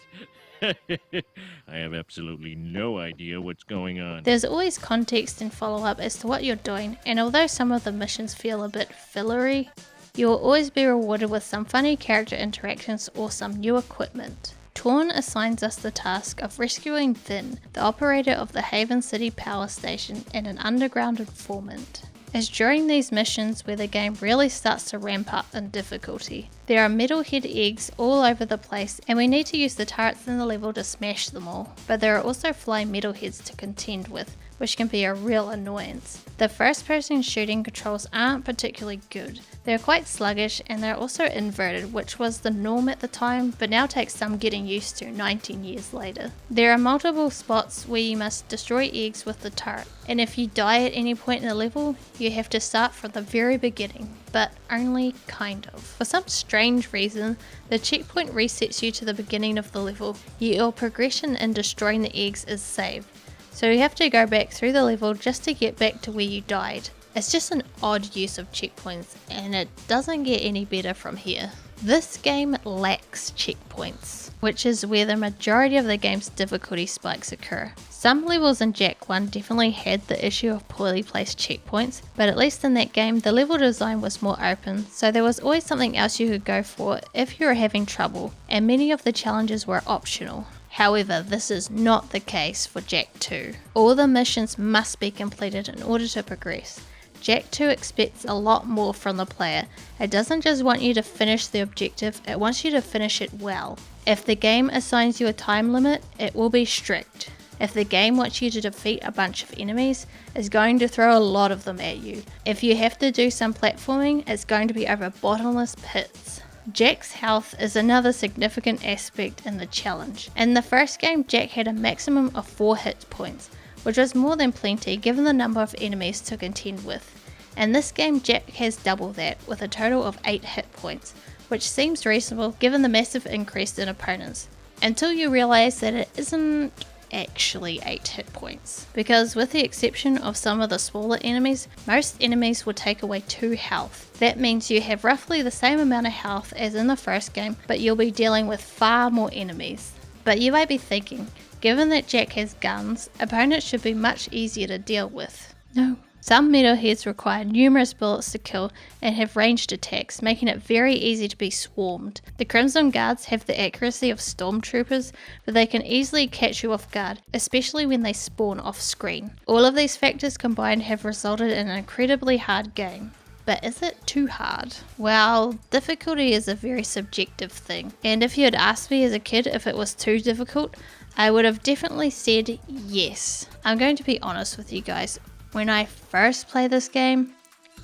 S21: I have absolutely no idea what's going on.
S2: There's always context and follow-up as to what you're doing, and although some of the missions feel a bit fillery, you will always be rewarded with some funny character interactions or some new equipment. Torn assigns us the task of rescuing Vin, the operator of the Haven City power station and an underground informant. It's during these missions where the game really starts to ramp up in difficulty. There are metalhead eggs all over the place and we need to use the turrets in the level to smash them all, but there are also flying metalheads to contend with, which can be a real annoyance. The first person shooting controls aren't particularly good. They're quite sluggish and they're also inverted, which was the norm at the time, but now takes some getting used to 19 years later. There are multiple spots where you must destroy eggs with the turret, and if you die at any point in the level, you have to start from the very beginning, but only kind of. For some strange reason, the checkpoint resets you to the beginning of the level, yet your progression in destroying the eggs is saved. So you have to go back through the level just to get back to where you died. It's just an odd use of checkpoints, and it doesn't get any better from here. This game lacks checkpoints, which is where the majority of the game's difficulty spikes occur. Some levels in Jak 1 definitely had the issue of poorly placed checkpoints, but at least in that game the level design was more open, so there was always something else you could go for if you were having trouble, and many of the challenges were optional. However, this is not the case for Jak 2. All the missions must be completed in order to progress. Jak 2 expects a lot more from the player. It doesn't just want you to finish the objective, it wants you to finish it well. If the game assigns you a time limit, it will be strict. If the game wants you to defeat a bunch of enemies, it's going to throw a lot of them at you. If you have to do some platforming, it's going to be over bottomless pits. Jak's health is another significant aspect in the challenge. In the first game, Jak had a maximum of 4 hit points, which was more than plenty given the number of enemies to contend with. and this game Jak has double that with a total of 8 hit points, which seems reasonable given the massive increase in opponents, until you realise that it isn't actually 8 hit points, because with the exception of some of the smaller enemies, most enemies will take away 2 health. That means you have roughly the same amount of health as in the first game, but you'll be dealing with far more enemies. But you might be thinking, given that Jak has guns, opponents should be much easier to deal with. No. Some metalheads require numerous bullets to kill and have ranged attacks, making it very easy to be swarmed. The Crimson Guards have the accuracy of stormtroopers, but they can easily catch you off guard, especially when they spawn off screen. All of these factors combined have resulted in an incredibly hard game. But is it too hard? Well, difficulty is a very subjective thing, and if you had asked me as a kid if it was too difficult, I would have definitely said yes. I'm going to be honest with you guys. When I first played this game,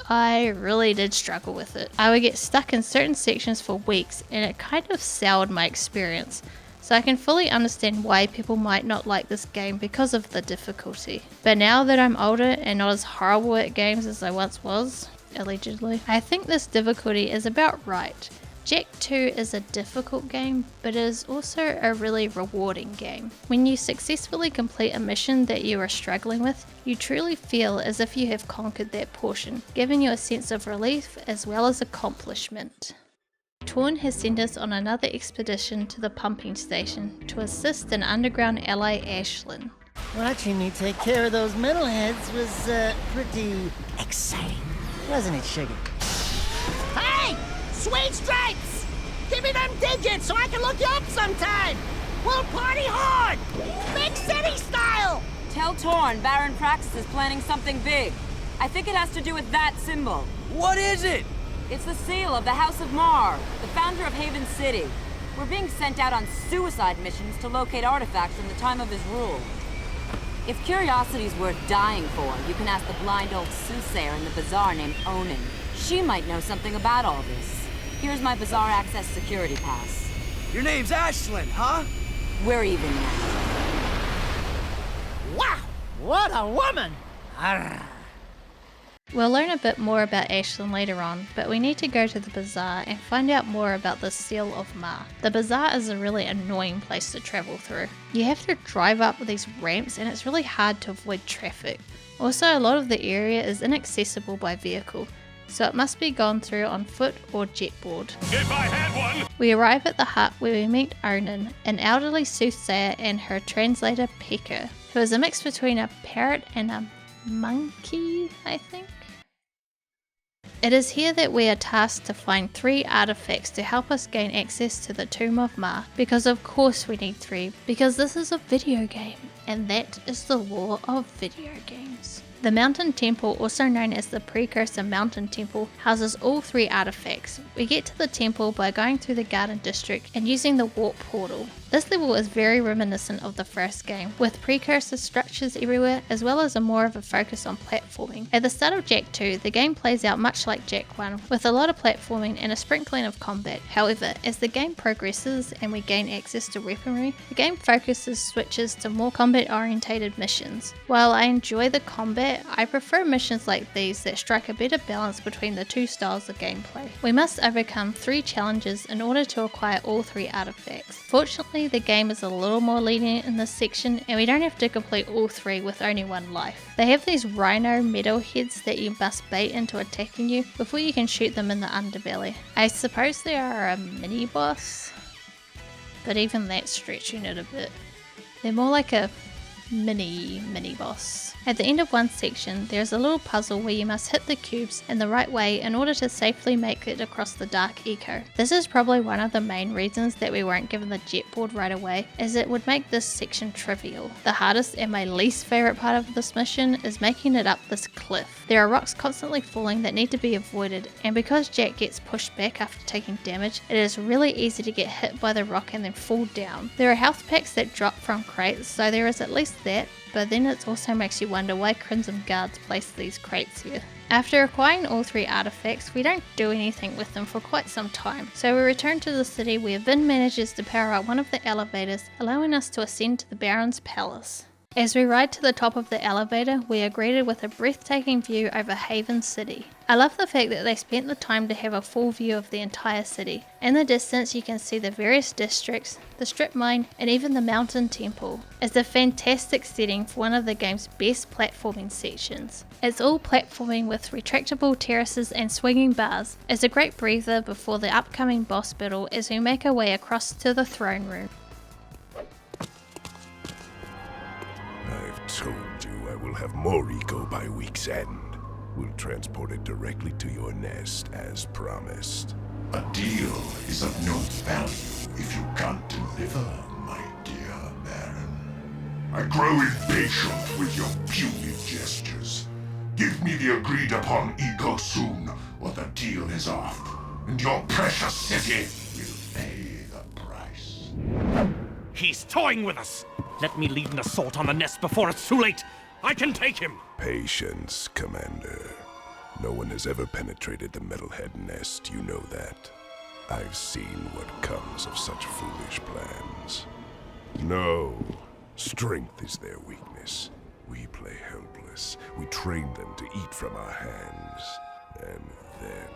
S2: I really did struggle with it. I would get stuck in certain sections for weeks and it kind of soured my experience. So I can fully understand why people might not like this game because of the difficulty. But now that I'm older and not as horrible at games as I once was, allegedly, I think this difficulty is about right. Jak 2 is a difficult game, but it is also a really rewarding game. When you successfully complete a mission that you are struggling with, you truly feel as if you have conquered that portion, giving you a sense of relief as well as accomplishment. Torn has sent us on another expedition to the pumping station to assist an underground ally Ashlyn.
S5: Watching me take care of those metalheads was, pretty exciting. Wasn't it, Sugar? Hey! Sweet stripes! Give me them digits so I can look you up sometime! We'll party hard! Big city style!
S4: Tell Torn Baron Praxis is planning something big. I think it has to do with that symbol.
S9: What is it?
S4: It's the seal of the House of Mar, the founder of Haven City. We're being sent out on suicide missions to locate artifacts from the time of his rule. If curiosity's worth dying for, you can ask the blind old soothsayer in the bazaar named Onin. She might know something about all this. Here's my bazaar access security pass.
S9: Your name's Ashlyn, huh?
S4: We're even now.
S5: Wow! What a woman! Arrgh.
S2: We'll learn a bit more about Ashlyn later on, but we need to go to the bazaar and find out more about the Seal of Mar. The bazaar is a really annoying place to travel through. You have to drive up these ramps and it's really hard to avoid traffic. Also, a lot of the area is inaccessible by vehicle, so it must be gone through on foot or jetboard.
S14: If I had one!
S2: We arrive at the hut where we meet Onin, an elderly soothsayer, and her translator Pekka, who is a mix between a parrot and a monkey, I think. It is here that we are tasked to find 3 artifacts to help us gain access to the Tomb of Mar, because of course we need 3, because this is a video game, and that is the law of video games. The Mountain Temple, also known as the Precursor Mountain Temple, houses all 3 artifacts. We get to the temple by going through the Garden District and using the warp portal. This level is very reminiscent of the first game, with precursor structures everywhere as well as more of a focus on platforming. At the start of Jak 2, the game plays out much like Jak 1, with a lot of platforming and a sprinkling of combat. However, as the game progresses and we gain access to weaponry, the game switches to more combat orientated missions. While I enjoy the combat, I prefer missions like these that strike a better balance between the 2 styles of gameplay. We must overcome 3 challenges in order to acquire all 3 artifacts. Fortunately, the game is a little more lenient in this section and we don't have to complete all 3 with only 1 life. They have these rhino metal heads that you must bait into attacking you before you can shoot them in the underbelly. I suppose they are a mini boss, but even that's stretching it a bit. They're more like a mini boss. At the end of one section, there is a little puzzle where you must hit the cubes in the right way in order to safely make it across the dark echo. This is probably one of the main reasons that we weren't given the jetboard right away, as it would make this section trivial. The hardest and my least favourite part of this mission is making it up this cliff. There are rocks constantly falling that need to be avoided, and because Jak gets pushed back after taking damage, it is really easy to get hit by the rock and then fall down. There are health packs that drop from crates, so there is at least that, but then it also makes you wonder why Crimson Guards place these crates here. After acquiring all 3 artifacts, we don't do anything with them for quite some time, so we return to the city where Vin manages to power up one of the elevators, allowing us to ascend to the Baron's palace. As we ride to the top of the elevator, we are greeted with a breathtaking view over Haven City. I love the fact that they spent the time to have a full view of the entire city. In the distance you can see the various districts, the strip mine, and even the mountain temple. It's a fantastic setting for one of the game's best platforming sections. It's all platforming with retractable terraces and swinging bars. It's a great breather before the upcoming boss battle as we make our way across to the throne room.
S12: I've told you I will have more eco by week's end. We'll transport it directly to your nest, as promised.
S3: A deal is of no value if you can't deliver, my dear Baron. I grow impatient with your puny gestures. Give me the agreed upon eco soon, or the deal is off, and your precious city will pay the price.
S15: He's toying with us! Let me lead an assault on the nest before it's too late! I can take him!
S12: Patience, Commander. No one has ever penetrated the Metalhead nest, you know that. I've seen what comes of such foolish plans. No, strength is their weakness. We play helpless. We train them to eat from our hands. And then...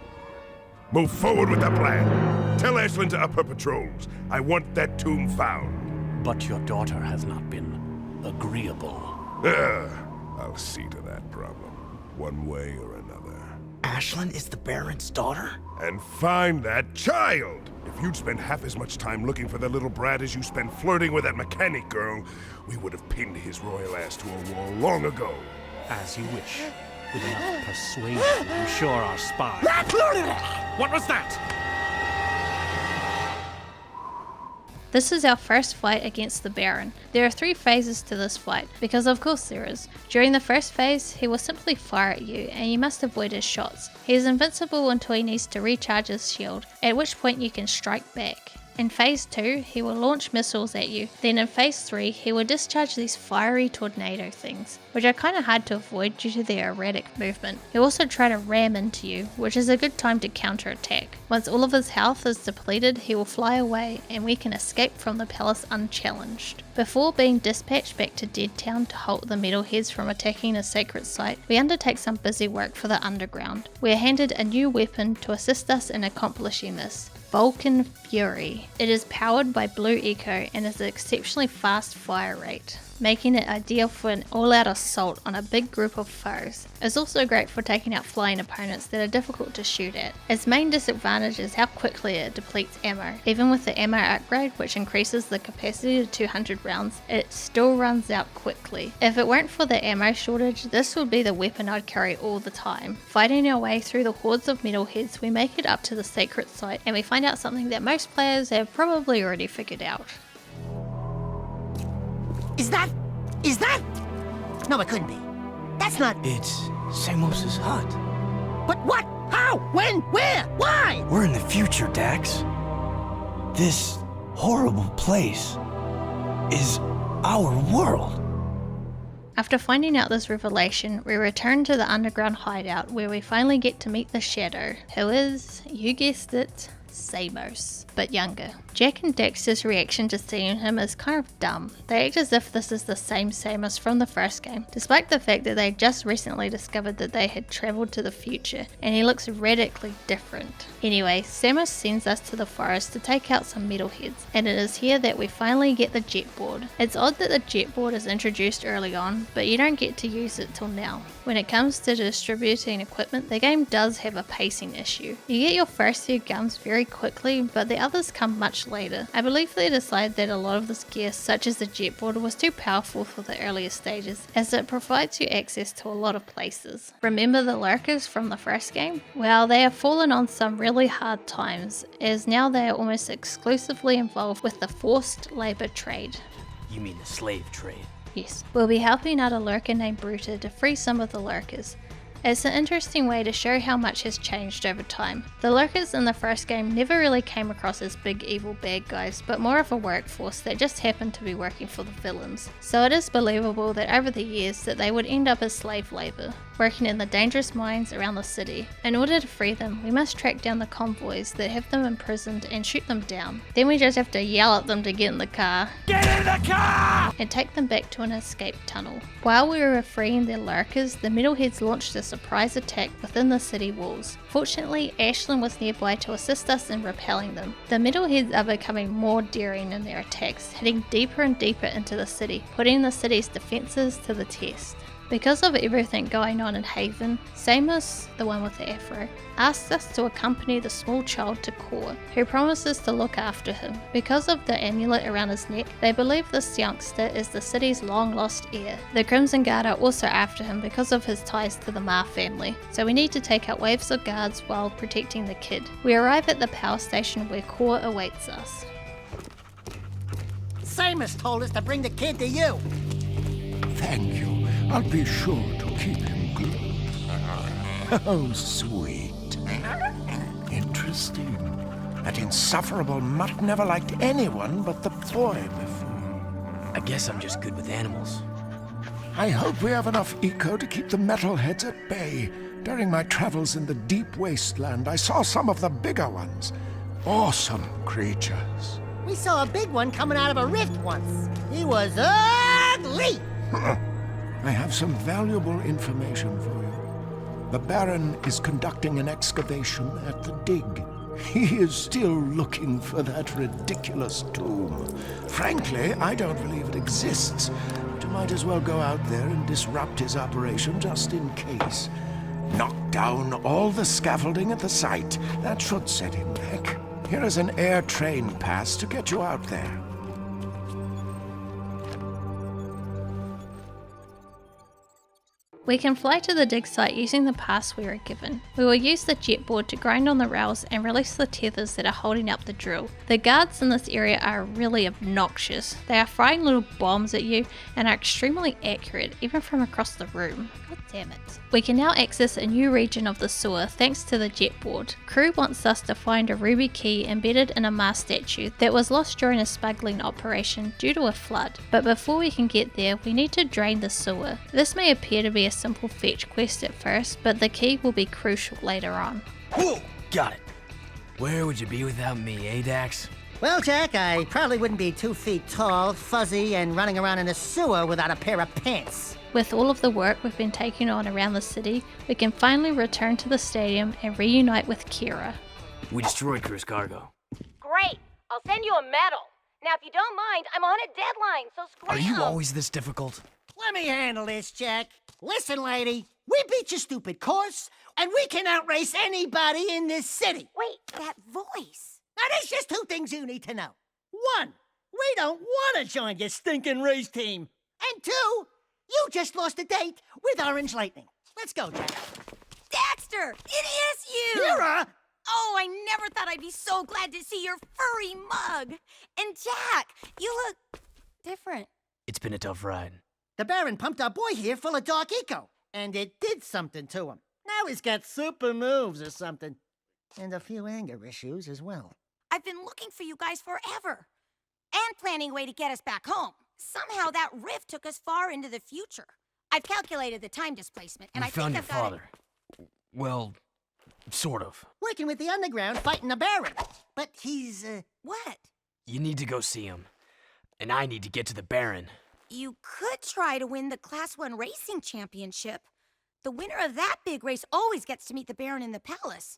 S12: Move forward with the plan! Tell Ashlyn to up her patrols. I want that tomb found.
S15: But your daughter has not been agreeable.
S12: I'll see to that problem, one way or another.
S17: Ashlyn is the Baron's daughter?
S12: And find that child! If you'd spent half as much time looking for the little brat as you spent flirting with that mechanic girl, we would have pinned his royal ass to a wall long ago.
S15: As you wish. With enough persuasion, I'm sure our spy... What was that?
S2: This is our first fight against the Baron. There are 3 phases to this fight, because of course there is. During the first phase, he will simply fire at you, and you must avoid his shots. He is invincible until he needs to recharge his shield, at which point you can strike back. In phase 2, he will launch missiles at you. Then in phase 3, he will discharge these fiery tornado things, which are kinda hard to avoid due to their erratic movement. He'll also try to ram into you, which is a good time to counterattack. Once all of his health is depleted, he will fly away, and we can escape from the palace unchallenged. Before being dispatched back to Dead Town to halt the metalheads from attacking a sacred site, we undertake some busy work for the underground. We are handed a new weapon to assist us in accomplishing this. Vulcan Fury. It is powered by Blue Eco and has an exceptionally fast fire rate, making it ideal for an all-out assault on a big group of foes. It's also great for taking out flying opponents that are difficult to shoot at. Its main disadvantage is how quickly it depletes ammo. Even with the ammo upgrade, which increases the capacity to 200 rounds, it still runs out quickly. If it weren't for the ammo shortage, this would be the weapon I'd carry all the time. Fighting our way through the hordes of metalheads, we make it up to the sacred site and we find out something that most players have probably already figured out.
S5: Is that? No, it couldn't be. That's not...
S17: It's Samos's hut.
S5: But what? How? When? Where? Why?
S17: We're in the future, Dax. This horrible place is our world.
S2: After finding out this revelation, we return to the underground hideout where we finally get to meet the Shadow, who is, you guessed it, Samos, but younger. Jak and Daxter's reaction to seeing him is kind of dumb. They act as if this is the same Samos from the first game, despite the fact that they just recently discovered that they had travelled to the future, and he looks radically different. Anyway, Samos sends us to the forest to take out some metalheads, and it is here that we finally get the jetboard. It's odd that the jetboard is introduced early on, but you don't get to use it till now. When it comes to distributing equipment, the game does have a pacing issue. You get your first few guns very quickly, but the others come much later. I believe they decided that a lot of this gear, such as the jetboard, was too powerful for the earlier stages, as it provides you access to a lot of places. Remember the lurkers from the first game? Well, they have fallen on some really hard times, as now they are almost exclusively involved with the forced labour trade.
S17: You mean the slave trade?
S2: Yes. We'll be helping out a lurker named Bruta to free some of the lurkers. It's an interesting way to show how much has changed over time. The lurkers in the first game never really came across as big evil bad guys, but more of a workforce that just happened to be working for the villains. So it is believable that over the years that they would end up as slave labour, working in the dangerous mines around the city. In order to free them, we must track down the convoys that have them imprisoned and shoot them down. Then we just have to yell at them to get in the car.
S9: Get in the car!
S2: and take them back to an escape tunnel. While we were freeing their lurkers, the metalheads launched a surprise attack within the city walls. Fortunately, Ashlyn was nearby to assist us in repelling them. The metalheads are becoming more daring in their attacks, hitting deeper and deeper into the city, putting the city's defenses to the test. Because of everything going on in Haven, Samos, the one with the afro, asks us to accompany the small child to Core, who promises to look after him. Because of the amulet around his neck, they believe this youngster is the city's long-lost heir. The Crimson Guard are also after him because of his ties to the Ma family, so we need to take out waves of guards while protecting the kid. We arrive at the power station where Core awaits us.
S5: Samos told us to bring the kid to you.
S12: Thank you. I'll be sure to keep him close. Oh, sweet. Interesting. That insufferable mutt never liked anyone but the boy before.
S17: I guess I'm just good with animals.
S12: I hope we have enough eco to keep the metalheads at bay. During my travels in the deep wasteland, I saw some of the bigger ones. Awesome creatures.
S5: We saw a big one coming out of a rift once. He was ugly!
S12: I have some valuable information for you. The Baron is conducting an excavation at the dig. He is still looking for that ridiculous tomb. Frankly, I don't believe it exists, but you might as well go out there and disrupt his operation just in case. Knock down all the scaffolding at the site. That should set him back. Here is an air train pass to get you out there.
S2: We can fly to the dig site using the pass we were given. We will use the jet board to grind on the rails and release the tethers that are holding up the drill. The guards in this area are really obnoxious. They are firing little bombs at you and are extremely accurate, even from across the room. God damn it. We can now access a new region of the sewer thanks to the jet board. Crew wants us to find a ruby key embedded in a Mars statue that was lost during a smuggling operation due to a flood. But before we can get there, we need to drain the sewer. This may appear to be a simple fetch quest at first, but the key will be crucial later on.
S17: Whoa! Got it. Where would you be without me, eh, Dax?
S5: Well, Jak, I probably wouldn't be 2 feet tall, fuzzy, and running around in a sewer without a pair of pants.
S2: With all of the work we've been taking on around the city, we can finally return to the stadium and reunite with Kira.
S17: We destroyed Crew's cargo.
S6: Great! I'll send you a medal. Now, if you don't mind, I'm on a deadline, so scram.
S17: Are you always this difficult?
S5: Let me handle this, Jak. Listen, lady, we beat your stupid course, and we can outrace anybody in this city.
S6: Wait, that voice.
S5: Now, there's just 2 things you need to know. 1, we don't want to join your stinking race team. And 2, you just lost a date with Orange Lightning. Let's go, Jak.
S6: Daxter, it is you!
S5: Kira!
S6: Oh, I never thought I'd be so glad to see your furry mug. And Jak, you look different.
S17: It's been a tough ride.
S5: The Baron pumped our boy here full of dark eco, and it did something to him. Now he's got super moves or something. And a few anger issues as well.
S6: I've been looking for you guys forever. And planning a way to get us back home. Somehow that rift took us far into the future. I've calculated the time displacement, and I
S17: found
S6: think
S17: your
S6: I've got
S17: father. Well, sort of.
S5: Working with the Underground, fighting the Baron. But he's,
S6: What?
S17: You need to go see him. And I need to get to the Baron.
S6: You could try to win the Class 1 Racing Championship. The winner of that big race always gets to meet the Baron in the palace.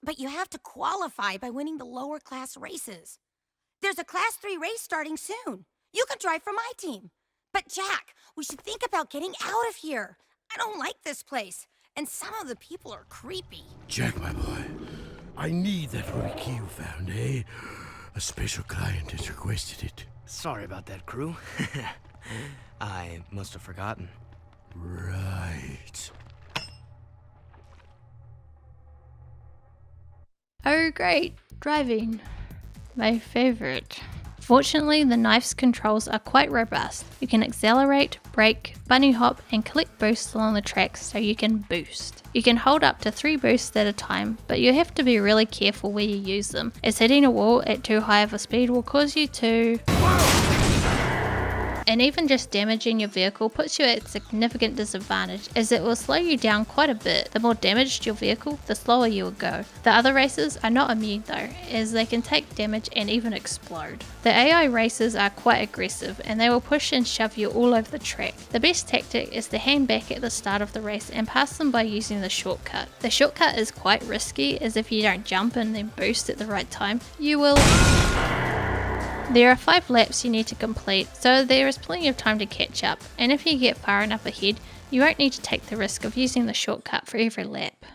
S6: But you have to qualify by winning the lower class races. There's a Class 3 race starting soon. You can drive for my team. But Jak, we should think about getting out of here. I don't like this place, and some of the people are creepy.
S3: Jak, my boy, I need that ruby key you found, eh? A special client has requested it.
S17: Sorry about that, Crew. I must have forgotten.
S3: Right.
S2: Oh great, driving. My favorite. Fortunately, the knife's controls are quite robust. You can accelerate, brake, bunny hop, and collect boosts along the tracks so you can boost. You can hold up to 3 boosts at a time, but you have to be really careful where you use them, as hitting a wall at too high of a speed will cause you to and even just damaging your vehicle puts you at a significant disadvantage, as it will slow you down quite a bit. The more damaged your vehicle, the slower you will go. The other races are not immune though, as they can take damage and even explode. The AI races are quite aggressive, and they will push and shove you all over the track. The best tactic is to hang back at the start of the race and pass them by using the shortcut. The shortcut is quite risky, as if you don't jump and then boost at the right time, you will... There are 5 laps you need to complete, so there is plenty of time to catch up, and if you get far enough ahead, you won't need to take the risk of using the shortcut for every lap.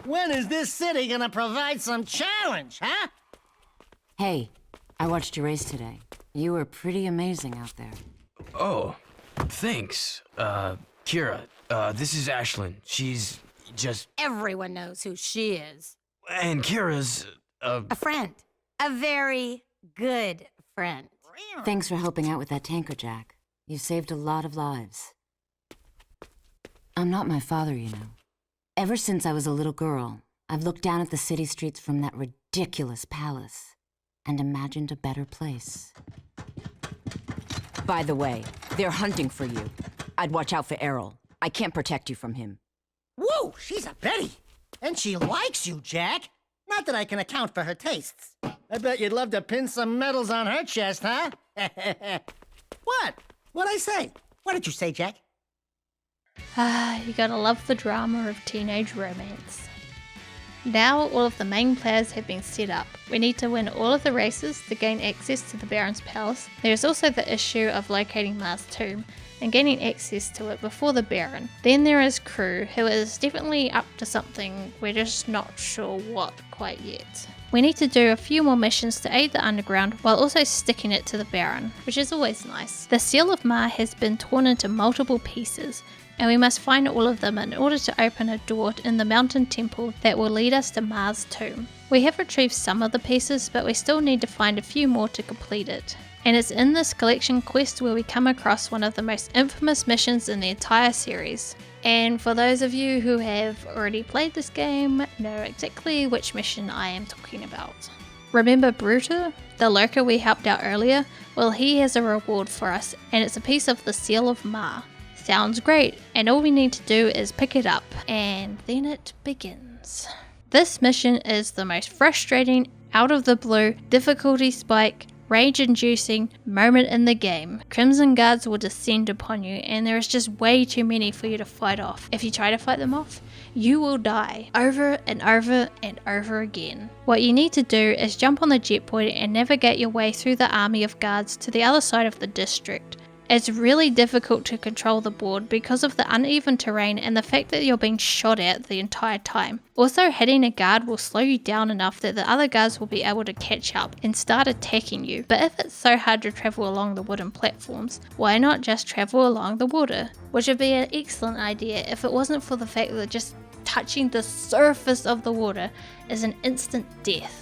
S5: When is this city gonna provide some challenge, huh?
S4: Hey, I watched your race today. You were pretty amazing out there.
S17: Oh, thanks. Kira, this is Ashlyn. She's just...
S6: Everyone knows who she is.
S17: And Kira's,
S6: A friend. A very good friend.
S4: Thanks for helping out with that tanker, Jak. You saved a lot of lives. I'm not my father, you know. Ever since I was a little girl, I've looked down at the city streets from that ridiculous palace and imagined a better place. By the way, they're hunting for you. I'd watch out for Errol. I can't protect you from him.
S5: Whoa, she's a Betty. And she likes you, Jak. Not that I can account for her tastes. I bet you'd love to pin some medals on her chest, huh? What? What'd I say? What did you say, Jak?
S2: You gotta love the drama of teenage romance. Now all of the main players have been set up. We need to win all of the races to gain access to the Baron's Palace. There is also the issue of locating Mars' tomb and gaining access to it before the Baron. Then there is Crew, who is definitely up to something, we're just not sure what quite yet. We need to do a few more missions to aid the underground while also sticking it to the Baron, which is always nice. The Seal of Mar has been torn into multiple pieces, and we must find all of them in order to open a door in the mountain temple that will lead us to Mars' tomb. We have retrieved some of the pieces, but we still need to find a few more to complete it. And it's in this collection quest where we come across one of the most infamous missions in the entire series. And for those of you who have already played this game, know exactly which mission I am talking about. Remember Bruta, the lurker we helped out earlier? Well, he has a reward for us, and it's a piece of the Seal of Mar. Sounds great, and all we need to do is pick it up, and then it begins. This mission is the most frustrating, out of the blue, difficulty spike, rage-inducing moment in the game. Crimson Guards will descend upon you, and there is just way too many for you to fight off. If you try to fight them off, you will die over and over and over again. What you need to do is jump on the jet point and navigate your way through the army of guards to the other side of the district. It's really difficult to control the board because of the uneven terrain and the fact that you're being shot at the entire time. Also, hitting a guard will slow you down enough that the other guards will be able to catch up and start attacking you. But if it's so hard to travel along the wooden platforms, why not just travel along the water? Which would be an excellent idea if it wasn't for the fact that just touching the surface of the water is an instant death.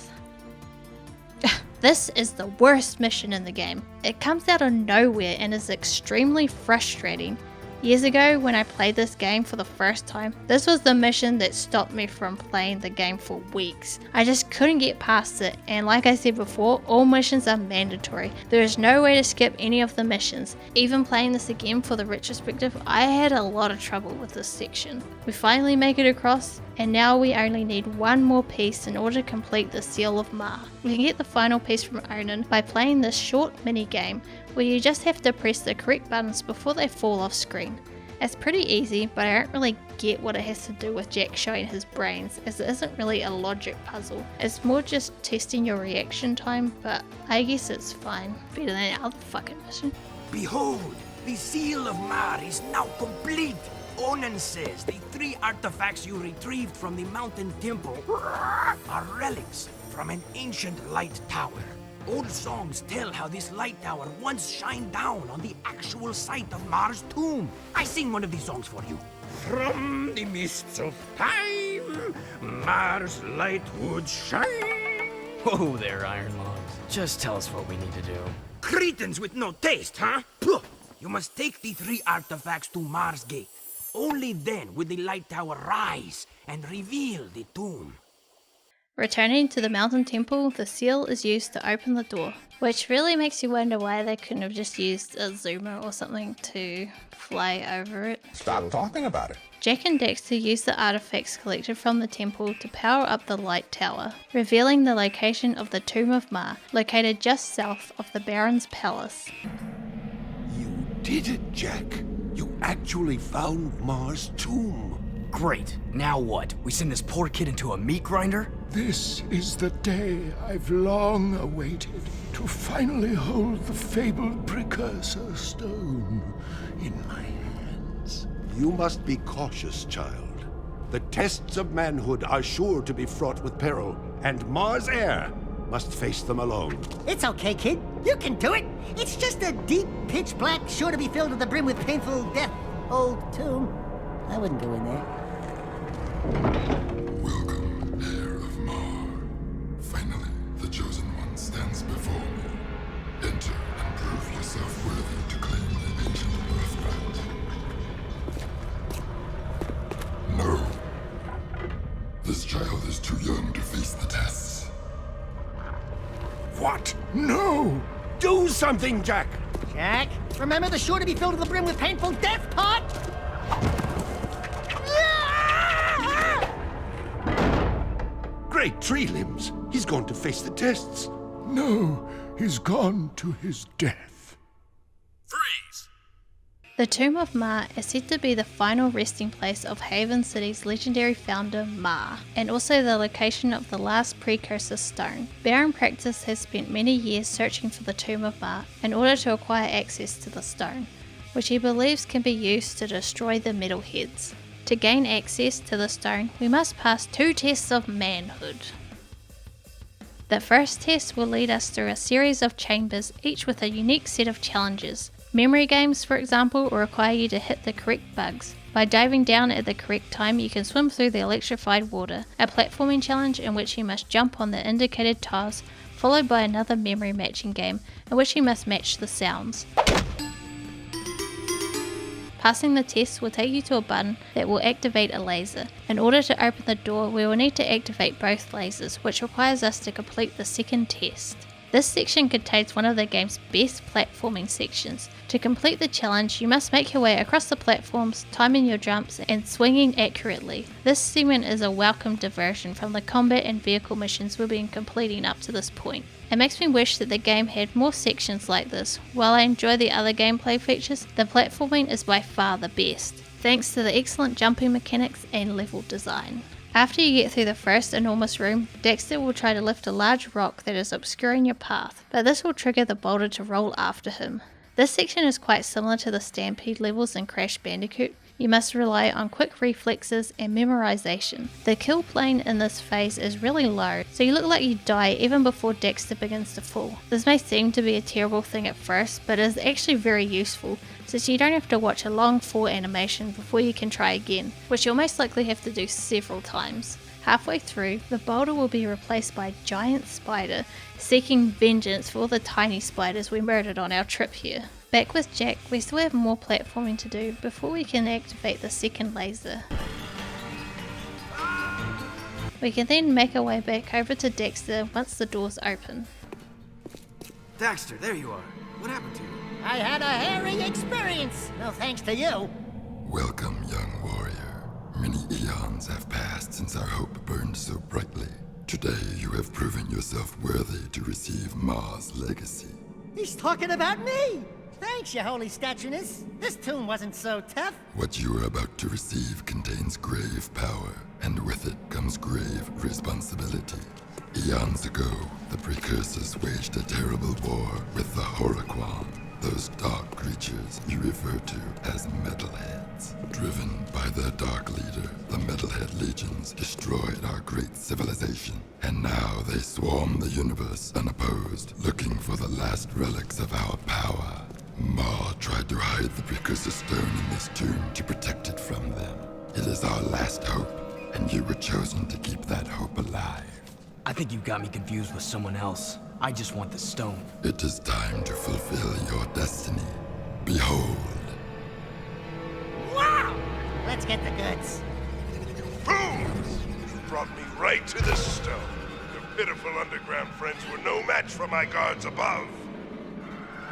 S2: This is the worst mission in the game. It comes out of nowhere and is extremely frustrating. Years ago, when I played this game for the first time, this was the mission that stopped me from playing the game for weeks. I just couldn't get past it, and like I said before, all missions are mandatory. There is no way to skip any of the missions. Even playing this again for the retrospective, I had a lot of trouble with this section. We finally make it across, and now we only need one more piece in order to complete the Seal of Mar. We can get the final piece from Onan by playing this short mini game where you just have to press the correct buttons before they fall off screen. It's pretty easy, but I don't really get what it has to do with Jak showing his brains, as it isn't really a logic puzzle. It's more just testing your reaction time, but I guess it's fine. Better than any other fucking mission.
S17: Behold, the Seal of Mar is now complete. Onan says the 3 artifacts you retrieved from the mountain temple are relics from an ancient light tower. Old songs tell how this light tower once shined down on the actual site of Mar's tomb. I sing one of these songs for you. From the mists of time, Mar's light would shine. Whoa there, Iron Logs. Just tell us what we need to do. Cretins with no taste, huh? Puh. You must take the 3 artifacts to Mars Gate. Only then will the light tower rise and reveal the tomb.
S2: Returning to the mountain temple, the seal is used to open the door, which really makes you wonder why they couldn't have just used a zoomer or something to fly over it.
S12: Stop talking about it.
S2: Jak and Daxter use the artifacts collected from the temple to power up the light tower, revealing the location of the Tomb of Ma, located just south of the Baron's palace.
S3: You did it, Jak. You actually found Ma's tomb.
S17: Great. Now what? We send this poor kid into a meat grinder?
S12: This is the day I've long awaited, to finally hold the fabled Precursor Stone in my hands.
S3: You must be cautious, child. The tests of manhood are sure to be fraught with peril, and Mars heir must face them alone.
S5: It's okay, kid. You can do it. It's just a deep, pitch black, sure to be filled to the brim with painful death old tomb. I wouldn't go in there.
S1: Welcome, heir of Mar. Finally, the Chosen One stands before me. Enter and prove yourself worthy to claim the ancient birthright. No. This child is too young to face the tests.
S3: What? No! Do something, Jak!
S5: Jak, remember the sure to be filled to the brim with painful death part?
S3: Great tree limbs! He's going to face the tests.
S12: No, he's gone to his death.
S14: Freeze!
S2: The Tomb of Ma is said to be the final resting place of Haven City's legendary founder Ma, and also the location of the last Precursor Stone. Baron Praxis has spent many years searching for the Tomb of Ma in order to acquire access to the stone, which he believes can be used to destroy the metalheads. To gain access to the stone, we must pass 2 tests of manhood. The first test will lead us through a series of chambers, each with a unique set of challenges. Memory games, for example, will require you to hit the correct bugs. By diving down at the correct time, you can swim through the electrified water. A platforming challenge in which you must jump on the indicated tiles, followed by another memory matching game in which you must match the sounds. Passing the test will take you to a button that will activate a laser. In order to open the door, we will need to activate both lasers, which requires us to complete the second test. This section contains one of the game's best platforming sections. To complete the challenge, you must make your way across the platforms, timing your jumps and swinging accurately. This segment is a welcome diversion from the combat and vehicle missions we've been completing up to this point. It makes me wish that the game had more sections like this. While I enjoy the other gameplay features, the platforming is by far the best, thanks to the excellent jumping mechanics and level design. After you get through the first enormous room, Daxter will try to lift a large rock that is obscuring your path, but this will trigger the boulder to roll after him. This section is quite similar to the Stampede levels in Crash Bandicoot. You must rely on quick reflexes and memorization. The kill plane in this phase is really low, so you look like you die even before Daxter begins to fall. This may seem to be a terrible thing at first, but it is actually very useful, since you don't have to watch a long fall animation before you can try again, which you'll most likely have to do several times. Halfway through, the boulder will be replaced by a giant spider, seeking vengeance for all the tiny spiders we murdered on our trip here. Back with Jak, we still have more platforming to do before we can activate the second laser. We can then make our way back over to Daxter once the doors open.
S17: Daxter, there you are. What happened to you?
S5: I had a hairy experience, no thanks to you.
S1: Welcome, young warrior. Many eons have passed since our hope burned so brightly. Today you have proven yourself worthy to receive Ma's legacy.
S5: He's talking about me! Thanks, your holy statueness. This tomb wasn't so tough.
S1: What you are about to receive contains grave power, and with it comes grave responsibility. Eons ago, the Precursors waged a terrible war with the Horoquan, those dark creatures you refer to as Metalheads. Driven by their dark leader, the Metalhead Legions destroyed our great civilization, and now they swarm the universe unopposed, looking for the last relics of our power. Ma tried to hide the Precursor Stone in this tomb to protect it from them. It is our last hope, and you were chosen to keep that hope alive.
S17: I think you got me confused with someone else. I just want the stone.
S1: It is time to fulfill your destiny. Behold.
S5: Wow! Let's get the goods.
S14: Fools! You brought me right to the stone.
S8: pitiful underground friends were no match for my guards above.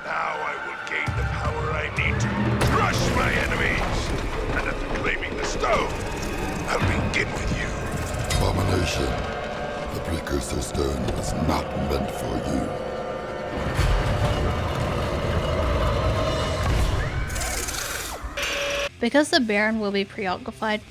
S8: Now I will gain the power I need to crush my enemies. And after claiming the stone, I'll begin with you.
S1: Abomination. The Precursor Stone was not meant for you.
S2: Because the Baron will be preoccupied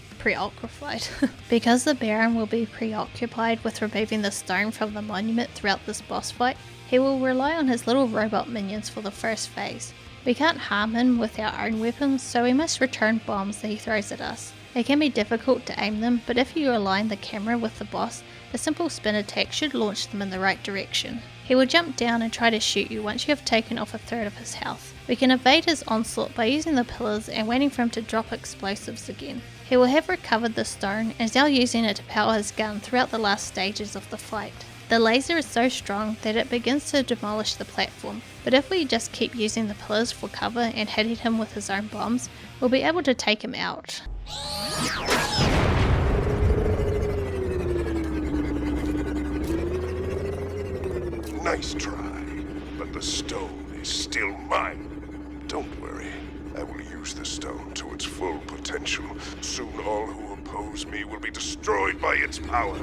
S2: with removing the stone from the monument throughout this boss fight, he will rely on his little robot minions for the first phase. We can't harm him with our own weapons, so we must return bombs that he throws at us. It can be difficult to aim them, but if you align the camera with the boss, a simple spin attack should launch them in the right direction. He will jump down and try to shoot you once you have taken off a third of his health. We can evade his onslaught by using the pillars and waiting for him to drop explosives again. He will have recovered the stone and is now using it to power his gun throughout the last stages of the fight. The laser is so strong that it begins to demolish the platform, but if we just keep using the pillars for cover and hitting him with his own bombs, we'll be able to take him out.
S8: Nice try, but the stone is still mine. Don't worry, I will use the stone to its full potential. Soon all who oppose me will be destroyed by its power.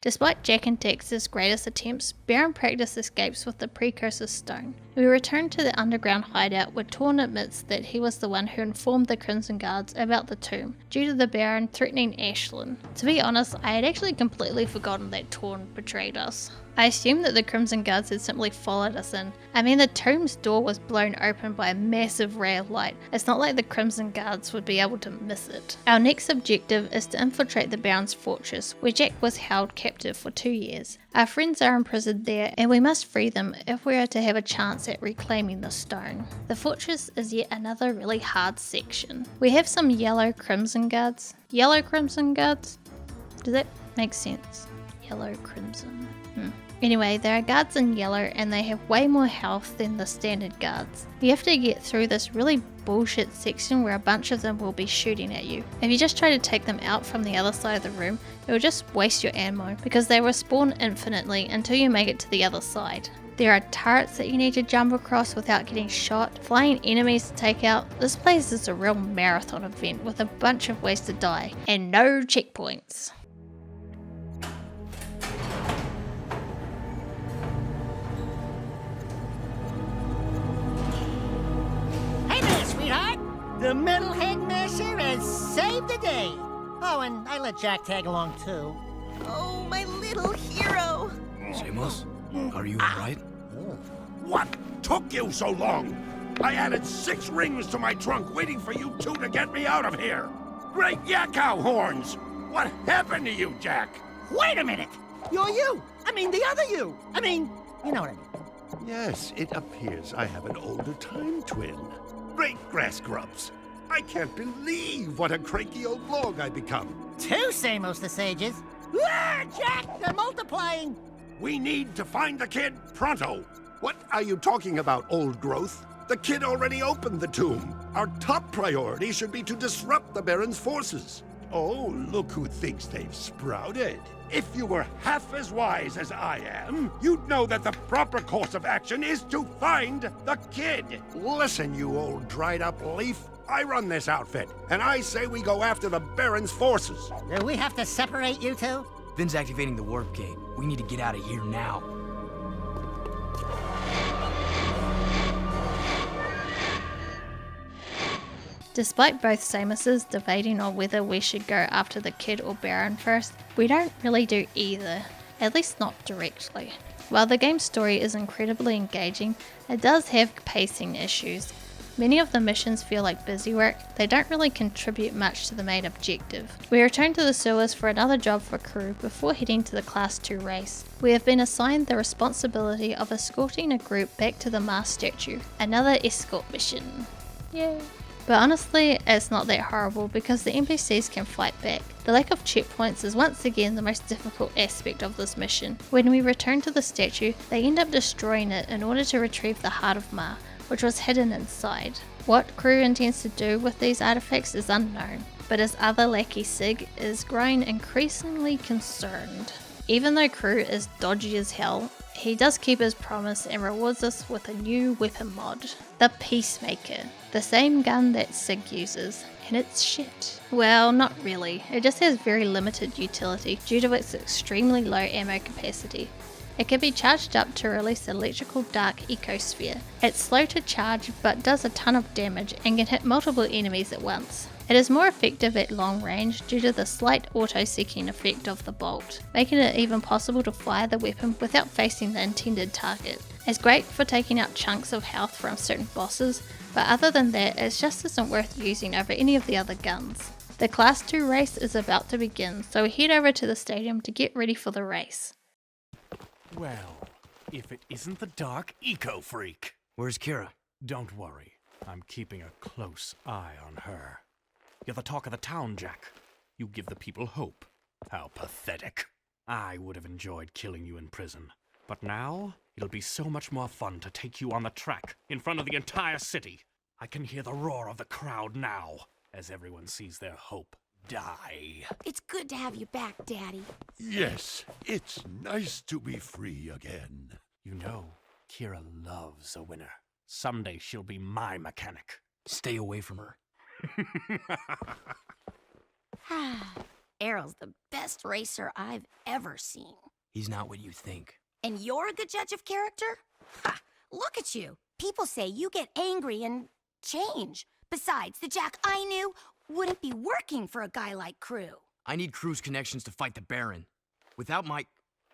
S2: Despite Jak and Daxter's greatest attempts, Baron Practice escapes with the Precursor Stone. We return to the underground hideout where Torn admits that he was the one who informed the Crimson Guards about the tomb, due to the Baron threatening Ashlyn. To be honest, I had actually completely forgotten that Torn betrayed us. I assumed that the Crimson Guards had simply followed us in. I mean, the tomb's door was blown open by a massive ray of light. It's not like the Crimson Guards would be able to miss it. Our next objective is to infiltrate the Baron's fortress, where Jak was held captive for 2 years. Our friends are imprisoned there, and we must free them if we are to have a chance at reclaiming the stone. The fortress is yet another really hard section. We have some yellow Crimson Guards. Yellow Crimson Guards? Does that make sense? Yellow Crimson. Anyway, there are guards in yellow and they have way more health than the standard guards. You have to get through this really bullshit section where a bunch of them will be shooting at you. If you just try to take them out from the other side of the room, it will just waste your ammo because they respawn infinitely until you make it to the other side. There are turrets that you need to jump across without getting shot, flying enemies to take out. This place is a real marathon event with a bunch of ways to die, and no checkpoints.
S5: The metalhead masher has saved the day. Oh, and I let Jak tag along too.
S6: Oh, my little hero.
S17: Samos, are you alright?
S8: What took you so long? I added 6 rings to my trunk waiting for you two to get me out of here. Great yakkow horns! What happened to you, Jak?
S5: Wait a minute! You're you! I mean, the other you! I mean, you know what I mean.
S3: Yes, it appears I have an older time twin. Great grass grubs. I can't believe what a cranky old log I become.
S5: 2 Samos the Sages. Ah, Jak, they're multiplying!
S3: We need to find the kid pronto. What are you talking about, old growth? The kid already opened the tomb. Our top priority should be to disrupt the Baron's forces.
S8: Oh, look who thinks they've sprouted. If you were half as wise as I am, you'd know that the proper course of action is to find the kid.
S3: Listen, you old dried-up leaf. I run this outfit, and I say we go after the Baron's forces.
S5: Do we have to separate you two?
S17: Vin's activating the warp gate. We need to get out of here now.
S2: Despite both Samoses debating on whether we should go after the kid or Baron first, we don't really do either, at least not directly. While the game's story is incredibly engaging, it does have pacing issues. Many of the missions feel like busy work, they don't really contribute much to the main objective. We return to the sewers for another job for crew before heading to the Class 2 race. We have been assigned the responsibility of escorting a group back to the Mars statue, another escort mission. Yay! But honestly, it's not that horrible because the NPCs can fight back. The lack of checkpoints is once again the most difficult aspect of this mission. When we return to the statue, they end up destroying it in order to retrieve the Heart of Ma, which was hidden inside. What crew intends to do with these artifacts is unknown. but his other lackey Sig is growing increasingly concerned. Even though Crew is dodgy as hell, he does keep his promise and rewards us with a new weapon mod, the Peacemaker, the same gun that Sig uses, and it's shit. Well, not really, it just has very limited utility due to its extremely low ammo capacity. It can be charged up to release electrical dark ecosphere. It's slow to charge but does a ton of damage and can hit multiple enemies at once. It is more effective at long range due to the slight auto-seeking effect of the bolt, making it even possible to fire the weapon without facing the intended target. It's great for taking out chunks of health from certain bosses, but other than that it just isn't worth using over any of the other guns. The Class 2 race is about to begin, so we head over to the stadium to get ready for the race.
S15: Well, if it isn't the Dark Eco Freak.
S17: Where's Kira?
S15: Don't worry, I'm keeping a close eye on her. You're the talk of the town, Jak. You give the people hope. How pathetic. I would have enjoyed killing you in prison. But now, it'll be so much more fun to take you on the track, in front of the entire city. I can hear the roar of the crowd now, as everyone sees their hope die.
S6: It's good to have you back, Daddy.
S3: Yes, it's nice to be free again.
S15: You know, Kira loves a winner. Someday she'll be my mechanic.
S17: Stay away from her.
S6: Errol's the best racer I've ever seen.
S17: He's not what you think.
S6: And you're a good judge of character? Ha! Look at you. People say you get angry and change. Besides, the Jak I knew wouldn't be working for a guy like Crew.
S17: I need Crew's connections to fight the Baron. Without my...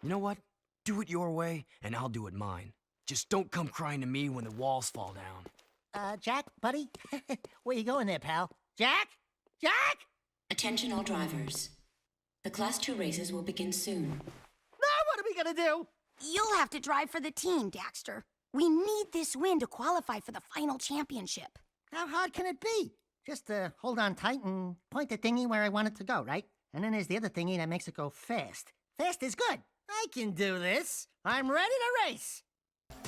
S17: You know what? Do it your way, and I'll do it mine. Just don't come crying to me when the walls fall down.
S5: Jak, buddy? Where you going there, pal? Jak? Jak?
S16: Attention all drivers. The Class 2 races will begin soon.
S5: Now what are we gonna do?
S6: You'll have to drive for the team, Daxter. We need this win to qualify for the final championship.
S5: How hard can it be? Just hold on tight and point the thingy where I want it to go, right? And then there's the other thingy that makes it go fast. Fast is good. I can do this. I'm ready to race.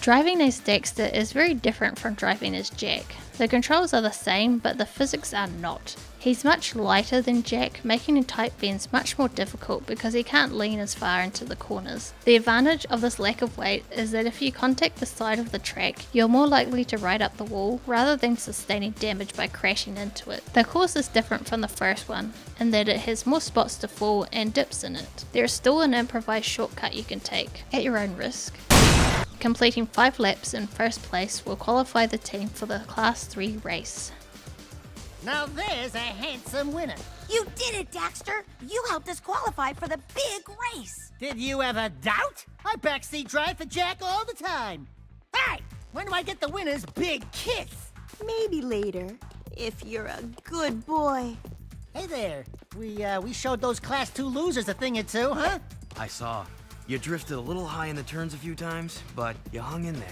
S2: Driving as Daxter is very different from driving as Jak. The controls are the same, but the physics are not. He's much lighter than Jak, making tight bends much more difficult because he can't lean as far into the corners. The advantage of this lack of weight is that if you contact the side of the track, you're more likely to ride up the wall rather than sustaining damage by crashing into it. The course is different from the first one, in that it has more spots to fall and dips in it. There is still an improvised shortcut you can take, at your own risk. Completing 5 laps in first place will qualify the team for the Class 3 race.
S5: Now there's a handsome winner.
S6: You did it, Daxter! You helped us qualify for the big race!
S5: Did you ever doubt? I backseat drive for Jak all the time. Hey! When do I get the winner's big kiss?
S6: Maybe later, if you're a good boy.
S5: Hey there. We showed those Class 2 losers a thing or two, huh?
S17: I saw. You drifted a little high in the turns a few times, but you hung in there.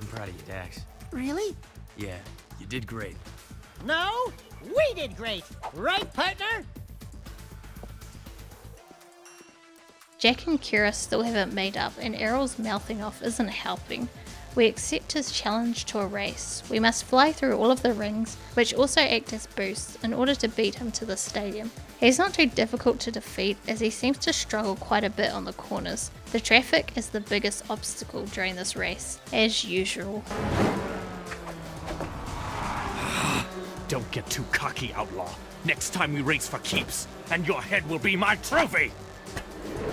S17: I'm proud of you, Dax.
S5: Really?
S17: Yeah, you did great.
S5: No, we did great. Right, partner?
S2: Jak and Kira still haven't made up, and Errol's mouthing off isn't helping. We accept his challenge to a race. We must fly through all of the rings, which also act as boosts, in order to beat him to the stadium. He's not too difficult to defeat, as he seems to struggle quite a bit on the corners. The traffic is the biggest obstacle during this race, as usual.
S15: Don't get too cocky, outlaw. Next time we race for keeps, and your head will be my trophy!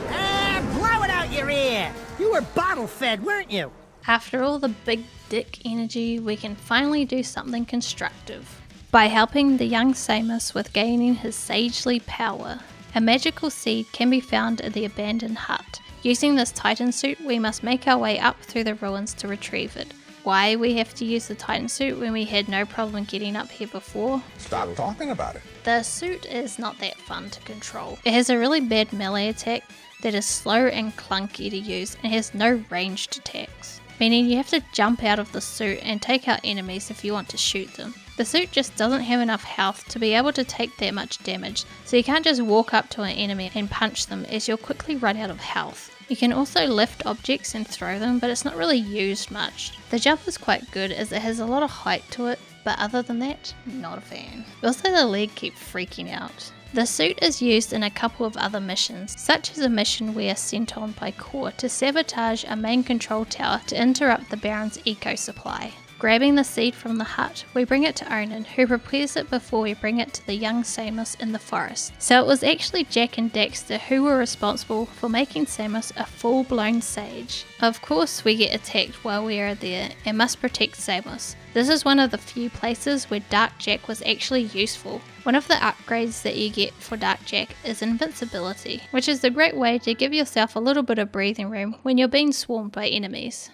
S5: Blow it out your ear! You were bottle-fed, weren't you?
S2: After all the big dick energy, we can finally do something constructive. By helping the young Samus with gaining his sagely power, a magical seed can be found in the abandoned hut. Using this Titan suit, we must make our way up through the ruins to retrieve it. Why we have to use the Titan suit when we had no problem getting up here before?
S11: Stop talking about it.
S2: The suit is not that fun to control. It has a really bad melee attack that is slow and clunky to use and has no ranged attacks, meaning you have to jump out of the suit and take out enemies if you want to shoot them. The suit just doesn't have enough health to be able to take that much damage, so you can't just walk up to an enemy and punch them as you'll quickly run out of health. You can also lift objects and throw them, but it's not really used much. The jump is quite good as it has a lot of height to it, but other than that, not a fan. Also, the leg kept freaking out. The suit is used in a couple of other missions, such as a mission we are sent on by Core to sabotage a main control tower to interrupt the Baron's eco supply. Grabbing the seed from the hut, we bring it to Onan, who prepares it before we bring it to the young Samus in the forest. So it was actually Jak and Daxter who were responsible for making Samus a full-blown sage. Of course we get attacked while we are there and must protect Samus. This is one of the few places where Dark Jak was actually useful. One of the upgrades that you get for Dark Jak is invincibility, which is a great way to give yourself a little bit of breathing room when you're being swarmed by enemies.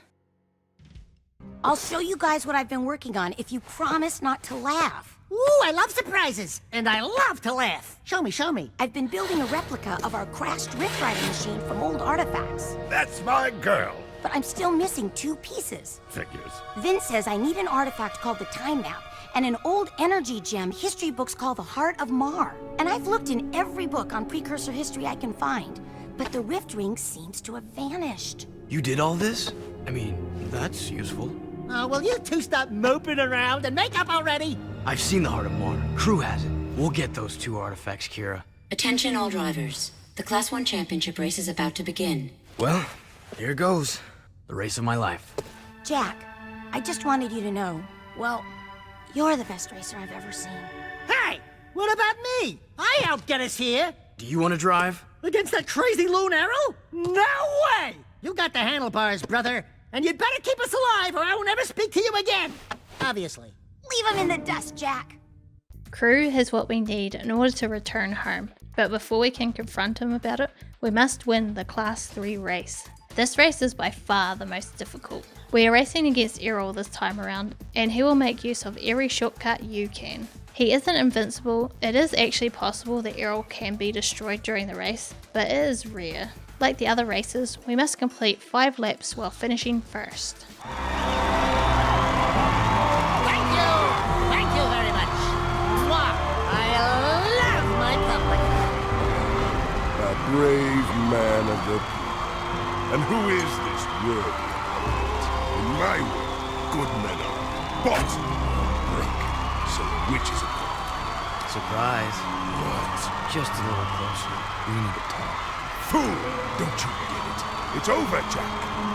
S6: I'll show you guys what I've been working on if you promise not to laugh. Ooh, I love surprises, and I love to laugh. Show me, show me. I've been building a replica of our crashed rift riding machine from old artifacts.
S3: That's my girl.
S6: But I'm still missing 2 pieces.
S3: Figures.
S6: Vin says I need an artifact called the Time Map, and an old energy gem history books called the Heart of Mar. And I've looked in every book on Precursor history I can find, but the rift ring seems to have vanished.
S17: You did all this? I mean, that's useful.
S5: Oh, will you two stop moping around and make up already?
S17: I've seen the Heart of Mar. Crew has it. We'll get those 2 artifacts, Kira.
S16: Attention all drivers. The Class 1 championship race is about to begin.
S17: Well, here goes. The race of my life.
S6: Jak, I just wanted you to know, well, you're the best racer I've ever seen.
S5: Hey, what about me? I helped get us here.
S17: Do you want to drive?
S5: Against that crazy Lone Arrow? No way! You got the handlebars, brother. And you'd better keep us alive or I will never speak to you again. Obviously.
S6: Leave him in the dust, Jak.
S2: Crew has what we need in order to return home, but before we can confront him about it, we must win the Class 3 race. This race is by far the most difficult. We are racing against Errol this time around, and he will make use of every shortcut you can. He isn't invincible. It is actually possible that Errol can be destroyed during the race, but it is rare. Like the other races, we must complete 5 laps while finishing first.
S5: Thank you! Thank you very much. Mwah! I love my public.
S8: A brave man of the people. And who is this worthy opponent? In my world, good men are bought or broke. So which is it?
S17: Surprise.
S8: What?
S17: Just a little closer. We need to talk.
S8: Fool! Don't you get it? It's over, Jak.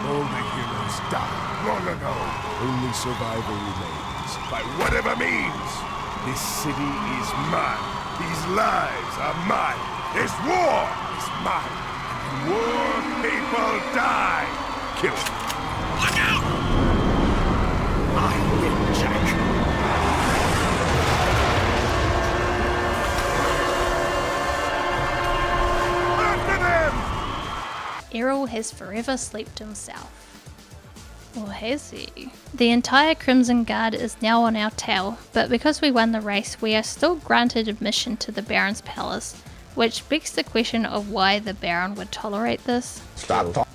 S8: All the heroes died long ago. Only survival remains, by whatever means. This city is mine. These lives are mine. This war is mine. And war people die. Kill them. Look out! I win, Jak.
S2: Errol has forever slept himself. Or has he? The entire Crimson Guard is now on our tail, but because we won the race, we are still granted admission to the Baron's palace, which begs the question of why the Baron would tolerate this.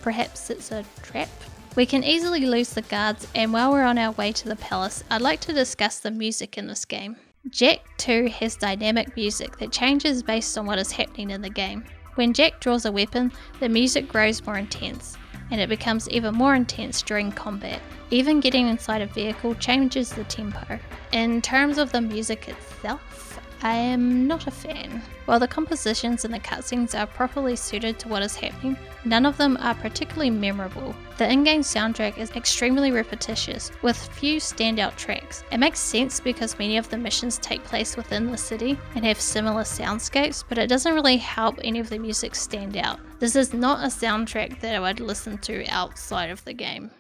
S2: Perhaps it's a trap? We can easily lose the guards, and while we're on our way to the palace, I'd like to discuss the music in this game. Jak II has dynamic music that changes based on what is happening in the game. When Jak draws a weapon, the music grows more intense, and it becomes even more intense during combat. Even getting inside a vehicle changes the tempo. In terms of the music itself, I am not a fan. While the compositions and the cutscenes are properly suited to what is happening, none of them are particularly memorable. The in-game soundtrack is extremely repetitious, with few standout tracks. It makes sense because many of the missions take place within the city and have similar soundscapes, but it doesn't really help any of the music stand out. This is not a soundtrack that I would listen to outside of the game.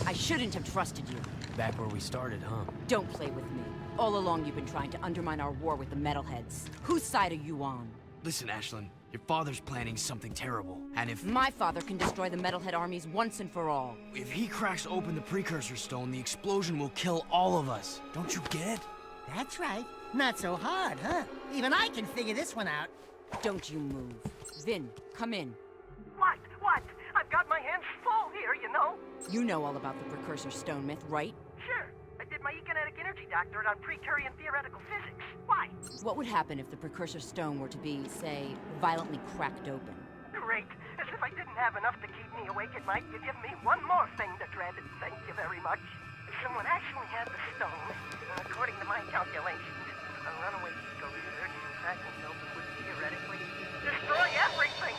S4: I shouldn't have trusted you.
S17: Back where we started, huh?
S4: Don't play with me. All along you've been trying to undermine our war with the metalheads. Whose side are you on?
S17: Listen, Ashlyn, your father's planning something terrible, and if...
S4: My father can destroy the metalhead armies once and for all.
S17: If he cracks open the Precursor Stone, the explosion will kill all of us. Don't you get it?
S5: That's right. Not so hard, huh? Even I can figure this one out.
S4: Don't you move. Vin, come in.
S11: What? I've got my hands full here, you know?
S4: You know all about the Precursor Stone myth, right?
S11: Sure. I did my economic energy doctorate on Precurian theoretical physics. Why?
S4: What would happen if the Precursor Stone were to be, say, violently cracked open?
S11: Great. As if I didn't have enough to keep me awake at night, you give me one more thing to dread. Thank you very much. someone actually had the stone. According to my calculations, a runaway eco surge attacking Melbourne would theoretically destroy everything.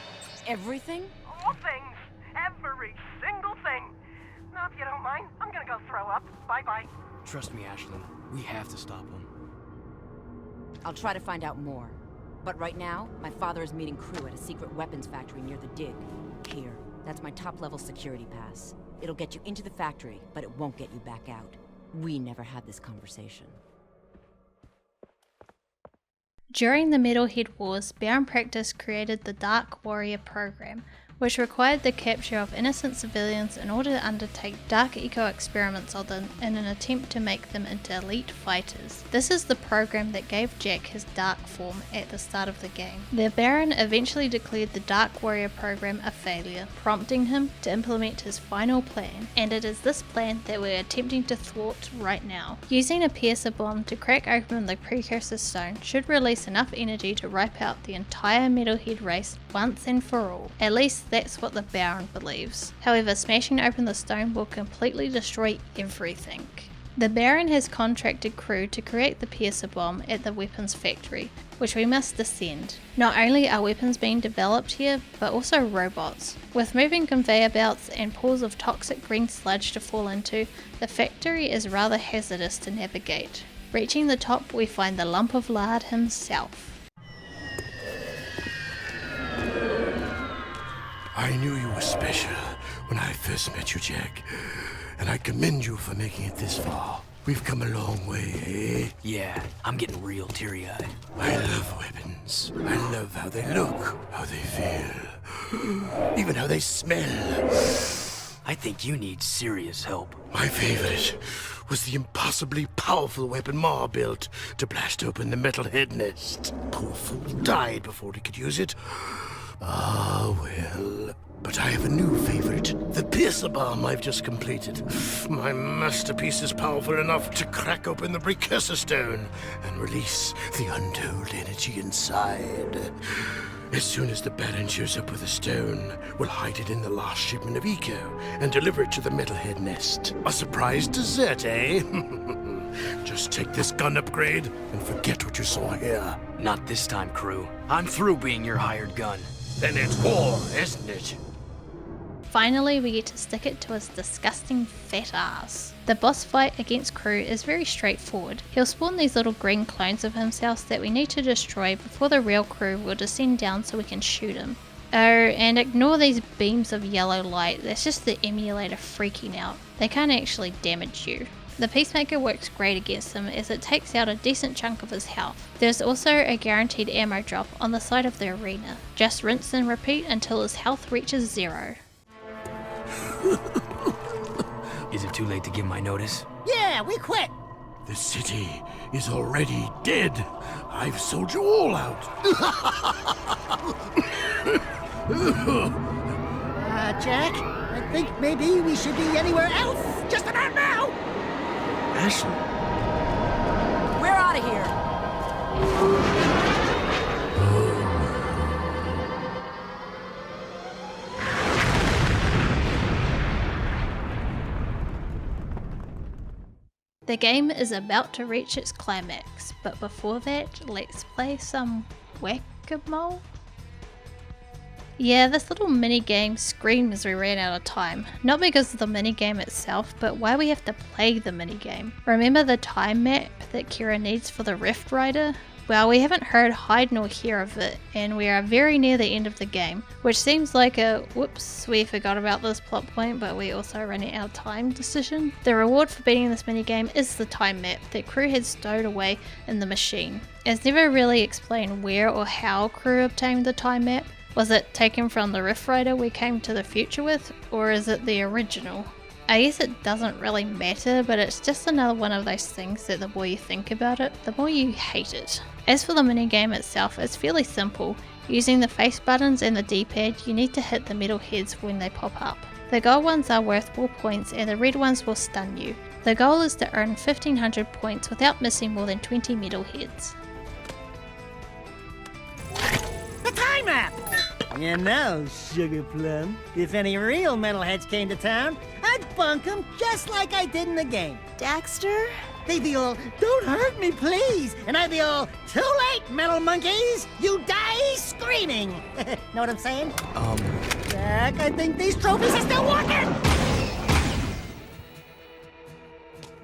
S4: Everything?
S11: All things. Every single thing. Now, if you don't mind, I'm gonna go throw up. Bye-bye.
S17: Trust me, Ashley. We have to stop him.
S4: I'll try to find out more. But right now, my father is meeting crew at a secret weapons factory near the dig. Here, that's my top-level security pass. It'll get you into the factory, but it won't get you back out. We never had this conversation.
S2: During the Metalhead Wars, Baron Practice created the Dark Warrior program, which required the capture of innocent civilians in order to undertake dark eco experiments on them in an attempt to make them into elite fighters. This is the program that gave Jak his dark form at the start of the game. The Baron eventually declared the Dark Warrior program a failure, prompting him to implement his final plan, and it is this plan that we're attempting to thwart right now. Using a piercer bomb to crack open the Precursor stone should release enough energy to wipe out the entire Metalhead race once and for all. At least that's what the Baron believes. However, smashing open the stone will completely destroy everything. The Baron has contracted crew to create the piercer bomb at the weapons factory, which we must descend. Not only are weapons being developed here, but also robots. With moving conveyor belts and pools of toxic green sludge to fall into, the factory is rather hazardous to navigate. Reaching the top, we find the lump of lard himself.
S12: I knew you were special when I first met you, Jak, and I commend you for making it this far. We've come a long way, eh?
S17: Yeah, I'm getting real teary-eyed.
S12: I love weapons. I love how they look, how they feel, even how they smell.
S17: I think you need serious help.
S12: My favorite was the impossibly powerful weapon Ma built to blast open the Metalhead nest. Poor fool died before he could use it. Ah, well. But I have a new favorite. The piercer bomb I've just completed. My masterpiece is powerful enough to crack open the Precursor stone and release the untold energy inside. As soon as the Baron shows up with the stone, we'll hide it in the last shipment of eco and deliver it to the Metalhead nest. A surprise dessert, eh? Just take this gun upgrade and forget what you saw here.
S17: Not this time, crew. I'm through being your hired gun.
S12: Then it's war, isn't it?
S2: Finally, we get to stick it to his disgusting fat ass. The boss fight against crew is very straightforward. He'll spawn these little green clones of himself that we need to destroy before the real crew will descend down so we can shoot him. Oh, and ignore these beams of yellow light, that's just the emulator freaking out. They can't actually damage you. The Peacemaker works great against him as it takes out a decent chunk of his health. There's also a guaranteed ammo drop on the side of the arena. Just rinse and repeat until his health reaches 0.
S17: Is it too late to give my notice?
S5: Yeah, we quit.
S12: The city is already dead. I've sold you all out.
S5: Jak, I think maybe we should be anywhere else just about now.
S17: Ashley.
S4: We're out of here.
S2: The game is about to reach its climax, but before that, let's play some whack-a-mole. Yeah, this little minigame screamed as we ran out of time. Not because of the minigame itself, but why we have to play the minigame. Remember the time map that Kira needs for the Rift Rider? Well, we haven't heard hide nor hear of it, and we are very near the end of the game, which seems like a whoops, we forgot about this plot point, but we also running out of time decision. The reward for beating this minigame is the time map that crew had stowed away in the machine. It's never really explained where or how crew obtained the time map. Was it taken from the Rift Rider we came to the future with, or is it the original? I guess it doesn't really matter, but it's just another one of those things that the more you think about it, the more you hate it. As for the minigame itself, it's fairly simple. Using the face buttons and the D-pad, you need to hit the metal heads when they pop up. The gold ones are worth more points and the red ones will stun you. The goal is to earn 1500 points without missing more than 20 metal heads.
S5: The time map! You know, Sugar Plum, if any real metalheads came to town, I'd bunk them just like I did in the game.
S7: Daxter?
S5: They'd be all, don't hurt me, please. And I'd be all, too late, metal monkeys. You die screaming. Know what I'm saying? Jak, I think these trophies are still working.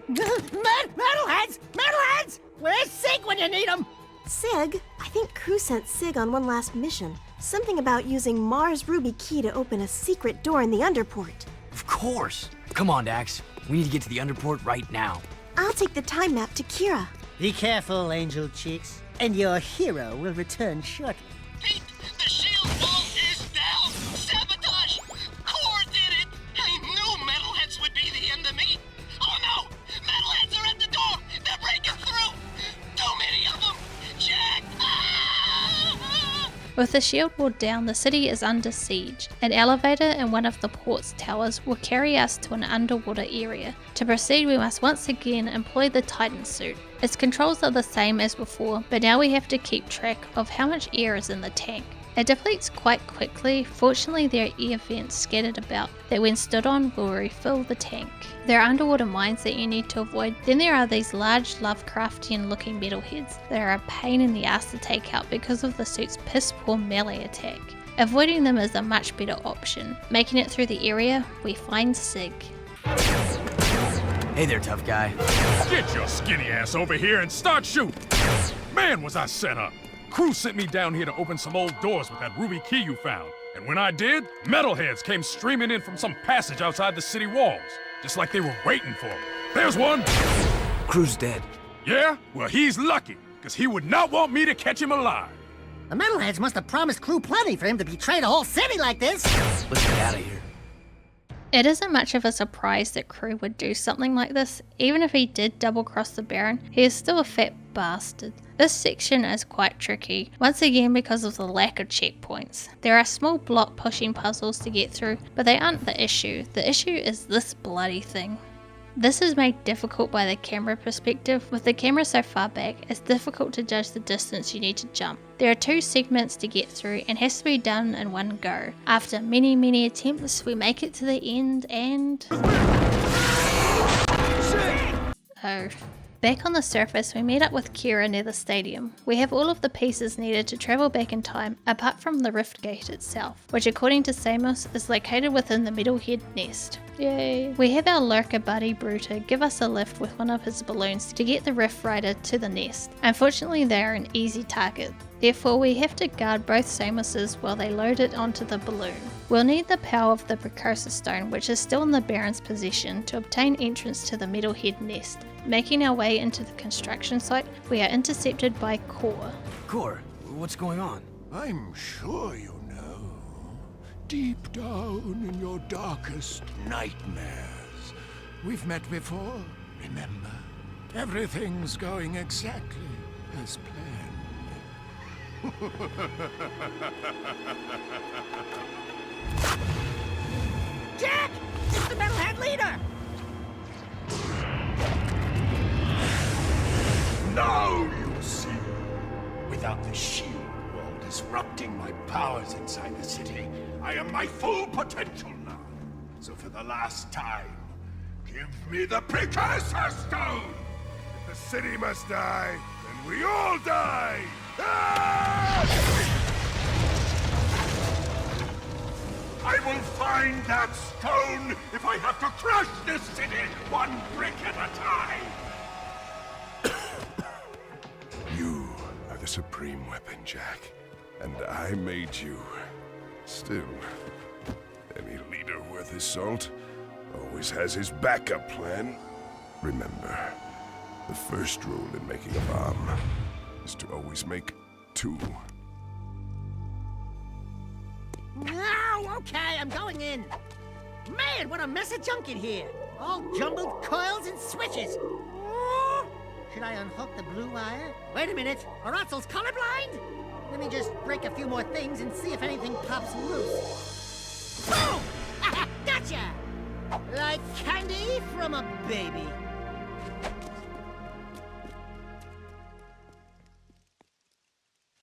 S5: Metalheads! Metalheads! Where's Sig when you need him?
S7: Sig? I think Crew sent Sig on one last mission. Something about using Mars Ruby Key to open a secret door in the Underport.
S17: Of course. Come on, Dax. We need to get to the Underport right now.
S7: I'll take the time map to Kira.
S5: Be careful, Angel Cheeks, and your hero will return shortly.
S11: Pete, the shield wall is down! Sabotage! Core did it! I knew metalheads would be the enemy! Oh no! Metalheads are at the door! They're breaking through! Too many of them! Jak!
S2: With the shield wall down, the city is under siege. An elevator in one of the port's towers will carry us to an underwater area. To proceed, we must once again employ the Titan suit. Its controls are the same as before, but now we have to keep track of how much air is in the tank. It depletes quite quickly. Fortunately, there are air vents scattered about that when stood on will refill the tank. There are underwater mines that you need to avoid. Then there are these large Lovecraftian looking metalheads that are a pain in the ass to take out because of the suit's piss poor melee attack. Avoiding them is a much better option. Making it through the area, we find Sig.
S17: Hey there, tough guy.
S14: Get your skinny ass over here and start shooting! Man, was I set up! Crew sent me down here to open some old doors with that ruby key you found. And when I did, metalheads came streaming in from some passage outside the city walls. Just like they were waiting for me. There's one!
S17: Crew's dead.
S14: Yeah? Well, he's lucky, because he would not want me to catch him alive.
S5: The metalheads must have promised Crew plenty for him to betray the whole city like this.
S17: Let's get out of here.
S2: It isn't much of a surprise that Crew would do something like this. Even if he did double-cross the Baron, he is still a fat bastard. This section is quite tricky, once again because of the lack of checkpoints. There are small block pushing puzzles to get through, but they aren't the issue. The issue is this bloody thing. This is made difficult by the camera perspective. With the camera so far back, it's difficult to judge the distance you need to jump. There are 2 segments to get through and has to be done in one go. After many attempts, we make it to the end and... Oh. Back on the surface, we meet up with Kira near the stadium. We have all of the pieces needed to travel back in time, apart from the rift gate itself, which according to Samos is located within the Metalhead nest. Yay! We have our lurker buddy Bruta give us a lift with one of his balloons to get the Rift Rider to the nest. Unfortunately, they are an easy target. Therefore, we have to guard both Samoses while they load it onto the balloon. We'll need the power of the Precursor Stone, which is still in the Baron's possession, to obtain entrance to the Metalhead nest. Making our way into the construction site, we are intercepted by Core.
S17: Core, what's going on?
S12: I'm sure you know. Deep down in your darkest nightmares. We've met before, remember? Everything's going exactly as planned.
S5: Jak! It's the metalhead leader!
S12: Now you see. Without the shield wall disrupting my powers inside the city, I am my full potential now. So for the last time, give me the Precursor Stone!
S8: If the city must die, then we all die!
S12: I will find that stone if I have to crush this city one brick at a time!
S8: You are the supreme weapon, Jak. And I made you. Still, any leader worth his salt always has his backup plan. Remember, the first rule in making a bomb is to always make 2.
S5: No, okay, I'm going in. Man, what a mess of junk in here. All jumbled coils and switches. Oh, should I unhook the blue wire? Wait a minute, are Otzel's colorblind? Let me just break a few more things and see if anything pops loose. Boom! Gotcha! Like candy from a baby.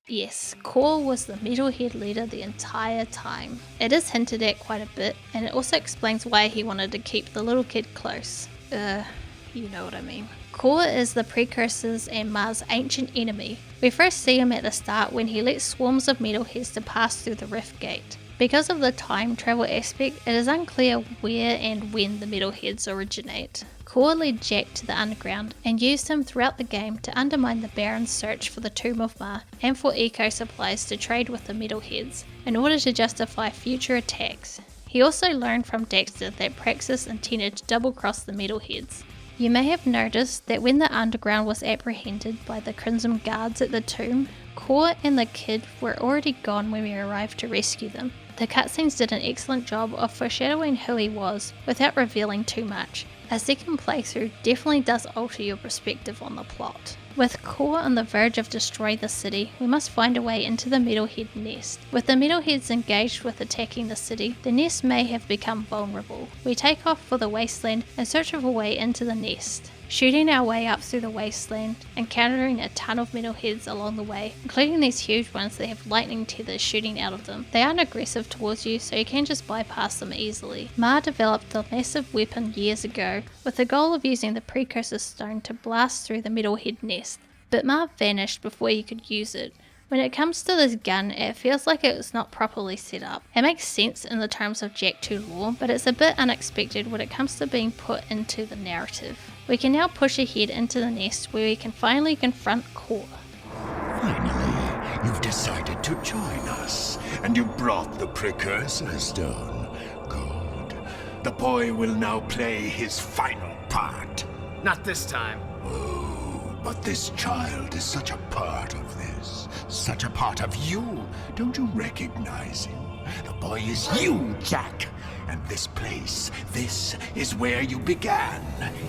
S2: Yes, Core was the metalhead leader the entire time. It is hinted at quite a bit, and it also explains why he wanted to keep the little kid close. You know what I mean. Core is the Precursors and Mars' ancient enemy. We first see him at the start when he lets swarms of metalheads to pass through the Rift Gate. Because of the time travel aspect, it is unclear where and when the metalheads originate. Core led Jak to the underground and used him throughout the game to undermine the Baron's search for the Tomb of Ma and for eco supplies to trade with the metalheads in order to justify future attacks. He also learned from Daxter that Praxis intended to double-cross the metalheads. You may have noticed that when the underground was apprehended by the Crimson Guards at the tomb, Core and the kid were already gone when we arrived to rescue them. The cutscenes did an excellent job of foreshadowing who he was without revealing too much. A second playthrough definitely does alter your perspective on the plot. With Core on the verge of destroying the city, we must find a way into the metalhead nest. With the metalheads engaged with attacking the city, the nest may have become vulnerable. We take off for the wasteland in search of a way into the nest. Shooting our way up through the wasteland, encountering a ton of metalheads along the way, including these huge ones that have lightning tethers shooting out of them. They aren't aggressive towards you, so you can just bypass them easily. Ma developed a massive weapon years ago with the goal of using the Precursor Stone to blast through the metalhead nest, but Ma vanished before you could use it. When it comes to this gun, it feels like it was not properly set up. It makes sense in the terms of Jak II lore, but it's a bit unexpected when it comes to being put into the narrative. We can now push ahead into the nest where we can finally confront Core.
S12: Finally, you've decided to join us, and you brought the Precursor Stone. Good. The boy will now play his final part.
S17: Not this time.
S12: Oh, but this child is such a part of this. Such a part of you. Don't you recognize him? The boy is you, Jak. And this place, this is where you began,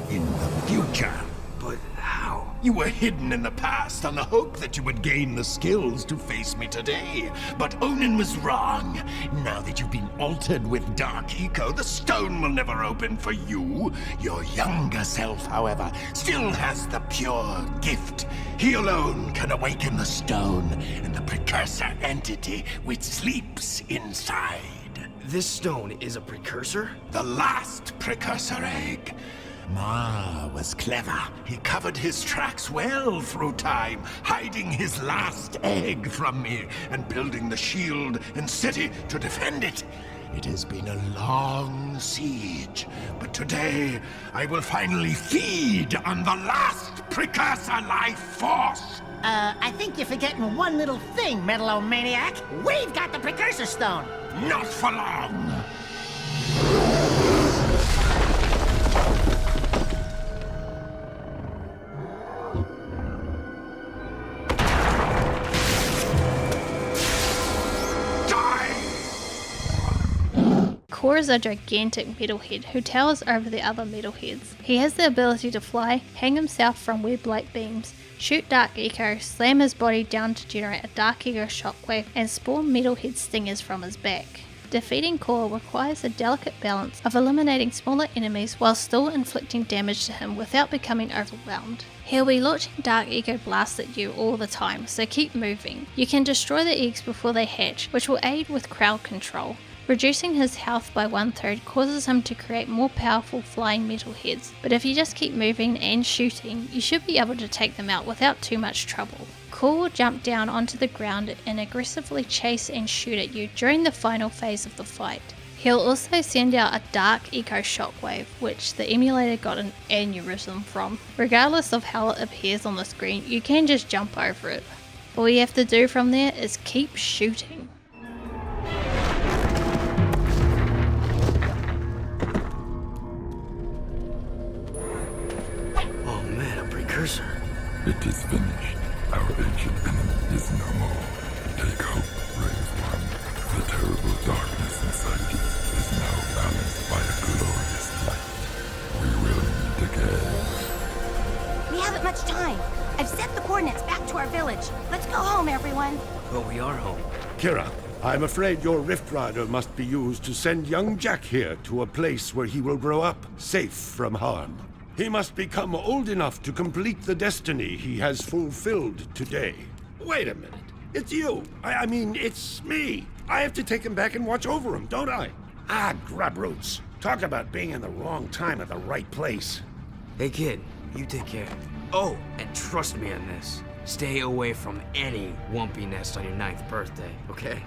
S12: in the future.
S17: But how?
S12: You were hidden in the past on the hope that you would gain the skills to face me today. But Onin was wrong. Now that you've been altered with Dark Eco, the stone will never open for you. Your younger self, however, still has the pure gift. He alone can awaken the stone and the Precursor entity which sleeps inside.
S17: This stone is a precursor?
S12: The last Precursor egg. Ma was clever. He covered his tracks well through time, hiding his last egg from me and building the shield and city to defend it. It has been a long siege, but today I will finally feed on the last Precursor life force.
S5: I think you're forgetting one little thing, Metalomaniac. We've got the Precursor Stone.
S12: Not for long.
S2: Core is a gigantic metalhead who towers over the other metalheads. He has the ability to fly, hang himself from web-like beams, shoot Dark Eco, slam his body down to generate a Dark Eco shockwave, and spawn metalhead stingers from his back. Defeating Core requires a delicate balance of eliminating smaller enemies while still inflicting damage to him without becoming overwhelmed. He'll be launching Dark Eco blasts at you all the time, so keep moving. You can destroy the eggs before they hatch, which will aid with crowd control. Reducing his health by 1/3 causes him to create more powerful flying metalheads, but if you just keep moving and shooting, you should be able to take them out without too much trouble. Core will jump down onto the ground and aggressively chase and shoot at you during the final phase of the fight. He'll also send out a Dark Eco shockwave, which the emulator got an aneurysm from. Regardless of how it appears on the screen, you can just jump over it. All you have to do from there is keep shooting.
S1: It is finished. Our ancient enemy is no more. Take hope, brave one. The terrible darkness inside you is now balanced by a glorious light. We will meet again.
S6: We haven't much time. I've set the coordinates back to our village. Let's go home, everyone.
S17: But we are home.
S3: Kira, I'm afraid your Rift Rider must be used to send young Jak here to a place where he will grow up, safe from harm. He must become old enough to complete the destiny he has fulfilled today.
S12: Wait a minute.
S3: It's you. I mean, it's me. I have to take him back and watch over him, don't I? Ah, grub roots. Talk about being in the wrong time at the right place.
S17: Hey kid, you take care. Oh, and trust me on this. Stay away from any wumpy nest on your 9th birthday, okay?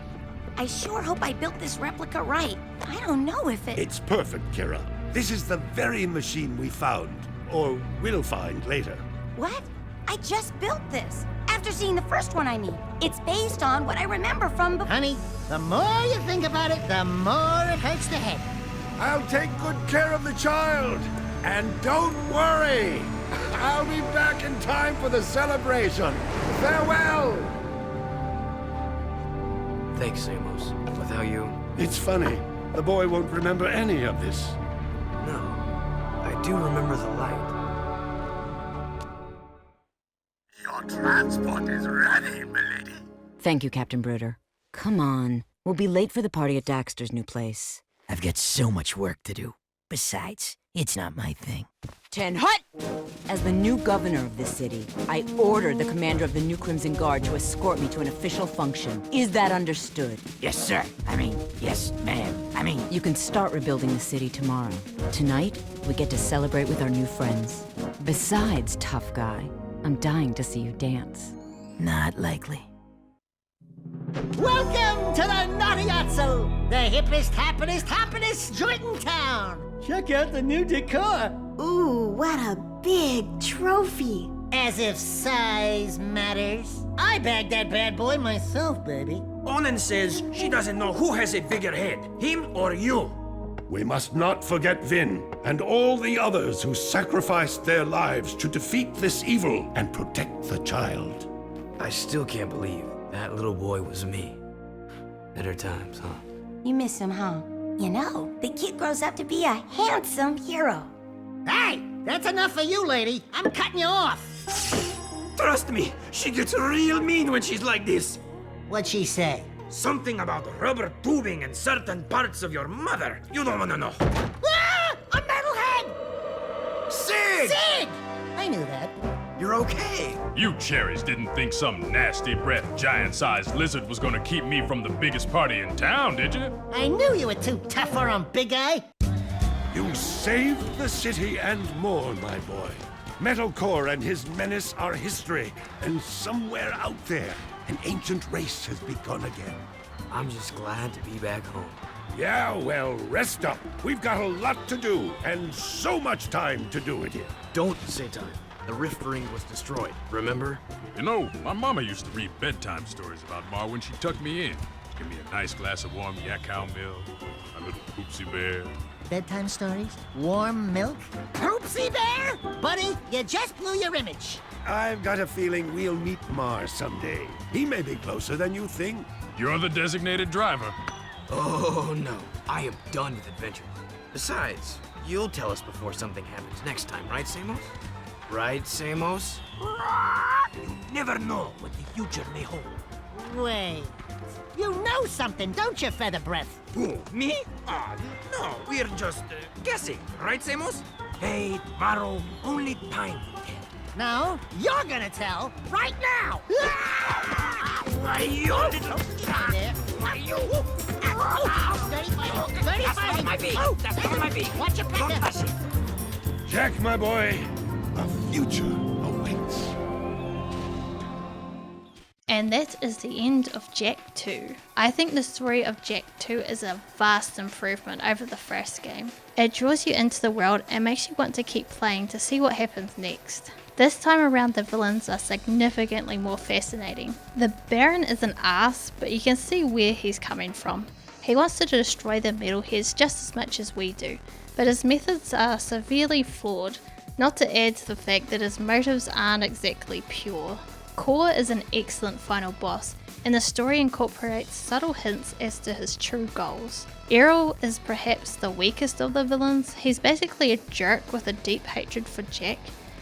S6: I sure hope I built this replica right. I don't know if it...
S3: It's perfect, Kira. This is the very machine we found, or will find later.
S6: What? I just built this. After seeing the first one, I mean. It's based on what I remember from before.
S5: Honey, the more you think about it, the more it hurts the head.
S3: I'll take good care of the child. And don't worry. I'll be back in time for the celebration. Farewell.
S17: Thanks, Amos. Without you...
S3: It's funny. The boy won't remember any of this.
S17: No. I do remember the light.
S11: Your transport is ready, milady.
S4: Thank you, Captain Bruder. Come on. We'll be late for the party at Daxter's new place.
S18: I've got so much work to do. Besides, it's not my thing.
S4: Ten hut! As the new governor of this city, I ordered the commander of the New Crimson Guard to escort me to an official function. Is that understood?
S18: Yes, sir. Yes, ma'am.
S4: You can start rebuilding the city tomorrow. Tonight, we get to celebrate with our new friends. Besides, tough guy, I'm dying to see you dance.
S18: Not likely.
S5: Welcome to the Naughty Otso, the hippest, happiest joint in town. Check out the new decor.
S7: Ooh, what a big trophy.
S5: As if size matters. I bagged that bad boy myself, baby.
S17: Onan says she doesn't know who has a bigger head, him or you.
S3: We must not forget Vin and all the others who sacrificed their lives to defeat this evil and protect the child.
S17: I still can't believe that little boy was me. Better times, huh?
S6: You miss him, huh? You know, the kid grows up to be a handsome hero.
S5: Hey, that's enough for you, lady. I'm cutting you off.
S17: Trust me, she gets real mean when she's like this.
S5: What'd she say?
S17: Something about rubber tubing and certain parts of your mother. You don't want to know.
S5: Ah! A metalhead!
S17: Sig!
S5: Sig! I knew that.
S17: You're okay.
S14: You cherries didn't think some nasty breath, giant-sized lizard was gonna keep me from the biggest party in town, did you?
S5: I knew you were too tough for him, big guy.
S3: You saved the city and more, my boy. Metalcore and his menace are history, and somewhere out there, an ancient race has begun again.
S17: I'm just glad to be back home.
S3: Yeah, well, rest up. We've got a lot to do, and so much time to do it in.
S17: Don't say time. The Rift Ring was destroyed, remember?
S14: You know, my mama used to read bedtime stories about Ma when she tucked me in. Give me a nice glass of warm yak cow milk, a little poopsie bear.
S5: Bedtime stories? Warm milk? Poopsie bear? Buddy, you just blew your image.
S3: I've got a feeling we'll meet Mar someday. He may be closer than you think.
S14: You're the designated driver.
S17: Oh, no. I am done with adventures. Besides, you'll tell us before something happens next time, right, Samos? Right, Samos? You never know what the future may hold.
S5: Wait. You know something, don't you, Feather Breath?
S17: Who, me? No, we're just guessing, right, Samos? Hey, tomorrow, only time will tell.
S5: No, you're gonna tell right now!
S17: Why, you little...
S5: Why, you... 35!
S17: That's not my beat! That's not my beat!
S5: Watch your
S17: Don't
S5: pet.
S17: touch it!
S3: Jak, my boy, a future awaits.
S2: And that is the end of Jak 2. I think the story of Jak 2 is a vast improvement over the first game. It draws you into the world and makes you want to keep playing to see what happens next. This time around the villains are significantly more fascinating. The Baron is an ass, but you can see where he's coming from. He wants to destroy the metalheads just as much as we do, but his methods are severely flawed, not to add to the fact that his motives aren't exactly pure. Core is an excellent final boss, and the story incorporates subtle hints as to his true goals. Errol is perhaps the weakest of the villains. He's basically a jerk with a deep hatred for Jak.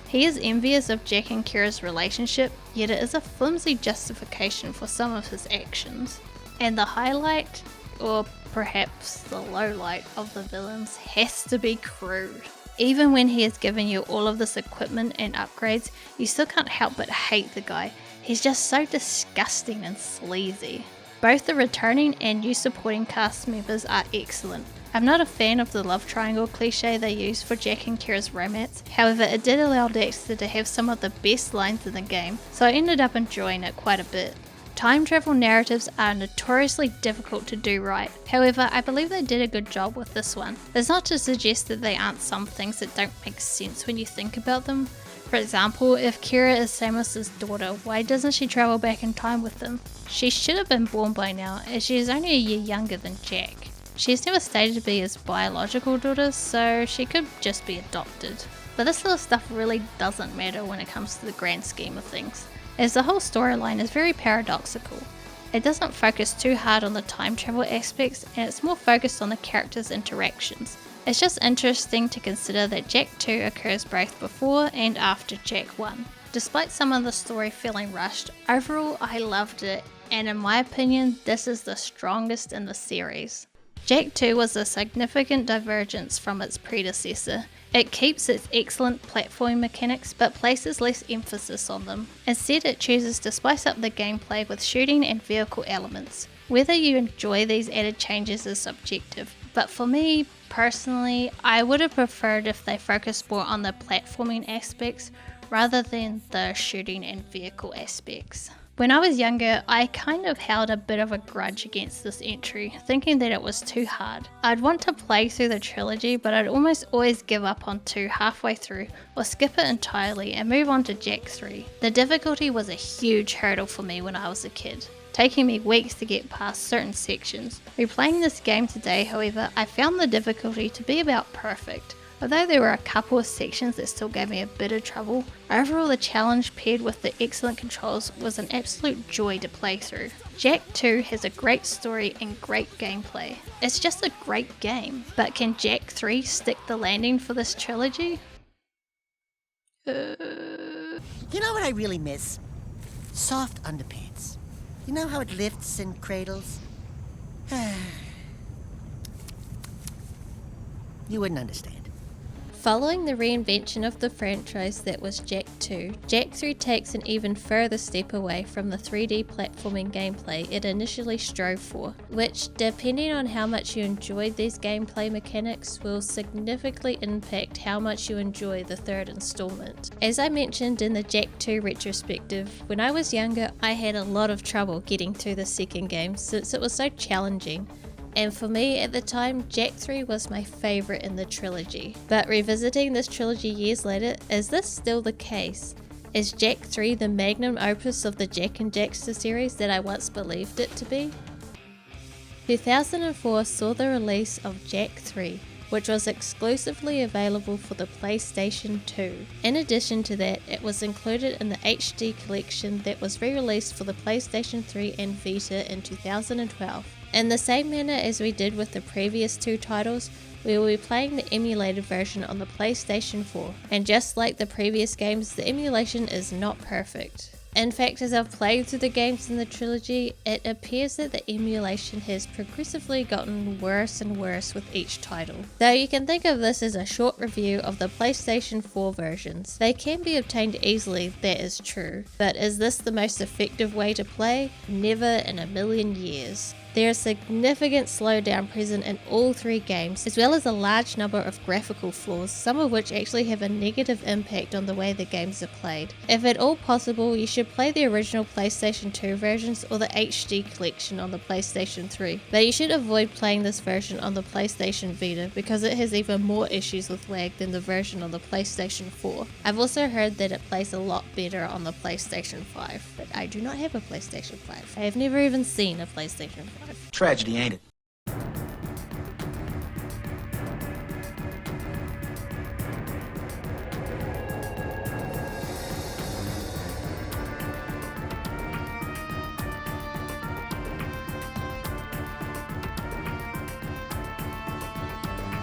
S2: He is envious of Jak and Kira's relationship, yet it is a flimsy justification for some of his actions. And the highlight, or perhaps the lowlight of the villains, has to be Crude. Even when he has given you all of this equipment and upgrades, you still can't help but hate the guy. He's just so disgusting and sleazy. Both the returning and new supporting cast members are excellent. I'm not a fan of the love triangle cliche they used for Jak and Kira's romance, however it did allow Daxter to have some of the best lines in the game, so I ended up enjoying it quite a bit. Time travel narratives are notoriously difficult to do right, however I believe they did a good job with this one. It's not to suggest that they aren't some things that don't make sense when you think about them. For example, if Kira is Samus's daughter, why doesn't she travel back in time with them? She should have been born by now, as she is only a year younger than Jak. She is never stated to be his biological daughter, so she could just be adopted. But this sort of stuff really doesn't matter when it comes to the grand scheme of things, as the whole storyline is very paradoxical. It doesn't focus too hard on the time travel aspects, and it's more focused on the characters' interactions. It's just interesting to consider that Jak 2 occurs both before and after Jak 1. Despite some of the story feeling rushed, overall I loved it, and in my opinion this is the strongest in the series. Jak 2 was a significant divergence from its predecessor. It keeps its excellent platforming mechanics but places less emphasis on them. Instead it chooses to spice up the gameplay with shooting and vehicle elements. Whether you enjoy these added changes is subjective, but for me personally I would have preferred if they focused more on the platforming aspects rather than the shooting and vehicle aspects. When I was younger, I kind of held a bit of a grudge against this entry, thinking that it was too hard. I'd want to play through the trilogy, but I'd almost always give up on 2 halfway through, or skip it entirely and move on to Jak 3. The difficulty was a huge hurdle for me when I was a kid, taking me weeks to get past certain sections. Replaying this game today, however, I found the difficulty to be about perfect. Although there were a couple of sections that still gave me a bit of trouble, overall the challenge paired with the excellent controls was an absolute joy to play through. Jak 2 has a great story and great gameplay. It's just a great game, but can Jak 3 stick the landing for this trilogy?
S5: You know what I really miss? Soft underpants. You know how it lifts and cradles? You wouldn't understand.
S2: Following the reinvention of the franchise that was Jak 2, Jak 3 takes an even further step away from the 3D platforming gameplay it initially strove for, which, depending on how much you enjoyed these gameplay mechanics, will significantly impact how much you enjoy the third installment. As I mentioned in the Jak 2 retrospective, when I was younger I had a lot of trouble getting through the second game since it was so challenging. And for me at the time, Jak 3 was my favourite in the trilogy. But revisiting this trilogy years later, is this still the case? Is Jak 3 the magnum opus of the Jak and Daxter series that I once believed it to be? 2004 saw the release of Jak 3, which was exclusively available for the PlayStation 2. In addition to that, it was included in the HD collection that was re-released for the PlayStation 3 and Vita in 2012. In the same manner as we did with the previous 2 titles, we will be playing the emulated version on the PlayStation 4, and just like the previous games, the emulation is not perfect. In fact, as I've played through the games in the trilogy, it appears that the emulation has progressively gotten worse and worse with each title. Though you can think of this as a short review of the PlayStation 4 versions. They can be obtained easily, that is true, but is this the most effective way to play? Never in a million years. There is significant slowdown present in all 3 games, as well as a large number of graphical flaws, some of which actually have a negative impact on the way the games are played. If at all possible, you should play the original PlayStation 2 versions or the HD collection on the PlayStation 3, but you should avoid playing this version on the PlayStation Vita because it has even more issues with lag than the version on the PlayStation 4. I've also heard that it plays a lot better on the PlayStation 5, but I do not have a PlayStation 5. I have never even seen a PlayStation 5.
S17: Tragedy, ain't it?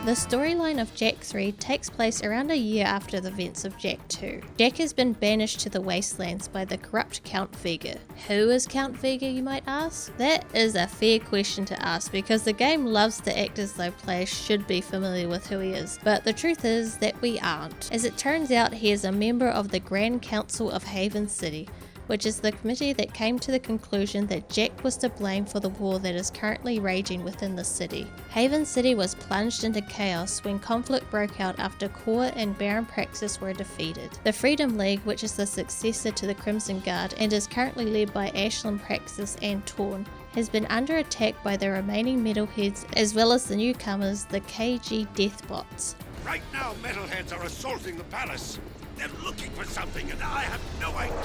S2: The storyline of Jak 3 takes place around a year after the events of Jak 2. Jak has been banished to the wastelands by the corrupt Count Vega. Who is Count Vega, you might ask? That is a fair question to ask because the game loves to act as though players should be familiar with who he is, but the truth is that we aren't. As it turns out, he is a member of the Grand Council of Haven City, which is the committee that came to the conclusion that Jak was to blame for the war that is currently raging within the city. Haven City was plunged into chaos when conflict broke out after Core and Baron Praxis were defeated. The Freedom League, which is the successor to the Crimson Guard and is currently led by Ashlyn Praxis and Torn, has been under attack by the remaining metalheads as well as the newcomers, the KG Deathbots.
S3: Right now, metalheads are assaulting the palace. They're looking for something, and I have no idea.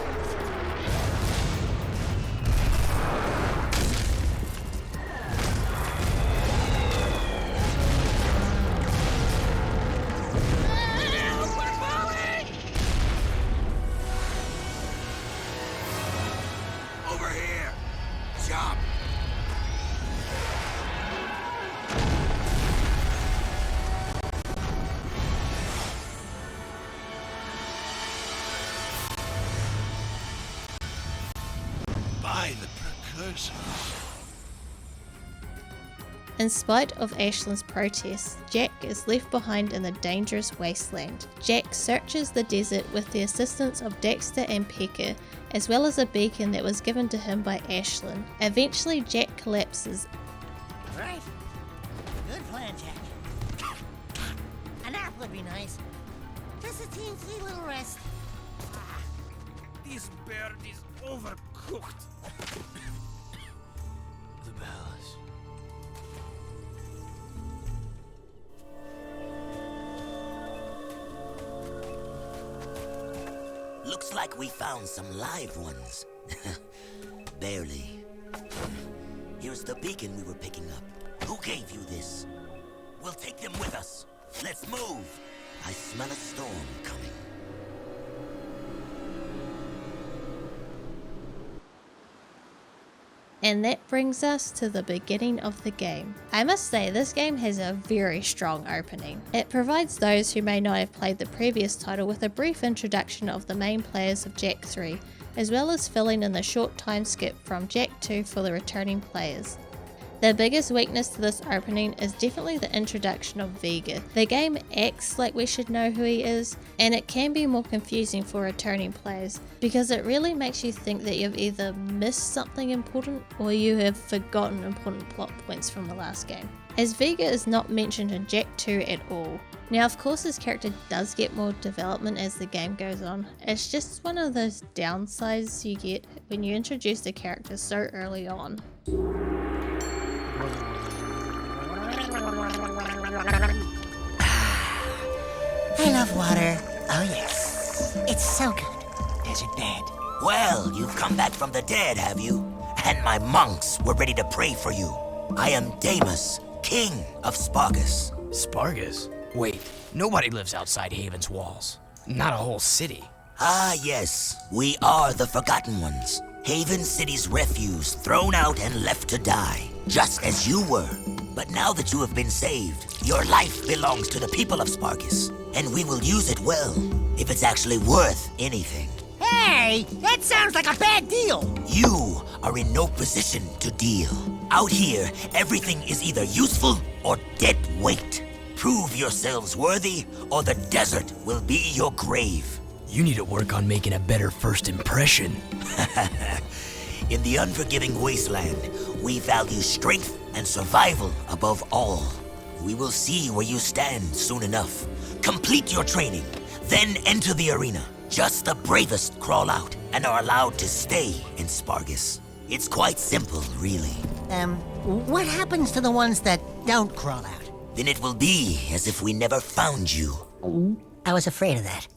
S17: Over here! Jump!
S3: By the Precursors.
S2: In spite of Ashlyn's protests, Jak is left behind in the dangerous wasteland. Jak searches the desert with the assistance of Daxter and Pekka, as well as a beacon that was given to him by Ashlyn. Eventually, Jak collapses.
S5: Right. Good plan, Jak. A nap would be nice. Just a teensy little rest.
S17: This bird is overcooked. The palace.
S10: Looks like we found some live ones. Barely. Here's the beacon we were picking up. Who gave you this? We'll take them with us. Let's move. I smell a storm coming.
S2: And that brings us to the beginning of the game. I must say, this game has a very strong opening. It provides those who may not have played the previous title with a brief introduction of the main players of Jak 3, as well as filling in the short time skip from Jak 2 for the returning players. The biggest weakness to this opening is definitely the introduction of Vega. The game acts like we should know who he is, and it can be more confusing for returning players, because it really makes you think that you've either missed something important or you have forgotten important plot points from the last game, as Vega is not mentioned in Jak 2 at all. Now of course his character does get more development as the game goes on. It's just one of those downsides you get when you introduce the character so early on.
S5: I love water. Oh yes. It's so good. Desert bed.
S10: Well, you've come back from the dead, have you? And my monks were ready to pray for you. I am Damus, king of Spargus.
S22: Spargus? Wait, nobody lives outside Haven's walls. Not a whole city.
S10: Ah, yes. We are the Forgotten Ones. Haven City's refuse, thrown out and left to die, just as you were. But now that you have been saved, your life belongs to the people of Spargus, and we will use it well, if it's actually worth anything.
S5: Hey, that sounds like a bad deal.
S10: You are in no position to deal. Out here, everything is either useful or dead weight. Prove yourselves worthy, or the desert will be your grave.
S22: You need to work on making a better first impression.
S10: In the unforgiving wasteland, we value strength and survival above all. We will see where you stand soon enough. Complete your training, then enter the arena. Just the bravest crawl out and are allowed to stay in Spargus. It's quite simple, really.
S5: What happens to the ones that don't crawl out?
S10: Then it will be as if we never found you.
S5: I was afraid of that.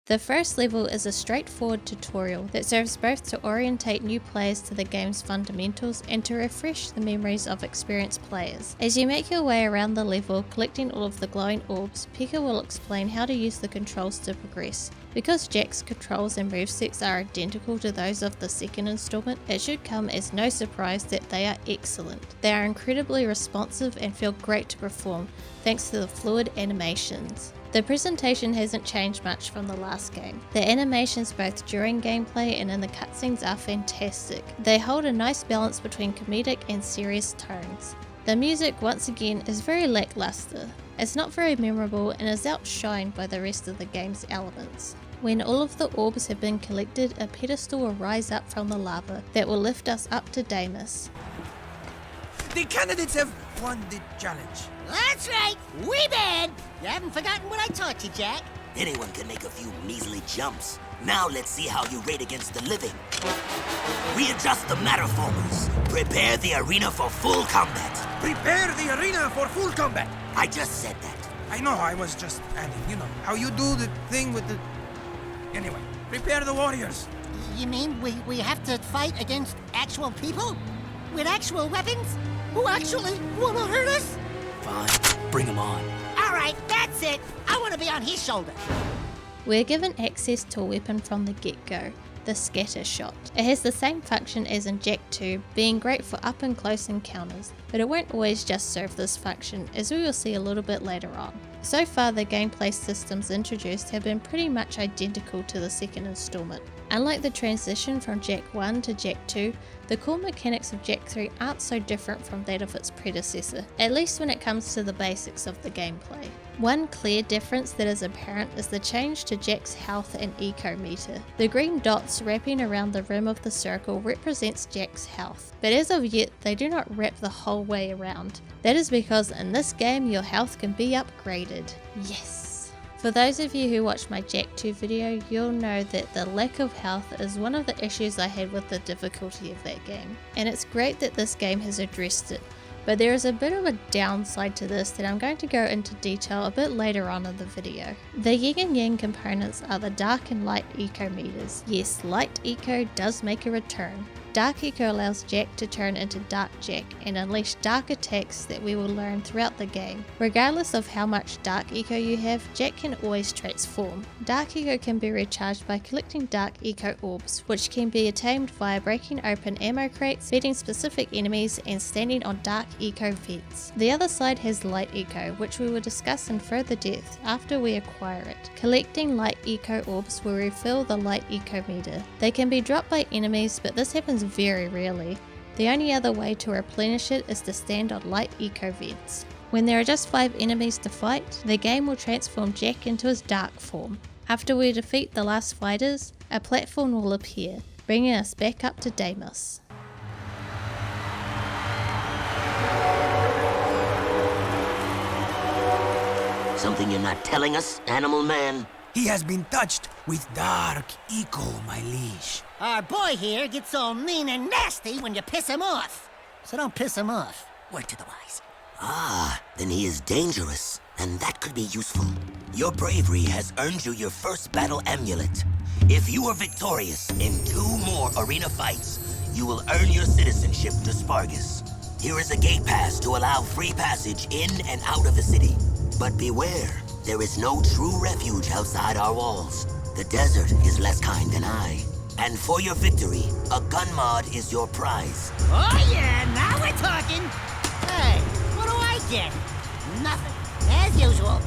S2: The first level is a straightforward tutorial that serves both to orientate new players to the game's fundamentals and to refresh the memories of experienced players. As you make your way around the level, collecting all of the glowing orbs, Pekka will explain how to use the controls to progress. Because Jak's controls and movesets are identical to those of the second installment, it should come as no surprise that they are excellent. They are incredibly responsive and feel great to perform, thanks to the fluid animations. The presentation hasn't changed much from the last game. The animations both during gameplay and in the cutscenes are fantastic. They hold a nice balance between comedic and serious tones. The music once again is very lackluster. It's not very memorable and is outshined by the rest of the game's elements. When all of the orbs have been collected, a pedestal will rise up from the lava that will lift us up to Deimos.
S17: The candidates have won the challenge.
S5: That's right, we did! You haven't forgotten what I taught you, Jak.
S10: Anyone can make a few measly jumps. Now let's see how you rate against the living. Readjust the matter formers. Prepare the arena for full combat.
S17: Prepare the arena for full combat.
S10: I just said that.
S17: I know, I was just adding, you know, how you do the thing with the... Anyway, prepare the warriors.
S5: You mean we have to fight against actual people? With actual weapons? Who actually want to hurt us?
S22: Fine, bring them on.
S5: All right, that's it. I want to be on his shoulder.
S2: We're given access to a weapon from the get-go, the scatter shot. It has the same function as in Jak II, being great for up and close encounters, but it won't always just serve this function, as we will see a little bit later on. So far, the gameplay systems introduced have been pretty much identical to the second installment. Unlike the transition from Jak I to Jak II, the core mechanics of Jak III aren't so different from that of its predecessor, at least when it comes to the basics of the gameplay. One clear difference that is apparent is the change to Jak's health and eco meter. The green dots wrapping around the rim of the circle represents Jak's health, but as of yet they do not wrap the whole way around. That is because in this game your health can be upgraded. Yes! For those of you who watched my Jak II video, you'll know that the lack of health is one of the issues I had with the difficulty of that game, and it's great that this game has addressed it. But there is a bit of a downside to this that I'm going to go into detail a bit later on in the video. The yin and yang components are the dark and light eco meters. Yes, light eco does make a return. Dark eco allows Jak to turn into Dark Jak and unleash dark attacks that we will learn throughout the game. Regardless of how much dark eco you have, Jak can always transform. Dark eco can be recharged by collecting dark eco orbs, which can be attained via breaking open ammo crates, beating specific enemies, and standing on dark eco vents. The other side has light eco, which we will discuss in further depth after we acquire it. Collecting light eco orbs will refill the light eco meter. They can be dropped by enemies, but this happens very rarely. The only other way to replenish it is to stand on light eco vents. When there are just 5 enemies to fight, the game will transform Jak into his dark form. After we defeat the last fighters, a platform will appear, bringing us back up to Deimos.
S10: Something you're not telling us, Animal Man?
S17: He has been touched with dark eco, my liege.
S5: Our boy here gets all mean and nasty when you piss him off. So don't piss him off. Word to the wise.
S10: Ah, then he is dangerous, and that could be useful. Your bravery has earned you your first battle amulet. If you are victorious in 2 more arena fights, you will earn your citizenship to Spargus. Here is a gate pass to allow free passage in and out of the city. But beware, there is no true refuge outside our walls. The desert is less kind than I. And for your victory, a gun mod is your prize.
S5: Oh yeah, now we're talking. Hey, what do I get? Nothing, as usual.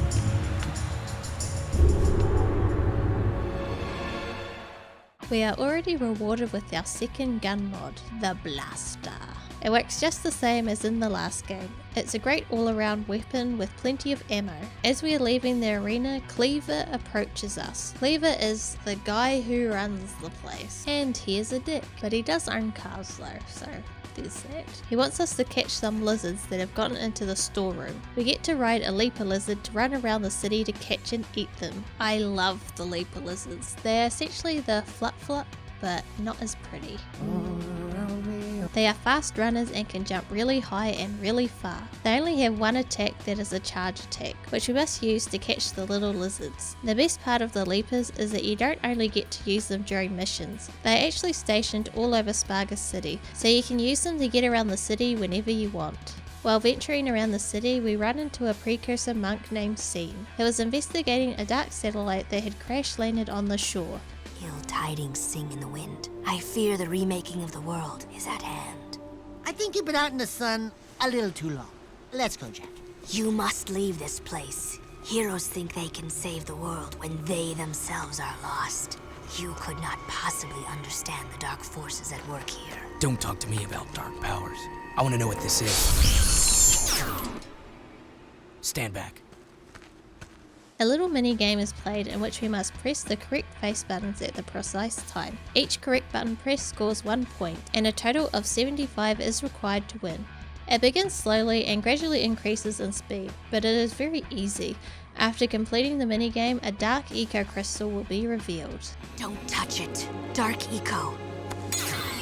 S2: We are already rewarded with our second gun mod, the Blaster. It works just the same as in the last game. It's a great all-around weapon with plenty of ammo. As we are leaving the arena, Cleaver approaches us. Cleaver is the guy who runs the place. And he is a dick, but he does own cars though, so there's that. He wants us to catch some lizards that have gotten into the storeroom. We get to ride a leaper lizard to run around the city to catch and eat them. I love the leaper lizards. They are essentially the Flup, but not as pretty. They are fast runners and can jump really high and really far. They only have one attack that is a charge attack, which we must use to catch the little lizards. The best part of the leapers is that you don't only get to use them during missions, they are actually stationed all over Spargus City, so you can use them to get around the city whenever you want. While venturing around the city, we run into a precursor monk named Scene, who was investigating a dark satellite that had crash landed on the shore.
S6: Ill tidings sing in the wind. I fear the remaking of the world is at hand.
S5: I think you've been out in the sun a little too long. Let's go, Jak.
S6: You must leave this place. Heroes think they can save the world when they themselves are lost. You could not possibly understand the dark forces at work here.
S22: Don't talk to me about dark powers. I want to know what this is. Stand back.
S2: A little mini game is played in which we must press the correct face buttons at the precise time. Each correct button press scores 1 point, and a total of 75 is required to win. It begins slowly and gradually increases in speed, but it is very easy. After completing the minigame, a Dark Eco crystal will be revealed.
S6: Don't touch it. Dark Eco.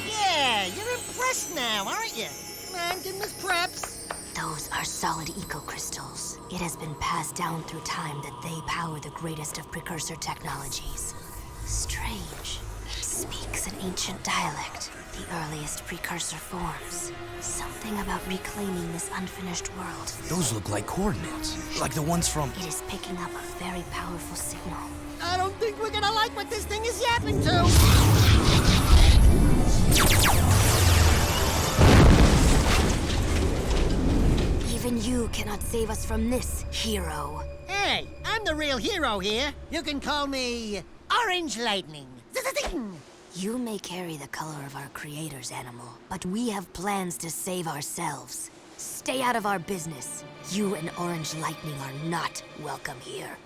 S5: Yeah, you're impressed now, aren't you? Come on, give us preps.
S6: Those are solid eco crystals. It has been passed down through time that they power the greatest of precursor technologies. Strange. It speaks an ancient dialect, the earliest precursor forms. Something about reclaiming this unfinished world.
S22: Those look like coordinates, like the ones from...
S6: It is picking up a very powerful signal.
S5: I don't think we're gonna like what this thing is yapping to.
S6: Even you cannot save us from this, hero.
S5: Hey, I'm the real hero here. You can call me Orange Lightning.
S6: You may carry the color of our creator's animal, but we have plans to save ourselves. Stay out of our business. You and Orange Lightning are not welcome here.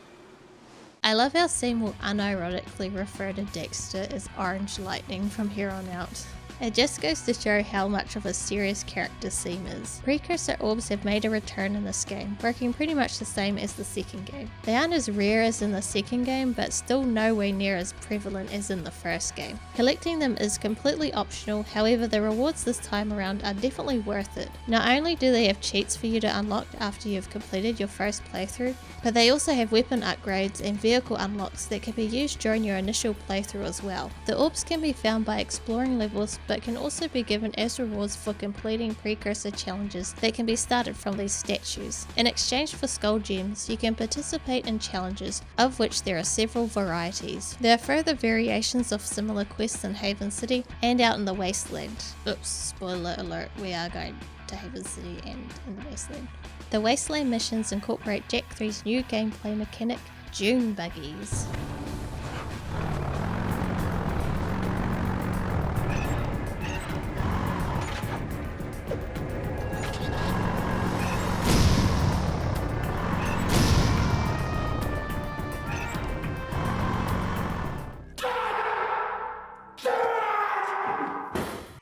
S2: I love how Sam will unironically refer to Daxter as Orange Lightning from here on out. It just goes to show how much of a serious character Sam is. Precursor orbs have made a return in this game, working pretty much the same as the second game. They aren't as rare as in the second game, but still nowhere near as prevalent as in the first game. Collecting them is completely optional, however the rewards this time around are definitely worth it. Not only do they have cheats for you to unlock after you've completed your first playthrough, but they also have weapon upgrades and vehicle unlocks that can be used during your initial playthrough as well. The orbs can be found by exploring levels, but can also be given as rewards for completing precursor challenges that can be started from these statues. In exchange for skull gems, you can participate in challenges, of which there are several varieties. There are further variations of similar quests in Haven City and out in the Wasteland. Oops, spoiler alert, we are going to Haven City and in the Wasteland. The Wasteland missions incorporate Jak III's new gameplay mechanic, Dune buggies.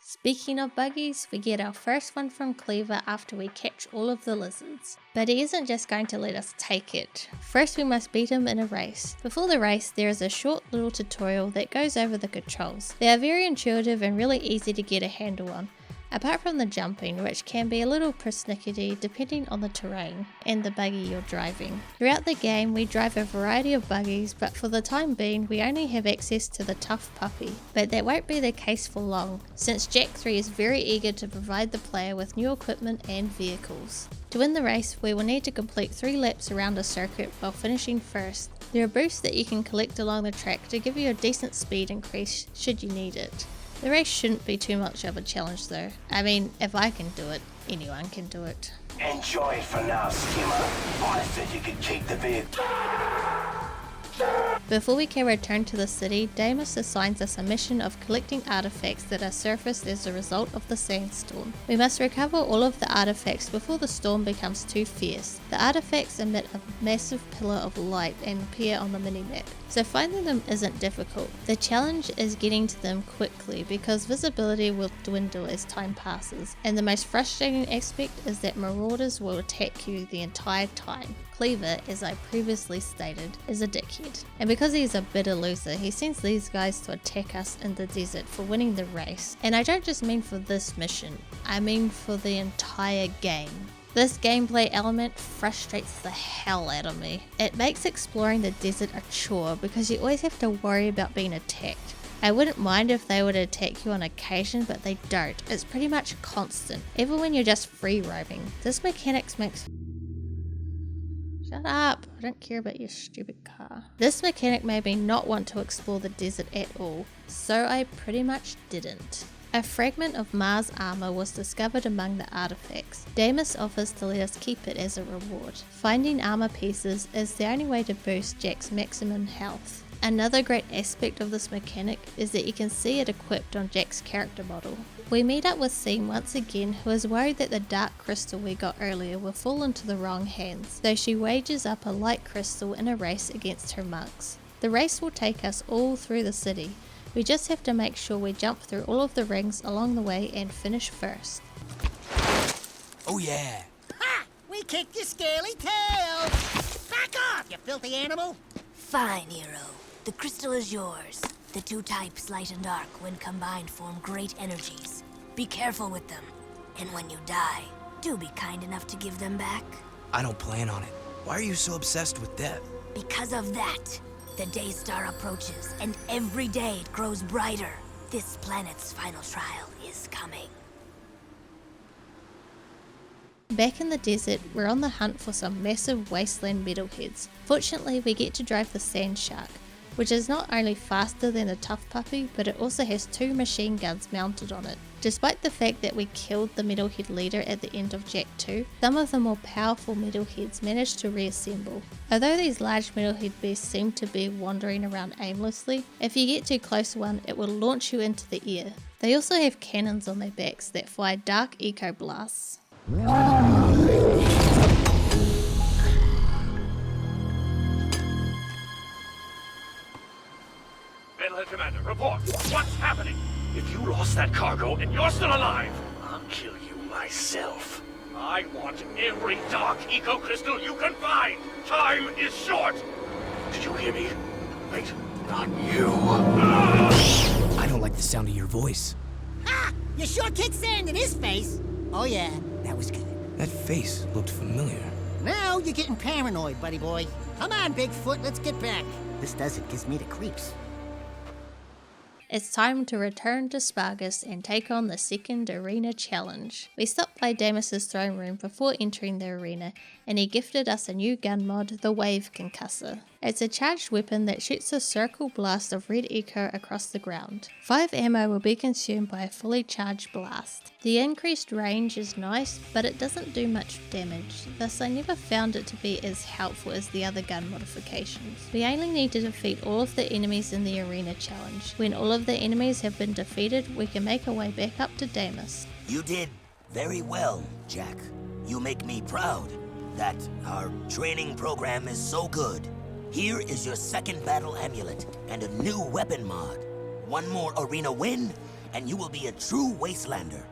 S2: Speaking of buggies, we get our first one from Cleaver after we catch all of the lizards. But he isn't just going to let us take it. First we must beat him in a race. Before the race, there is a short little tutorial that goes over the controls. They are very intuitive and really easy to get a handle on. Apart from the jumping, which can be a little persnickety depending on the terrain and the buggy you're driving. Throughout the game we drive a variety of buggies, but for the time being we only have access to the Tough Puppy. But that won't be the case for long, since Jak III is very eager to provide the player with new equipment and vehicles. To win the race, we will need to complete 3 laps around a circuit while finishing first. There are boosts that you can collect along the track to give you a decent speed increase should you need it. The race shouldn't be too much of a challenge though. I mean, if I can do it, anyone can do it.
S13: Enjoy it for now, Skimmer. I said you could keep the vehicle.
S2: Before we can return to the city, Damus assigns us a mission of collecting artifacts that are surfaced as a result of the sandstorm. We must recover all of the artifacts before the storm becomes too fierce. The artifacts emit a massive pillar of light and appear on the minimap, so finding them isn't difficult. The challenge is getting to them quickly because visibility will dwindle as time passes, and the most frustrating aspect is that marauders will attack you the entire time. Cleaver, as I previously stated, is a dickhead, and because he's a bitter loser, he sends these guys to attack us in the desert for winning the race. And I don't just mean for this mission, I mean for the entire game. This gameplay element frustrates the hell out of me. It makes exploring the desert a chore because you always have to worry about being attacked. I wouldn't mind if they would attack you on occasion, but they don't. It's pretty much constant, even when you're just free roaming. This mechanics makes... Shut up! I don't care about your stupid car. This mechanic made me not want to explore the desert at all, so I pretty much didn't. A fragment of Mars armor was discovered among the artifacts. Damus offers to let us keep it as a reward. Finding armor pieces is the only way to boost Jak's maximum health. Another great aspect of this mechanic is that you can see it equipped on Jak's character model. We meet up with Seam once again, who is worried that the dark crystal we got earlier will fall into the wrong hands, though she wages up a light crystal in a race against her monks. The race will take us all through the city. We just have to make sure we jump through all of the rings along the way and finish first.
S22: Oh yeah!
S5: Ha! We kicked your scaly tail! Back off, you filthy animal!
S6: Fine, hero. The crystal is yours. The two types, light and dark, when combined form great energies. Be careful with them. And when you die, do be kind enough to give them back.
S22: I don't plan on it. Why are you so obsessed with death?
S6: Because of that, the day star approaches, and every day it grows brighter. This planet's final trial is coming.
S2: Back in the desert, we're on the hunt for some massive wasteland metalheads. Fortunately, we get to drive the Sand Shark, which is not only faster than a tough puppy, but it also has 2 machine guns mounted on it. Despite the fact that we killed the metalhead leader at the end of Jak 2, some of the more powerful metalheads managed to reassemble. Although these large metalhead beasts seem to be wandering around aimlessly, if you get too close to one, it will launch you into the air. They also have cannons on their backs that fire dark eco blasts.
S19: Metalhead Commander, report! What's happening? If you lost that cargo and you're still alive, I'll kill you myself. I want every dark eco-crystal you can find! Time is short! Did you hear me? Wait, not you.
S22: I don't like the sound of your voice.
S5: Ha! You sure kicked sand in his face! Oh yeah, that was good.
S22: That face looked familiar.
S5: Now you're getting paranoid, buddy boy. Come on, Bigfoot, let's get back. This desert gives me the creeps.
S2: It's time to return to Spargus and take on the second arena challenge. We stopped by Damus's throne room before entering the arena, and he gifted us a new gun mod, the Wave Concussor. It's a charged weapon that shoots a circle blast of red echo across the ground. 5 ammo will be consumed by a fully charged blast. The increased range is nice, but it doesn't do much damage, thus I never found it to be as helpful as the other gun modifications. We only need to defeat all of the enemies in the arena challenge. When all of the enemies have been defeated, we can make our way back up to Damus.
S10: You did very well, Jak. You make me proud that our training program is so good. Here is your second battle amulet and a new weapon mod. One more arena win, and you will be a true wastelander.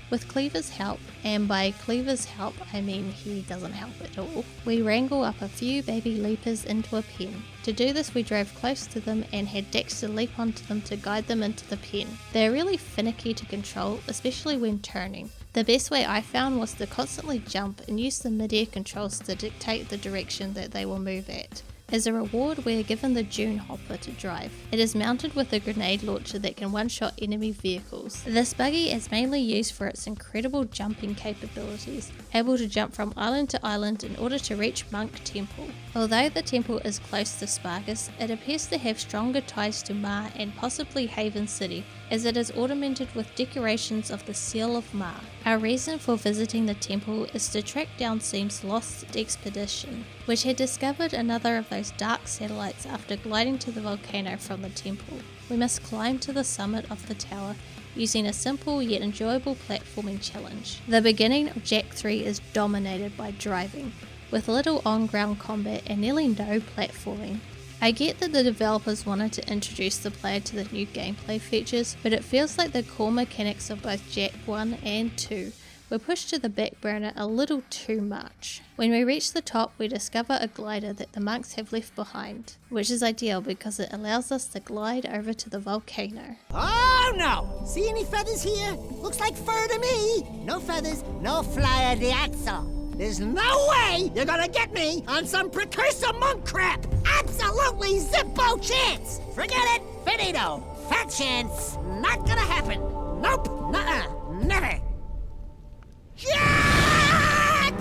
S2: With Cleaver's help, and by Cleaver's help I mean he doesn't help at all, we wrangle up a few baby leapers into a pen. To do this we drove close to them and had Daxter leap onto them to guide them into the pen. They are really finicky to control, especially when turning. The best way I found was to constantly jump and use the mid-air controls to dictate the direction that they will move at. As a reward, we are given the Dune Hopper to drive. It is mounted with a grenade launcher that can one-shot enemy vehicles. This buggy is mainly used for its incredible jumping capabilities, able to jump from island to island in order to reach Monk Temple. Although the temple is close to Spargus, it appears to have stronger ties to Ma and possibly Haven City, as it is ornamented with decorations of the Seal of Ma. Our reason for visiting the temple is to track down Seam's lost expedition, which had discovered another of those dark satellites after gliding to the volcano from the temple. We must climb to the summit of the tower using a simple yet enjoyable platforming challenge. The beginning of Jak 3 is dominated by driving, with little on-ground combat and nearly no platforming. I get that the developers wanted to introduce the player to the new gameplay features, but it feels like the core mechanics of both Jak 1 and 2 were pushed to the back burner a little too much. When we reach the top, we discover a glider that the monks have left behind, which is ideal because it allows us to glide over to the volcano.
S5: Oh no! See any feathers here? Looks like fur to me! No feathers, no flyer riazzo. There's no way you're gonna get me on some Precursor monk crap! Absolutely zippo chance! Forget it, finito! Fat chance, not gonna happen! Nope, nuh-uh, never! Jak!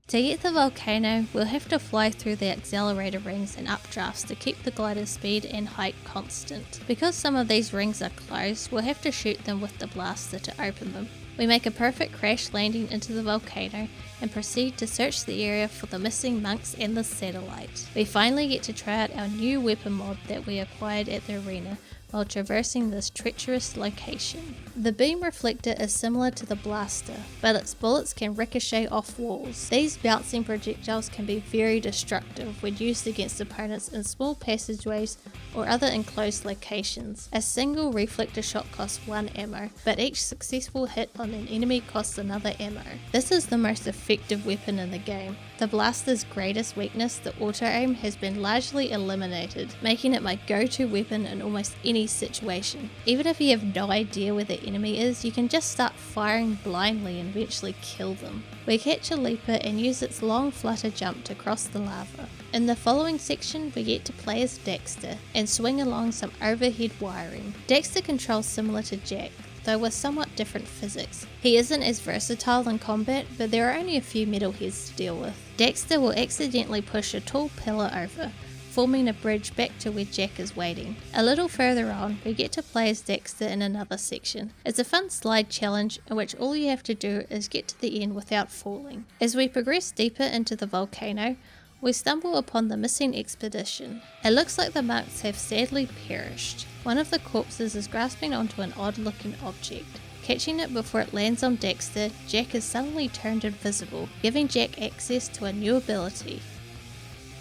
S2: To get the volcano, we'll have to fly through the accelerator rings and updrafts to keep the glider's speed and height constant. Because some of these rings are closed, we'll have to shoot them with the blaster to open them. We make a perfect crash landing into the volcano and proceed to search the area for the missing monks and the satellite. We finally get to try out our new weapon mod that we acquired at the arena, while traversing this treacherous location. The beam reflector is similar to the blaster, but its bullets can ricochet off walls. These bouncing projectiles can be very destructive when used against opponents in small passageways or other enclosed locations. A single reflector shot costs 1 ammo, but each successful hit on an enemy costs another ammo. This is the most effective weapon in the game. The blaster's greatest weakness, the auto-aim, has been largely eliminated, making it my go-to weapon in almost any situation. Even if you have no idea where the enemy is, you can just start firing blindly and eventually kill them. We catch a leaper and use its long flutter jump to cross the lava. In the following section, we get to play as Daxter and swing along some overhead wiring. Daxter controls similar to Jak, though with somewhat different physics. He isn't as versatile in combat, but there are only a few metalheads to deal with. Daxter will accidentally push a tall pillar over, forming a bridge back to where Jak is waiting. A little further on, we get to play as Daxter in another section. It's a fun slide challenge in which all you have to do is get to the end without falling. As we progress deeper into the volcano, we stumble upon the missing expedition. It looks like the monks have sadly perished. One of the corpses is grasping onto an odd-looking object. Catching it before it lands on Daxter, Jak is suddenly turned invisible, giving Jak access to a new ability.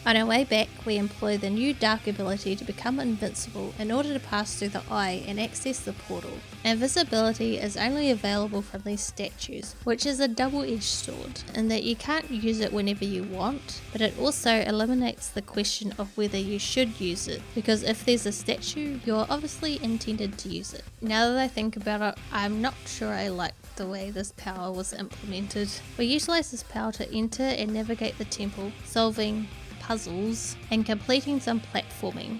S2: On our way back, we employ the new dark ability to become invincible in order to pass through the eye and access the portal. Invisibility is only available from these statues, which is a double-edged sword, in that you can't use it whenever you want, but it also eliminates the question of whether you should use it, because if there's a statue, you're obviously intended to use it. Now that I think about it, I'm not sure I like the way this power was implemented. We utilize this power to enter and navigate the temple, solving puzzles and completing some platforming.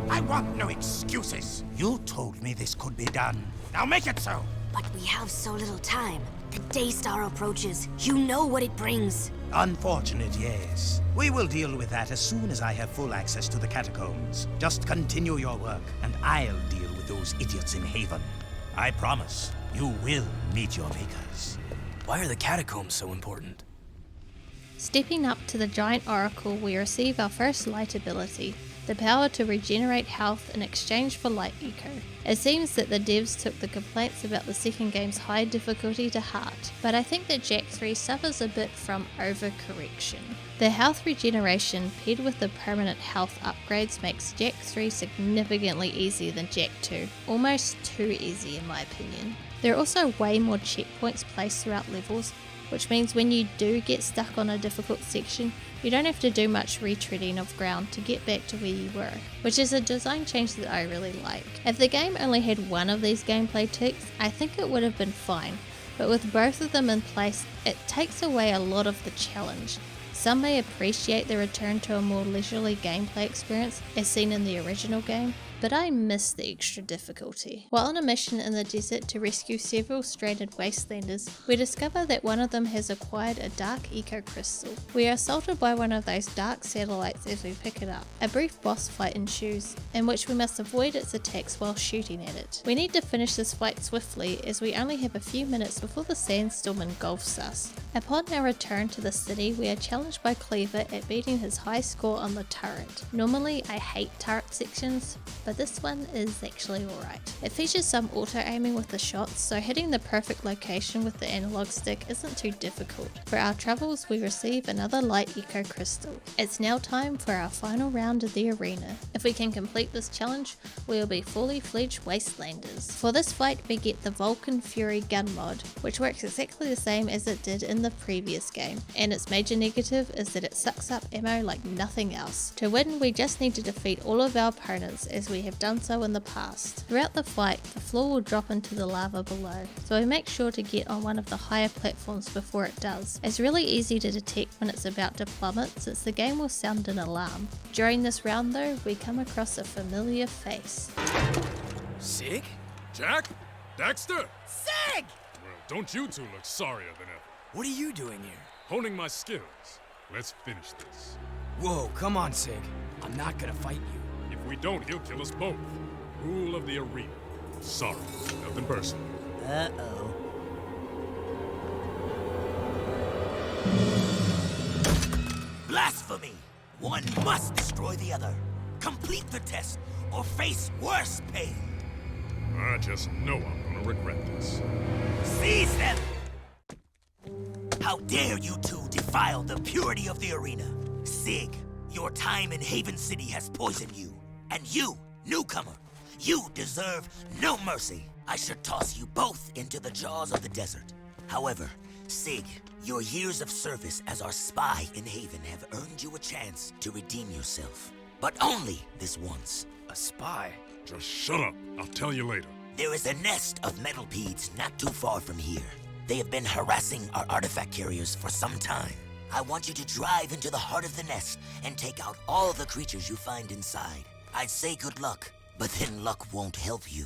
S17: I want no excuses. You told me this could be done. Now make it so.
S6: But we have so little time. The Daystar approaches. You know what it brings.
S17: Unfortunate, yes. We will deal with that as soon as I have full access to the catacombs. Just continue your work, and I'll deal with those idiots in Haven. I promise, you will meet your makers.
S22: Why are the catacombs so important?
S2: Stepping up to the giant oracle, we receive our first light ability, the power to regenerate health in exchange for light eco. It seems that the devs took the complaints about the second game's high difficulty to heart, but I think that Jak 3 suffers a bit from overcorrection. The health regeneration paired with the permanent health upgrades makes Jak 3 significantly easier than Jak 2, almost too easy in my opinion. There are also way more checkpoints placed throughout levels, which means when you do get stuck on a difficult section, you don't have to do much retreading of ground to get back to where you were, which is a design change that I really like. If the game only had one of these gameplay tics, I think it would have been fine, but with both of them in place, it takes away a lot of the challenge. Some may appreciate the return to a more leisurely gameplay experience as seen in the original game, but I miss the extra difficulty. While on a mission in the desert to rescue several stranded wastelanders, we discover that one of them has acquired a dark eco crystal. We are assaulted by one of those dark satellites as we pick it up. A brief boss fight ensues, in which we must avoid its attacks while shooting at it. We need to finish this fight swiftly as we only have a few minutes before the sandstorm engulfs us. Upon our return to the city, we are challenged by Cleaver at beating his high score on the turret. Normally I hate turret sections, but this one is actually alright. It features some auto-aiming with the shots, so hitting the perfect location with the analog stick isn't too difficult. For our travels, we receive another light eco crystal. It's now time for our final round of the arena. If we can complete this challenge, we will be fully fledged wastelanders. For this fight, we get the Vulcan Fury gun mod, which works exactly the same as it did in the previous game, and its major negative is that it sucks up ammo like nothing else. To win, we just need to defeat all of our opponents as we have done so in the past. Throughout the fight, the floor will drop into the lava below, so we make sure to get on one of the higher platforms before it does. It's really easy to detect when it's about to plummet since the game will sound an alarm. During this round though, we come across a familiar face.
S22: Sig?
S14: Jak? Daxter?
S5: Sig!
S14: Well, don't you two look sorrier than ever.
S22: What are you doing here?
S14: Honing my skills. Let's finish this.
S22: Whoa, come on, Sig. I'm not gonna fight you.
S14: If we don't, he'll kill us both. Rule of the arena. Sorry, nothing personal.
S5: Uh-oh.
S10: Blasphemy! One must destroy the other. Complete the test, or face worse pain.
S14: I just know I'm gonna regret this.
S10: Seize them! How dare you two defile the purity of the arena? Sig, your time in Haven City has poisoned you. And you, newcomer, you deserve no mercy. I should toss you both into the jaws of the desert. However, Sig, your years of service as our spy in Haven have earned you a chance to redeem yourself. But only this once.
S15: A spy?
S14: Just shut up. I'll tell you later.
S10: There is a nest of metalpedes not too far from here. They have been harassing our artifact carriers for some time. I want you to drive into the heart of the nest and take out all the creatures you find inside. I'd say good luck, but then luck won't help you.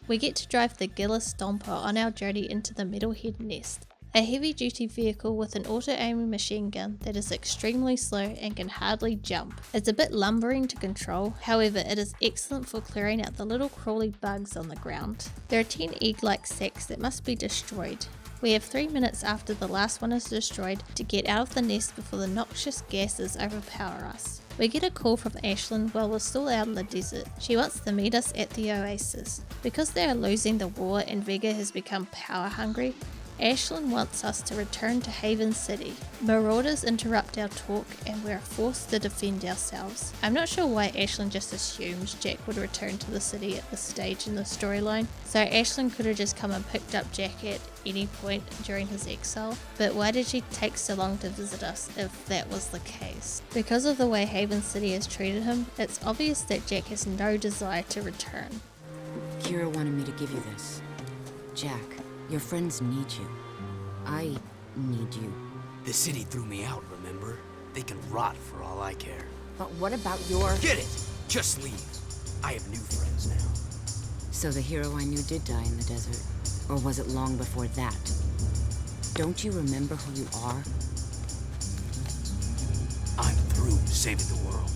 S2: We get to drive the Gillis Stomper on our journey into the Metalhead Nest, a heavy-duty vehicle with an auto-aiming machine gun that is extremely slow and can hardly jump. It's a bit lumbering to control, however it is excellent for clearing out the little crawly bugs on the ground. There are 10 egg-like sacs that must be destroyed. We have 3 minutes after the last one is destroyed to get out of the nest before the noxious gases overpower us. We get a call from Ashlyn while we're still out in the desert. She wants to meet us at the oasis. Because they are losing the war and Vega has become power hungry, Ashlyn wants us to return to Haven City. Marauders interrupt our talk and we are forced to defend ourselves. I'm not sure why Ashlyn just assumed Jak would return to the city at this stage in the storyline, so Ashlyn could have just come and picked up Jak at any point during his exile, but why did she take so long to visit us if that was the case? Because of the way Haven City has treated him, it's obvious that Jak has no desire to return.
S16: Kira wanted me to give you this. Jak, your friends need you. I need you.
S17: The city threw me out, remember? They can rot for all I care.
S16: But what about your...
S17: Get it! Just leave. I have new friends now.
S16: So the hero I knew did die in the desert. Or was it long before that? Don't you remember who you are?
S17: I'm through saving the world.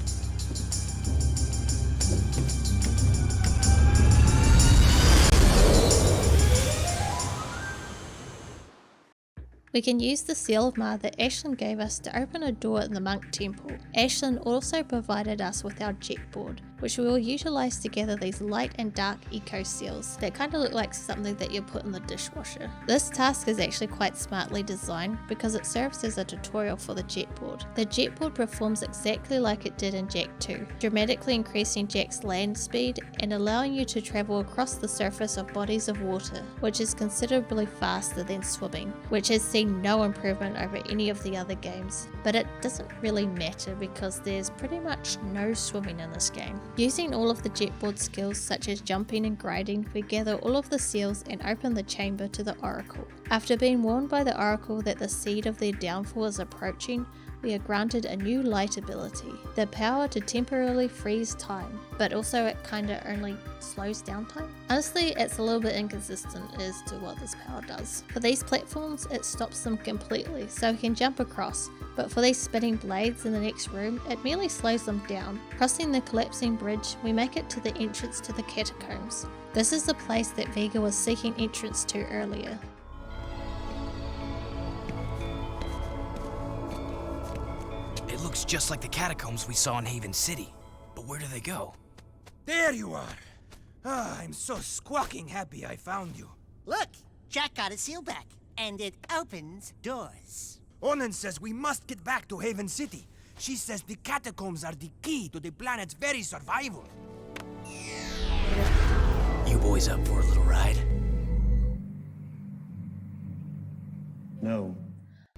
S2: We can use the Seal of Ma that Ashlyn gave us to open a door in the Monk Temple. Ashlyn also provided us with our jet board, which we will utilise to gather these light and dark eco seals that kind of look like something that you put in the dishwasher. This task is actually quite smartly designed because it serves as a tutorial for the jet board. The jet board performs exactly like it did in Jak II, dramatically increasing Jak's land speed and allowing you to travel across the surface of bodies of water, which is considerably faster than swimming, which has seen no improvement over any of the other games. But it doesn't really matter because there's pretty much no swimming in this game. Using all of the jetboard skills such as jumping and gliding, we gather all of the seals and open the chamber to the Oracle. After being warned by the Oracle that the seed of their downfall is approaching, we are granted a new light ability, the power to temporarily freeze time, but also it kinda only slows down time. Honestly, it's a little bit inconsistent as to what this power does. For these platforms, it stops them completely, so we can jump across, but for these spinning blades in the next room, it merely slows them down. Crossing the collapsing bridge, we make it to the entrance to the catacombs. This is the place that Vega was seeking entrance to earlier.
S17: It looks just like the catacombs we saw in Haven City. But where do they go?
S20: There you are! Ah, I'm so squawking happy I found you.
S5: Look! Jak got his seal back, and it opens doors.
S20: Onan says we must get back to Haven City. She says the catacombs are the key to the planet's very survival.
S17: You boys up for a little ride?
S20: No.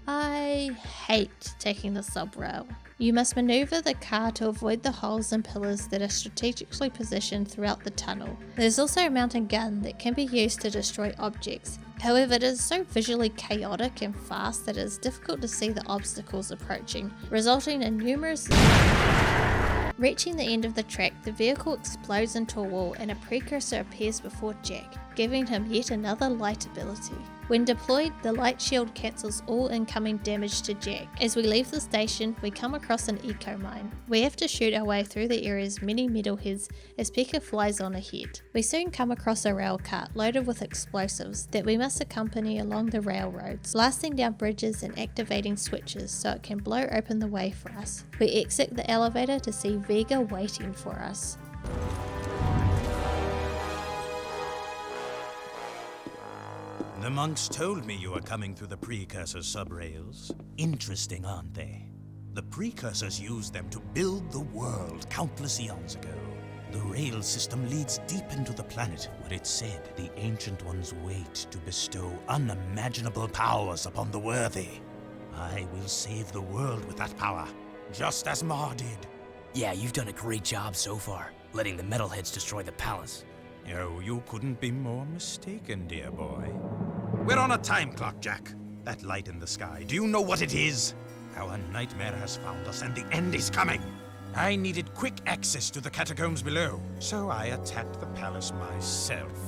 S2: I hate taking the sub-rail. You must maneuver the car to avoid the holes and pillars that are strategically positioned throughout the tunnel. There's also a mountain gun that can be used to destroy objects. However, it is so visually chaotic and fast that it is difficult to see the obstacles approaching, resulting in numerous... Reaching the end of the track, the vehicle explodes into a wall and a precursor appears before Jak, giving him yet another light ability. When deployed, the light shield cancels all incoming damage to Jak. As we leave the station, we come across an eco mine. We have to shoot our way through the area's many metalheads as Pekka flies on ahead. We soon come across a rail cart loaded with explosives that we must accompany along the railroads, blasting down bridges and activating switches so it can blow open the way for us. We exit the elevator to see Vega waiting for us.
S9: The monks told me you were coming through the Precursor subrails. Interesting, aren't they? The Precursors used them to build the world countless eons ago. The rail system leads deep into the planet, where it's said the Ancient Ones wait to bestow unimaginable powers upon the worthy. I will save the world with that power, just as Mar did.
S22: Yeah, you've done a great job so far, letting the metalheads destroy the palace.
S9: Oh, you couldn't be more mistaken, dear boy. We're on a time clock, Jak. That light in the sky, do you know what it is? Our nightmare has found us and the end is coming. I needed quick access to the catacombs below, so I attacked the palace myself.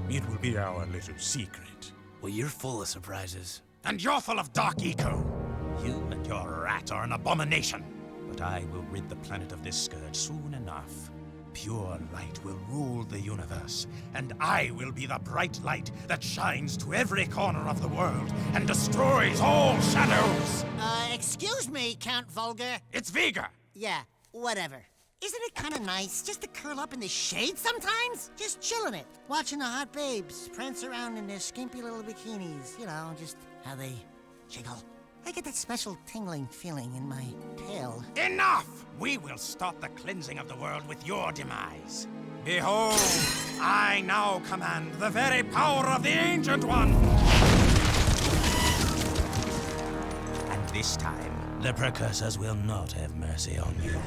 S9: It will be our little secret.
S22: Well, you're full of surprises.
S9: And you're full of dark eco. You and your rat are an abomination. But I will rid the planet of this scourge soon enough. Pure light will rule the universe, and I will be the bright light that shines to every corner of the world and destroys all shadows!
S5: Excuse me, Count Vulgar.
S9: It's Vega!
S5: Yeah, whatever. Isn't it kind of nice just to curl up in the shade sometimes? Just chilling it, watching the hot babes prance around in their skimpy little bikinis. You know, just how they jiggle. I get that special tingling feeling in my tail.
S9: Enough! We will start the cleansing of the world with your demise. Behold, I now command the very power of the Ancient One! And this time, the Precursors will not have mercy on you.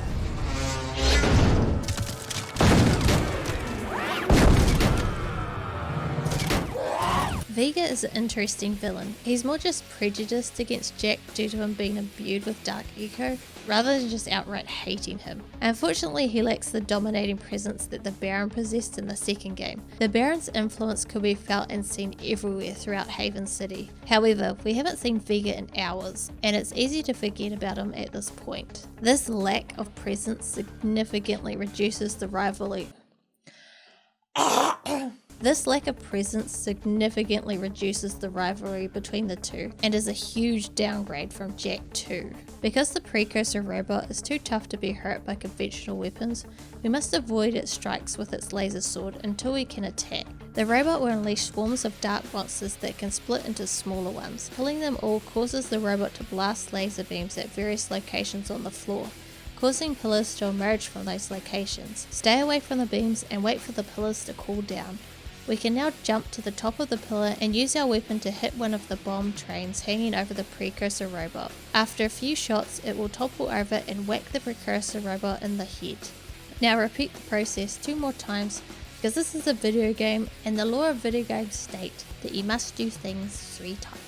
S2: Vega is an interesting villain. He's more just prejudiced against Jak due to him being imbued with dark eco, rather than just outright hating him. Unfortunately, he lacks the dominating presence that the Baron possessed in the second game. The Baron's influence could be felt and seen everywhere throughout Haven City. However, we haven't seen Vega in hours, and it's easy to forget about him at this point. This lack of presence significantly reduces the rivalry. This lack of presence significantly reduces the rivalry between the two and is a huge downgrade from Jak II. Because the Precursor robot is too tough to be hurt by conventional weapons, we must avoid its strikes with its laser sword until we can attack. The robot will unleash swarms of dark monsters that can split into smaller ones. Killing them all causes the robot to blast laser beams at various locations on the floor, causing pillars to emerge from those locations. Stay away from the beams and wait for the pillars to cool down. We can now jump to the top of the pillar and use our weapon to hit one of the bomb trains hanging over the Precursor robot. After a few shots, it will topple over and whack the Precursor robot in the head. Now repeat the process 2 more times, because this is a video game and the law of video games state that you must do things 3 times.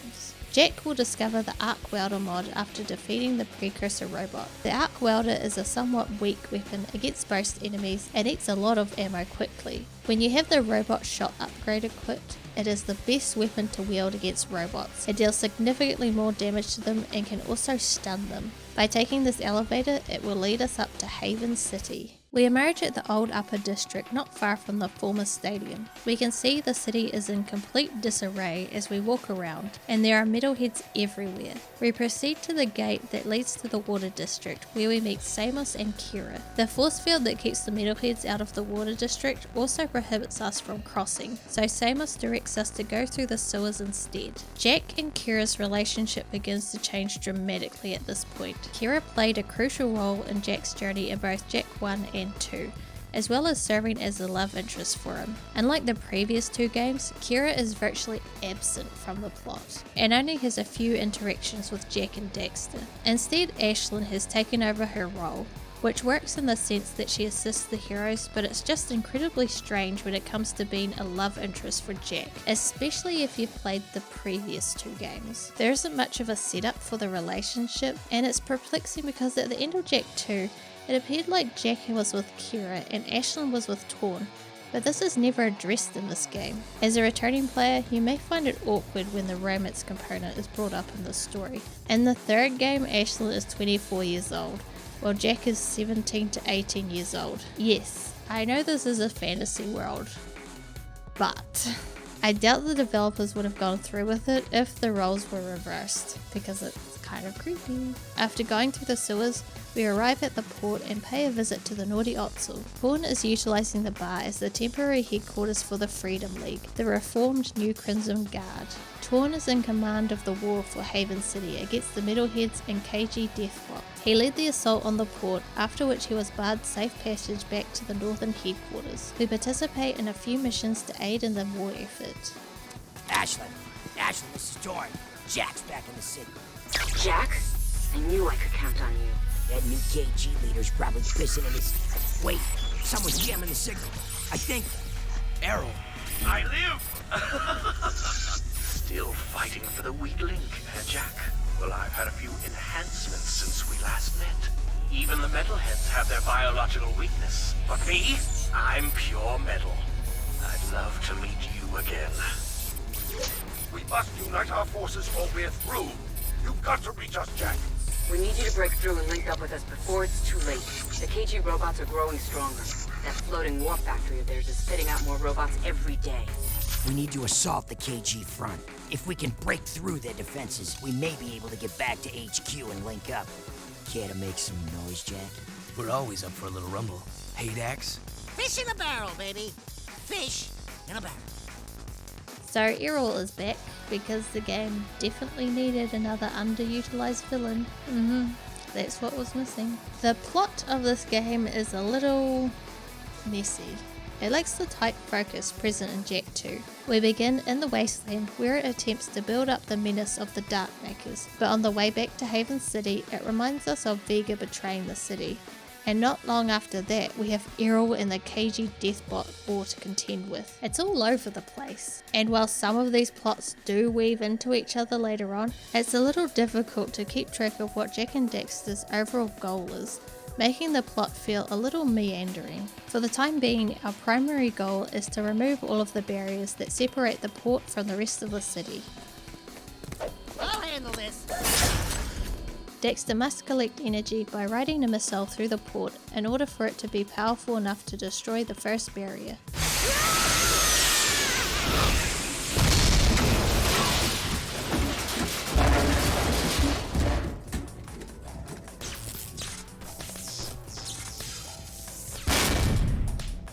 S2: Jak will discover the Arc Welder mod after defeating the Precursor robot. The Arc Welder is a somewhat weak weapon against most enemies and eats a lot of ammo quickly. When you have the robot shot upgrade equipped, it is the best weapon to wield against robots. It deals significantly more damage to them and can also stun them. By taking this elevator, it will lead us up to Haven City. We emerge at the old upper district not far from the former stadium. We can see the city is in complete disarray as we walk around, and there are metalheads everywhere. We proceed to the gate that leads to the water district, where we meet Samos and Kira. The force field that keeps the metalheads out of the water district also prohibits us from crossing, so Samos directs us to go through the sewers instead. Jak and Kira's relationship begins to change dramatically at this point. Kira played a crucial role in Jak's journey in both Jak 1 and 2, as well as serving as a love interest for him. Unlike the previous 2 games, Kira is virtually absent from the plot, and only has a few interactions with Jak and Daxter. Instead, Ashlyn has taken over her role, which works in the sense that she assists the heroes, but it's just incredibly strange when it comes to being a love interest for Jak, especially if you've played the previous 2 games. There isn't much of a setup for the relationship, and it's perplexing because at the end of Jak 2, it appeared like Jak was with Kira and Ashlyn was with Torn, but this is never addressed in this game. As a returning player, you may find it awkward when the romance component is brought up in the story. In the third game, Ashlyn is 24 years old, while Jak is 17 to 18 years old. Yes, I know this is a fantasy world, but I doubt the developers would have gone through with it if the roles were reversed, because it's kind of creepy. After going through the sewers, we arrive at the port and pay a visit to the Naughty Otsu. Torn is utilising the bar as the temporary headquarters for the Freedom League, the reformed New Crimson Guard. Torn is in command of the war for Haven City against the Metalheads and KG Deathbot. He led the assault on the port, after which he was barred safe passage back to the northern headquarters. We participate in a few missions to aid in the war effort.
S10: Ashlyn, this is Torn. Jak's back in the city.
S16: Jak? I knew I could count on you.
S10: That new KG leader's probably pissing in his... Wait, someone's jamming the signal. I think...
S19: Errol. I live! Still fighting for the weak link, Jak? Well, I've had a few enhancements since we last met. Even the metalheads have their biological weakness. But me? I'm pure metal. I'd love to meet you again. We must unite our forces or we're through. You've got to reach us, Jak.
S16: We need you to break through and link up with us before it's too late. The KG robots are growing stronger. That floating war factory of theirs is spitting out more robots every day.
S10: We need to assault the KG front. If we can break through their defenses, we may be able to get back to HQ and link up. Care to make some noise, Jak?
S22: We're always up for a little rumble. Hey, Dax?
S5: Fish in a barrel, baby. Fish in a barrel.
S2: So Errol is back because the game definitely needed another underutilized villain. That's what was missing. The plot of this game is a little messy. It lacks the tight focus present in Jak 2. We begin in the Wasteland, where it attempts to build up the menace of the Darkmakers, but on the way back to Haven City, it reminds us of Vega betraying the city. And not long after that, we have Errol and the KG Deathbot war to contend with. It's all over the place. And while some of these plots do weave into each other later on, it's a little difficult to keep track of what Jak and Daxter's overall goal is, making the plot feel a little meandering. For the time being, our primary goal is to remove all of the barriers that separate the port from the rest of the city.
S5: I'll handle this.
S2: Daxter must collect energy by riding a missile through the port in order for it to be powerful enough to destroy the first barrier.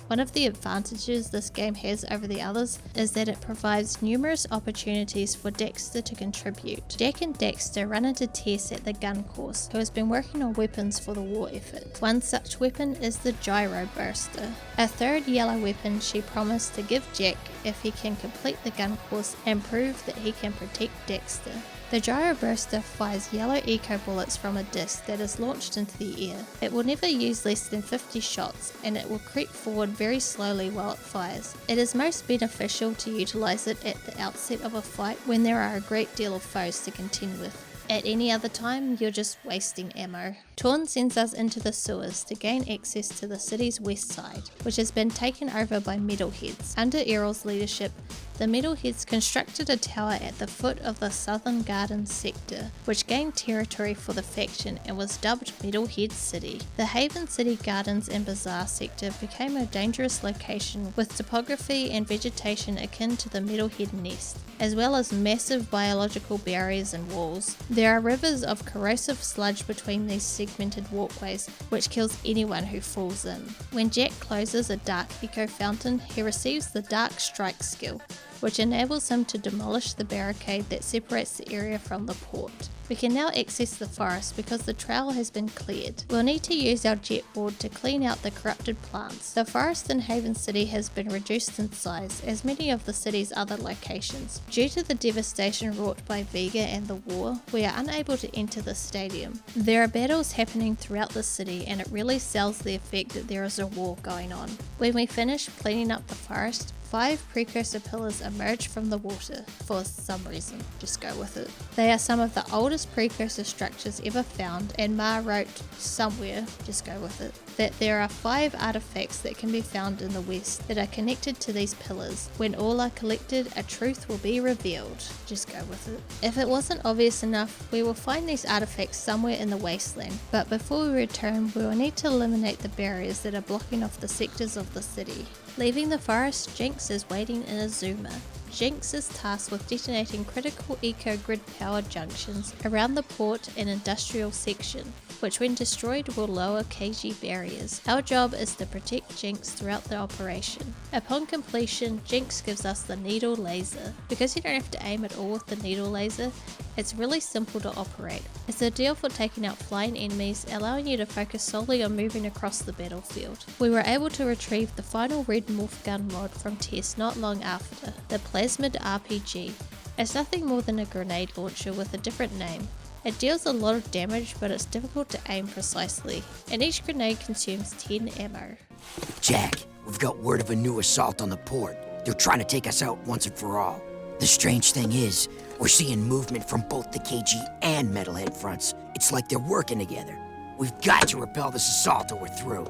S2: One of the advantages this game has over the others is that it provides numerous opportunities for Daxter to contribute. Jak and Daxter run into Tess at the gun course, who has been working on weapons for the war effort. One such weapon is the Gyro Burster, a third yellow weapon she promised to give Jak if he can complete the gun course and prove that he can protect Daxter. The Gyro Burster fires yellow eco bullets from a disc that is launched into the air. It will never use less than 50 shots, and it will creep forward very slowly while it fires. It is most beneficial to utilize it at the outset of a fight when there are a great deal of foes to contend with. At any other time, you're just wasting ammo. Torn sends us into the sewers to gain access to the city's west side, which has been taken over by Metalheads. Under Errol's leadership, the Metalheads constructed a tower at the foot of the Southern Gardens sector, which gained territory for the faction and was dubbed Metalhead City. The Haven City Gardens and Bazaar sector became a dangerous location with topography and vegetation akin to the Metalhead nest, as well as massive biological barriers and walls. There are rivers of corrosive sludge between these segmented walkways, which kills anyone who falls in. When Jak closes a Dark Eco Fountain, he receives the Dark Strike skill, which enables him to demolish the barricade that separates the area from the port. We can now access the forest because the trail has been cleared. We'll need to use our jetboard to clean out the corrupted plants. The forest in Haven City has been reduced in size, as many of the city's other locations. Due to the devastation wrought by Vega and the war, we are unable to enter the stadium. There are battles happening throughout the city, and it really sells the effect that there is a war going on. When we finish cleaning up the forest, 5 precursor pillars emerge from the water, for some reason, just go with it. They are some of the oldest precursor structures ever found, and Ma wrote somewhere, just go with it, that there are 5 artifacts that can be found in the west that are connected to these pillars. When all are collected, a truth will be revealed, just go with it. If it wasn't obvious enough, we will find these artifacts somewhere in the wasteland, but before we return, we will need to eliminate the barriers that are blocking off the sectors of the city. Leaving the forest, Jinx is waiting in a zoomer. Jinx is tasked with detonating critical eco-grid power junctions around the port and industrial section, which when destroyed will lower KG barriers. Our job is to protect Jinx throughout the operation. Upon completion, Jinx gives us the needle laser. Because you don't have to aim at all with the needle laser, it's really simple to operate. It's ideal for taking out flying enemies, allowing you to focus solely on moving across the battlefield. We were able to retrieve the final red morph gun mod from test not long after, the Plasmid RPG. It's nothing more than a grenade launcher with a different name. It deals a lot of damage, but it's difficult to aim precisely, and each grenade consumes 10 ammo.
S10: Jak, we've got word of a new assault on the port. They're trying to take us out once and for all. The strange thing is, we're seeing movement from both the KG and Metalhead fronts. It's like they're working together. We've got to repel this assault or we're through.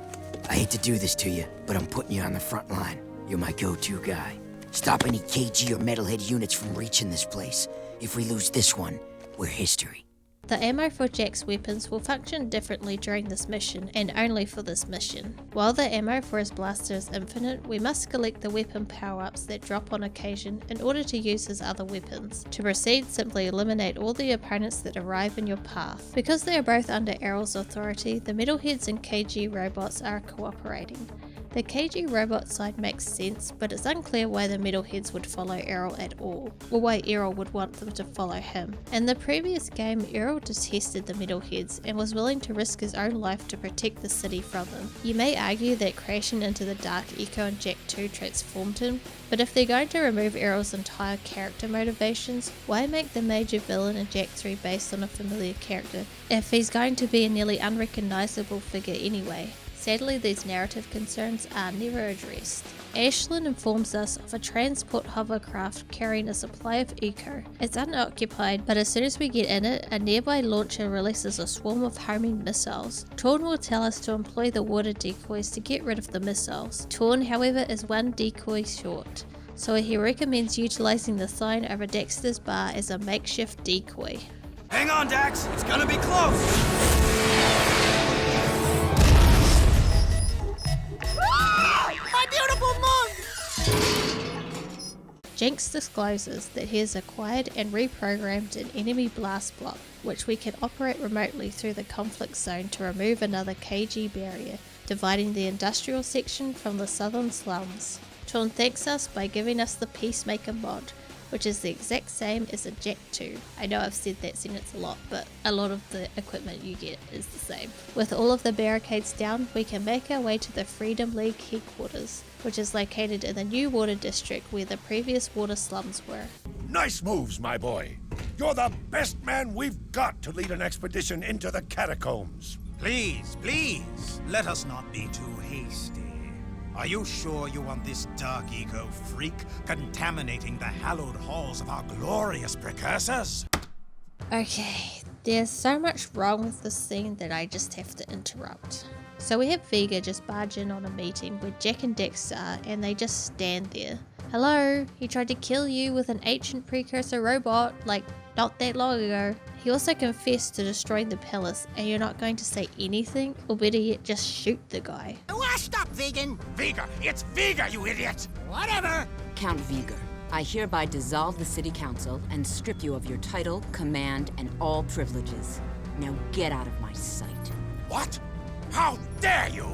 S10: I hate to do this to you, but I'm putting you on the front line. You're my go-to guy. Stop any KG or Metalhead units from reaching this place. If we lose this one, we're history.
S2: The ammo for Jak's weapons will function differently during this mission, and only for this mission. While the ammo for his blaster is infinite, we must collect the weapon power-ups that drop on occasion in order to use his other weapons. To proceed, simply eliminate all the opponents that arrive in your path. Because they are both under Errol's authority, the Metalheads and KG robots are cooperating. The KG robot side makes sense, but it's unclear why the Metalheads would follow Errol at all, or why Errol would want them to follow him. In the previous game, Errol detested the Metalheads and was willing to risk his own life to protect the city from them. You may argue that crashing into the dark Echo and Jak II transformed him, but if they're going to remove Errol's entire character motivations, why make the major villain in Jak III based on a familiar character, if he's going to be a nearly unrecognizable figure anyway? Sadly, these narrative concerns are never addressed. Ashlyn informs us of a transport hovercraft carrying a supply of eco. It's unoccupied, but as soon as we get in it, a nearby launcher releases a swarm of homing missiles. Torn will tell us to employ the water decoys to get rid of the missiles. Torn, however, is one decoy short, so he recommends utilizing the sign over Daxter's bar as a makeshift decoy.
S20: Hang on, Dax! It's gonna be close!
S5: My beautiful monk!
S2: Jinx discloses that he has acquired and reprogrammed an enemy blast block, which we can operate remotely through the conflict zone to remove another KG barrier, dividing the industrial section from the southern slums. Torn thanks us by giving us the Peacemaker mod, which is the exact same as a Jak II. I know I've said that sentence a lot, but a lot of the equipment you get is the same. With all of the barricades down, we can make our way to the Freedom League headquarters, which is located in the new water district where the previous water slums were.
S12: Nice moves, my boy. You're the best man we've got to lead an expedition into the catacombs.
S9: Please, please, let us not be too hasty. Are you sure you want this dark eco freak contaminating the hallowed halls of our glorious precursors?
S2: Okay, there's so much wrong with this scene that I just have to interrupt. So we have Vega just barge in on a meeting where Jak and Daxter are, and they just stand there. Hello, he tried to kill you with an ancient precursor robot, like, not that long ago. He also confessed to destroying the palace, and you're not going to say anything, or better yet, just shoot the guy.
S5: Washed up, vegan!
S12: Vega! It's Vega, you idiot!
S5: Whatever!
S4: Count Vega, I hereby dissolve the city council and strip you of your title, command, and all privileges. Now get out of my sight.
S12: What? How dare you!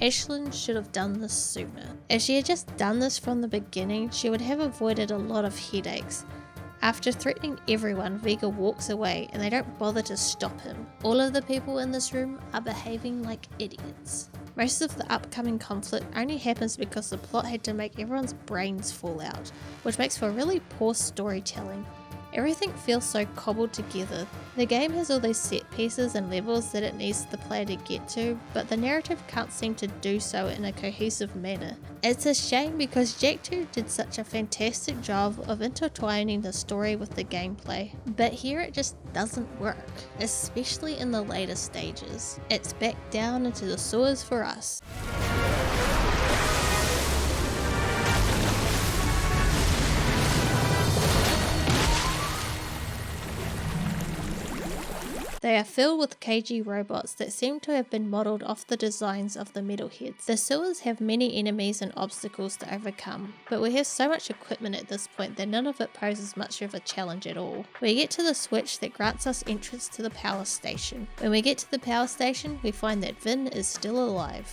S2: Ashlyn should have done this sooner. If she had just done this from the beginning, she would have avoided a lot of headaches. After threatening everyone, Vega walks away and they don't bother to stop him. All of the people in this room are behaving like idiots. Most of the upcoming conflict only happens because the plot had to make everyone's brains fall out, which makes for really poor storytelling. Everything feels so cobbled together. The game has all these set pieces and levels that it needs the player to get to, but the narrative can't seem to do so in a cohesive manner. It's a shame because Jak 2 did such a fantastic job of intertwining the story with the gameplay, but here it just doesn't work, especially in the later stages. It's back down into the sewers for us. They are filled with KG robots that seem to have been modelled off the designs of the metalheads. The sewers have many enemies and obstacles to overcome, but we have so much equipment at this point that none of it poses much of a challenge at all. We get to the switch that grants us entrance to the power station. When we get to the power station, we find that Vin is still alive.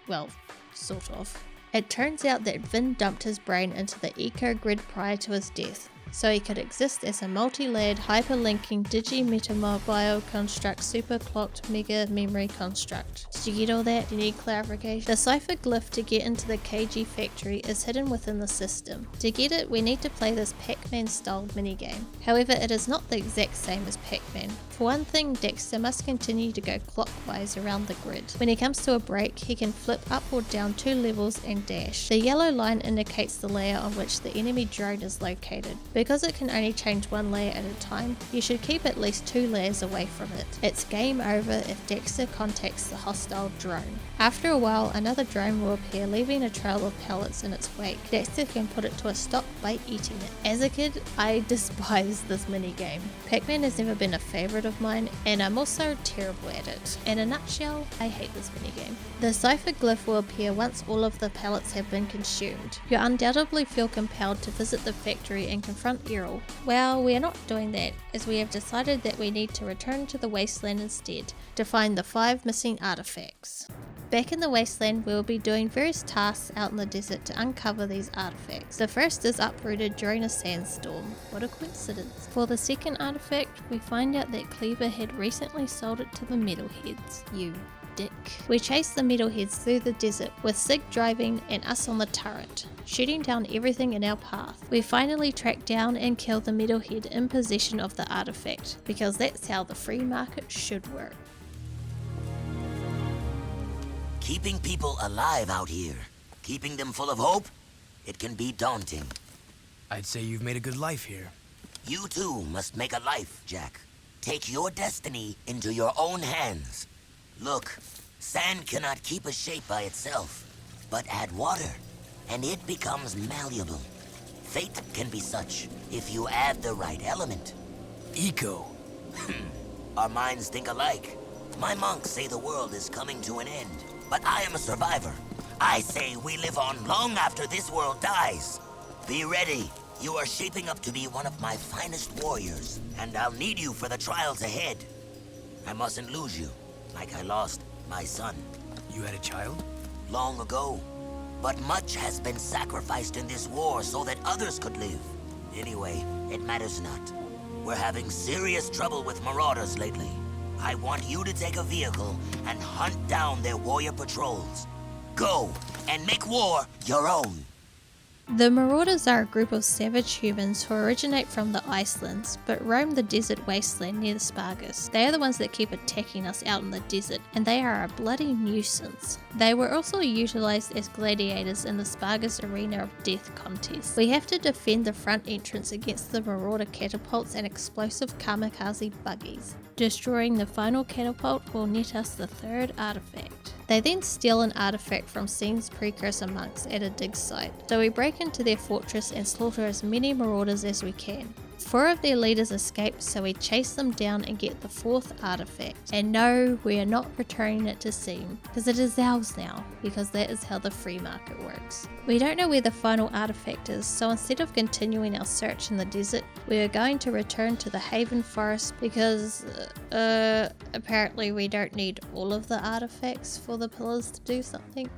S2: Well, sort of. It turns out that Vin dumped his brain into the eco-grid prior to his death, so he could exist as a multi-layered hyperlinking digi-metamobile construct super clocked mega memory construct. Did you get all that? Do you need clarification? The cipher glyph to get into the KG factory is hidden within the system. To get it, we need to play this Pac-Man style minigame. However, it is not the exact same as Pac-Man. For one thing, Daxter must continue to go clockwise around the grid. When he comes to a break, he can flip up or down 2 levels and dash. The yellow line indicates the layer on which the enemy drone is located. Because it can only change 1 layer at a time, you should keep at least 2 layers away from it. It's game over if Daxter contacts the hostile drone. After a while, another drone will appear, leaving a trail of pellets in its wake. Daxter can put it to a stop by eating it. As a kid, I despised this minigame. Pac-Man has never been a favourite of mine, and I'm also terrible at it. In a nutshell, I hate this minigame. The cipher glyph will appear once all of the pellets have been consumed. You'll undoubtedly feel compelled to visit the factory and confront Errol. Well, we are not doing that, as we have decided that we need to return to the wasteland instead, to find the 5 missing artifacts. Back in the wasteland, we will be doing various tasks out in the desert to uncover these artifacts. The first is uprooted during a sandstorm. What a coincidence. For the second artifact, we find out that Cleaver had recently sold it to the metalheads. You dick. We chase the metalheads through the desert, with Sig driving and us on the turret, shooting down everything in our path. We finally track down and kill the metalhead in possession of the artifact, because that's how the free market should work.
S10: Keeping people alive out here, keeping them full of hope, it can be daunting.
S22: I'd say you've made a good life here.
S10: You too must make a life, Jak. Take your destiny into your own hands. Look, sand cannot keep a shape by itself, but add water, and it becomes malleable. Fate can be such if you add the right element.
S22: Eco.
S10: Our minds think alike. My monks say the world is coming to an end, but I am a survivor. I say we live on long after this world dies. Be ready. You are shaping up to be one of my finest warriors, and I'll need you for the trials ahead. I mustn't lose you, like I lost my son.
S22: You had a child?
S10: Long ago. But much has been sacrificed in this war so that others could live. Anyway, it matters not. We're having serious trouble with marauders lately. I want you to take a vehicle and hunt down their warrior patrols. Go, and make war your own.
S2: The Marauders are a group of savage humans who originate from the Icelands, but roam the desert wasteland near the Spargus. They are the ones that keep attacking us out in the desert, and they are a bloody nuisance. They were also utilised as gladiators in the Spargus Arena of Death contest. We have to defend the front entrance against the Marauder catapults and explosive kamikaze buggies. Destroying the final catapult will net us the 3rd artifact. They then steal an artifact from Scene's Precursor monks at a dig site, so we break into their fortress and slaughter as many marauders as we can. 4 of their leaders escape, so we chase them down and get the 4th artifact. And no, we are not returning it to Scene, because it is ours now, because that is how the free market works. We don't know where the final artifact is, so instead of continuing our search in the desert, we are going to return to the Haven Forest because, apparently we don't need all of the artifacts for the pillars to do something.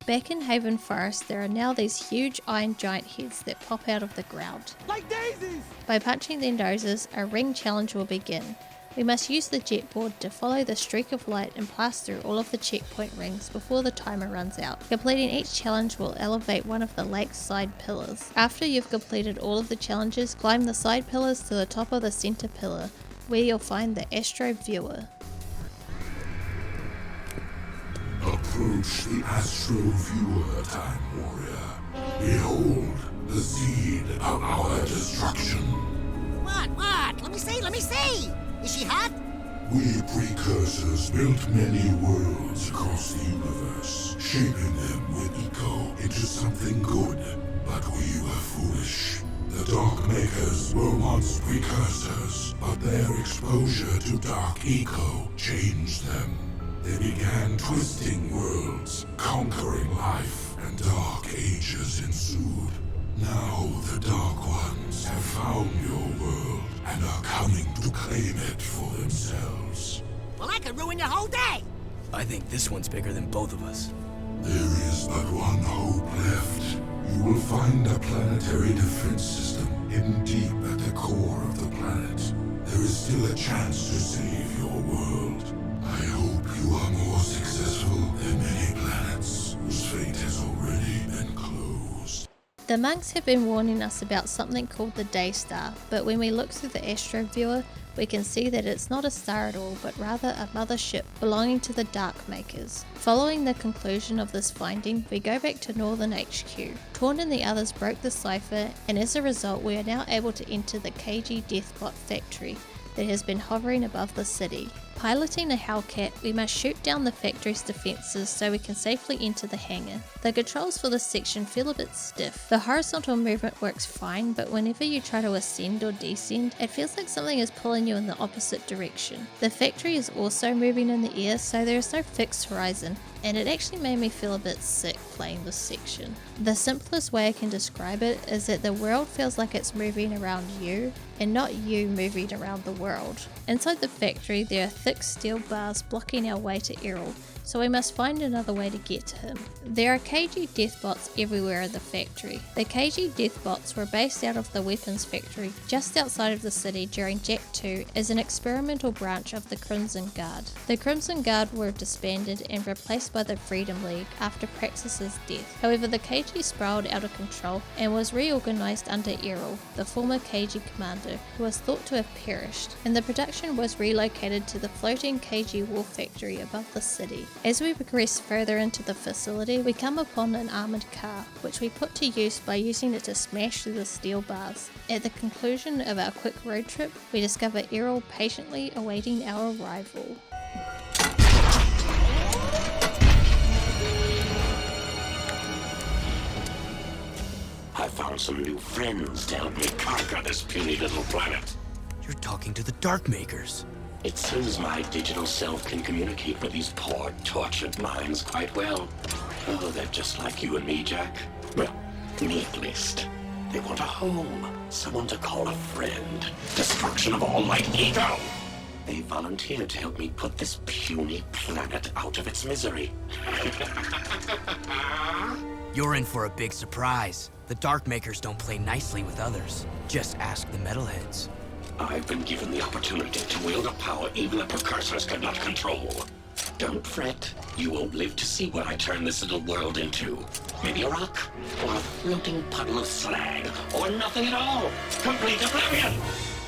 S2: Back in Haven Forest, there are now these huge iron giant heads that pop out of the ground.
S20: Like daisies!
S2: By punching their noses, a ring challenge will begin. We must use the jet board to follow the streak of light and pass through all of the checkpoint rings before the timer runs out. Completing each challenge will elevate one of the lake's side pillars. After you've completed all of the challenges, climb the side pillars to the top of the center pillar, where you'll find the Astro Viewer.
S8: Approach the Astro Viewer, Time Warrior. Behold the seed of our destruction.
S5: What? Let me see! Is she hot?
S8: We Precursors built many worlds across the universe, shaping them with Eco into something good. But we were foolish. The Dark Makers were once Precursors, but their exposure to Dark Eco changed them. They began twisting worlds, conquering life, and dark ages ensued. Now the Dark Ones have found your world and are coming to claim it for themselves.
S5: Well, I could ruin your whole day!
S22: I think this one's bigger than both of us.
S8: There is but one hope left. You will find a planetary defense system hidden deep at the core of the planet. There is still a chance to save your world. I hope you are more successful than many planets whose fate has already been closed.
S2: The monks have been warning us about something called the Day Star, but when we look through the Astro Viewer, we can see that it's not a star at all, but rather a mothership belonging to the Dark Makers. Following the conclusion of this finding, we go back to Northern HQ. Torn and the others broke the cipher, and as a result we are now able to enter the KG Deathbot factory that has been hovering above the city. Piloting a Hellcat, we must shoot down the factory's defences so we can safely enter the hangar. The controls for this section feel a bit stiff. The horizontal movement works fine, but whenever you try to ascend or descend, it feels like something is pulling you in the opposite direction. The factory is also moving in the air, so there is no fixed horizon, and it actually made me feel a bit sick playing this section. The simplest way I can describe it is that the world feels like it's moving around you, and not you moving around the world. Inside the factory there are thick steel bars blocking our way to Errol, so we must find another way to get to him. There are KG Deathbots everywhere in the factory. The KG Deathbots were based out of the weapons factory just outside of the city during Jak II as an experimental branch of the Crimson Guard. The Crimson Guard were disbanded and replaced by the Freedom League after Praxis's death. However, the KG spiraled out of control and was reorganized under Errol, the former KG commander, who was thought to have perished, and the production was relocated to the floating KG War factory above the city. As we progress further into the facility, we come upon an armoured car, which we put to use by using it to smash through the steel bars. At the conclusion of our quick road trip, we discover Errol patiently awaiting our arrival.
S3: I found some new friends to help me conquer this puny little planet.
S22: You're talking to the Dark Makers.
S3: It seems my digital self can communicate with these poor, tortured minds quite well. Oh, they're just like you and me, Jak. Well, me at least. They want a home, someone to call a friend. Destruction of all light ego! They volunteered to help me put this puny planet out of its misery.
S22: You're in for a big surprise. The Dark Makers don't play nicely with others. Just ask the Metalheads.
S3: I've been given the opportunity to wield a power even the Precursors could not control. Don't fret. You won't live to see what I turn this little world into. Maybe a rock, or a floating puddle of slag, or nothing at all. Complete oblivion!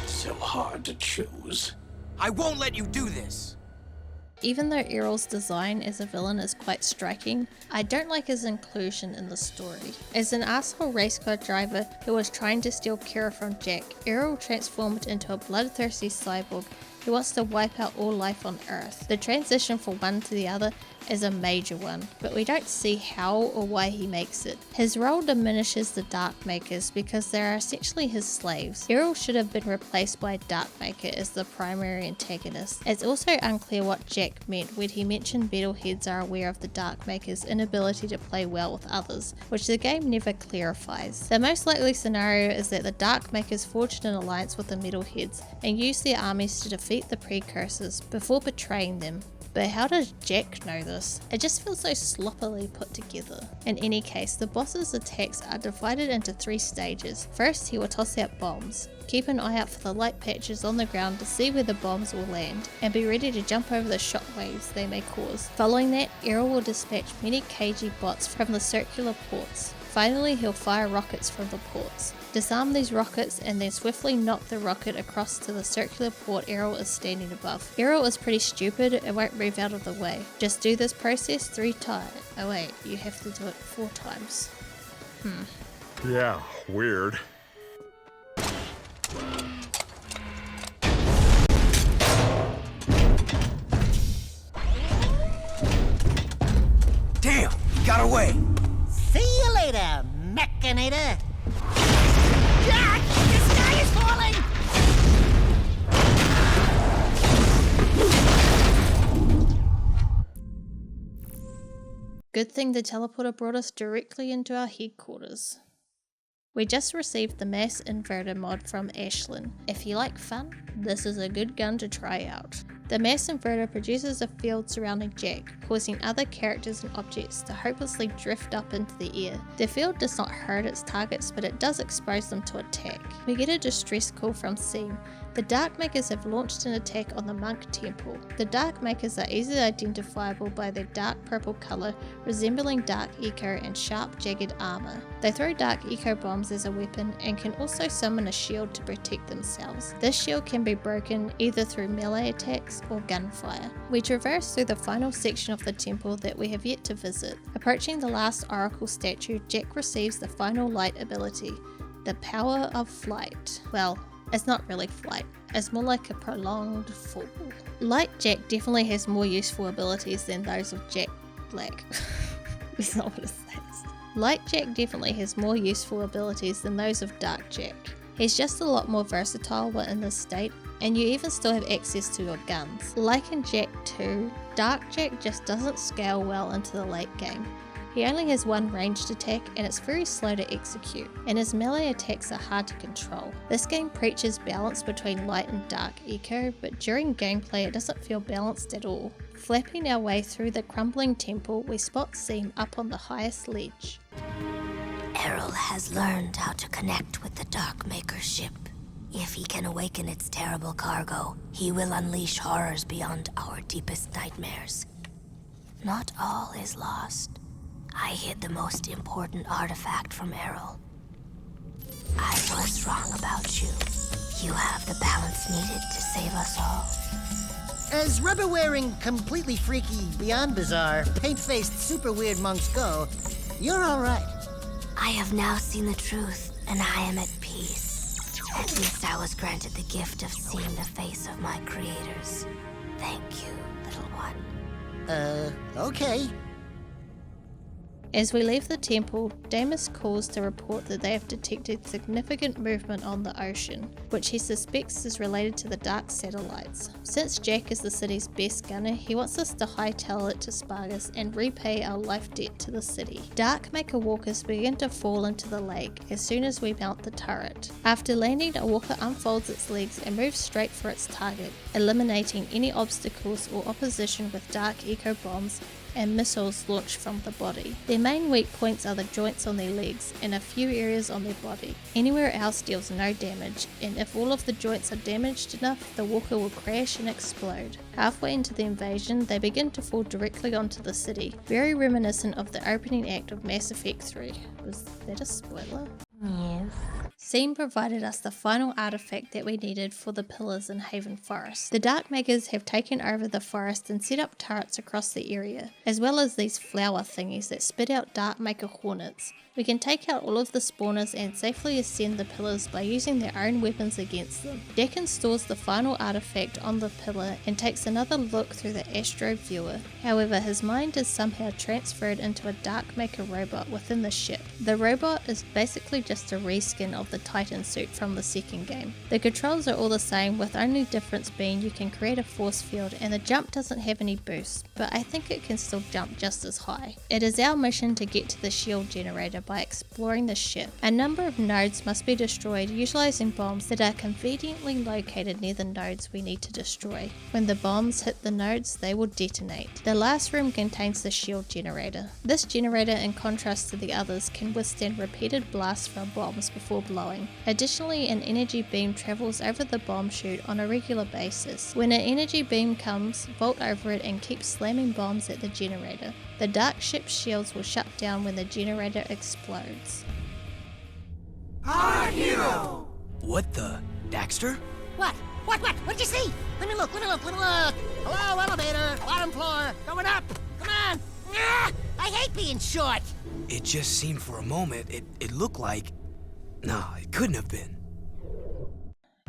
S3: So hard to choose.
S22: I won't let you do this!
S2: Even though Errol's design as a villain is quite striking, I don't like his inclusion in the story. As an asshole race car driver who was trying to steal Kira from Jak, Errol transformed into a bloodthirsty cyborg who wants to wipe out all life on Earth. The transition from one to the other is a major one, but we don't see how or why he makes it. His role diminishes the Dark Makers because they are essentially his slaves. Errol should have been replaced by a Dark Maker as the primary antagonist. It's also unclear what Jak meant when he mentioned metalheads are aware of the Dark Makers' inability to play well with others, which the game never clarifies. The most likely scenario is that the Dark Makers forged an alliance with the metalheads and used their armies to defeat the Precursors before betraying them. But how does Jak know this? It just feels so sloppily put together. In any case, the boss's attacks are divided into 3 stages. First, he will toss out bombs. Keep an eye out for the light patches on the ground to see where the bombs will land, and be ready to jump over the shockwaves they may cause. Following that, Errol will dispatch many KG bots from the circular ports. Finally, he'll fire rockets from the ports. Disarm these rockets and then swiftly knock the rocket across to the circular port Errol is standing above. Errol is pretty stupid and won't move out of the way. Just do this process 3 times. Oh wait, you have to do it 4 times.
S14: Yeah, weird.
S17: Damn, he got away.
S5: See you later, Mechanator. Jak! The sky is falling!
S2: Good thing the teleporter brought us directly into our headquarters. We just received the mass inverter mod from Ashlyn. If you like fun, this is a good gun to try out. The mass inverter produces a field surrounding Jak, causing other characters and objects to hopelessly drift up into the air. The field does not hurt its targets, but it does expose them to attack. We get a distress call from Seam. The Darkmakers have launched an attack on the Monk Temple. The Darkmakers are easily identifiable by their dark purple colour, resembling Dark Echo and sharp, jagged armour. They throw Dark Echo bombs as a weapon and can also summon a shield to protect themselves. This shield can be broken either through melee attacks or gunfire. We traverse through the final section of the temple that we have yet to visit. Approaching the last Oracle statue, Jak receives the final light ability, the power of flight. Well, it's not really flight, it's more like a prolonged fall. Light Jak definitely has more useful abilities than those of Jak Black. That's not what it says. Light Jak definitely has more useful abilities than those of Dark Jak. He's just a lot more versatile while in this state, and you even still have access to your guns. Like in Jak 2, Dark Jak just doesn't scale well into the late game. He only has 1 ranged attack and it's very slow to execute, and his melee attacks are hard to control. This game preaches balance between light and dark eco, but during gameplay it doesn't feel balanced at all. Flapping our way through the crumbling temple, we spot Seam up on the highest ledge.
S6: Errol has learned how to connect with the Darkmaker ship. If he can awaken its terrible cargo, he will unleash horrors beyond our deepest nightmares. Not all is lost. I hid the most important artifact from Errol. I was wrong about you. You have the balance needed to save us all.
S5: As rubber-wearing, completely freaky, beyond bizarre, paint-faced, super weird monks go, you're all right.
S6: I have now seen the truth, and I am at peace. At least I was granted the gift of seeing the face of my creators. Thank you, little one.
S5: Okay.
S2: As we leave the temple, Damus calls to report that they have detected significant movement on the ocean, which he suspects is related to the dark satellites. Since Jak is the city's best gunner, he wants us to hightail it to Spargus and repay our life debt to the city. Darkmaker walkers begin to fall into the lake as soon as we mount the turret. After landing, a walker unfolds its legs and moves straight for its target, eliminating any obstacles or opposition with dark eco bombs and missiles launched from the body. Their main weak points are the joints on their legs and a few areas on their body. Anywhere else deals no damage, and if all of the joints are damaged enough, the walker will crash and explode. Halfway into the invasion, they begin to fall directly onto the city, very reminiscent of the opening act of Mass Effect 3. Was that a spoiler?
S6: Yes.
S2: Seam provided us the final artifact that we needed for the pillars in Haven Forest. The Darkmakers have taken over the forest and set up turrets across the area, as well as these flower thingies that spit out Darkmaker hornets. We can take out all of the spawners and safely ascend the pillars by using their own weapons against them. Jak installs the final artifact on the pillar and takes another look through the Astro viewer. However, his mind is somehow transferred into a Darkmaker robot within the ship. The robot is basically just a reskin of the Titan suit from the second game. The controls are all the same, with only difference being you can create a force field and the jump doesn't have any boost, but I think it can still jump just as high. It is our mission to get to the shield generator by exploring the ship. A number of nodes must be destroyed utilizing bombs that are conveniently located near the nodes we need to destroy. When the bombs hit the nodes, they will detonate. The last room contains the shield generator. This generator, in contrast to the others, can withstand repeated blasts from bombs before blowing. Additionally, an energy beam travels over the bomb chute on a regular basis. When an energy beam comes, vault over it and keep slamming bombs at the generator. The dark ship's shields will shut down when the generator explodes.
S5: Our hero!
S22: What the? Daxter?
S5: What? What'd you see? Let me look. Hello, elevator, bottom floor, going up. Come on. Ah, I hate being short.
S22: It just seemed for a moment, it looked like... No, it couldn't have been.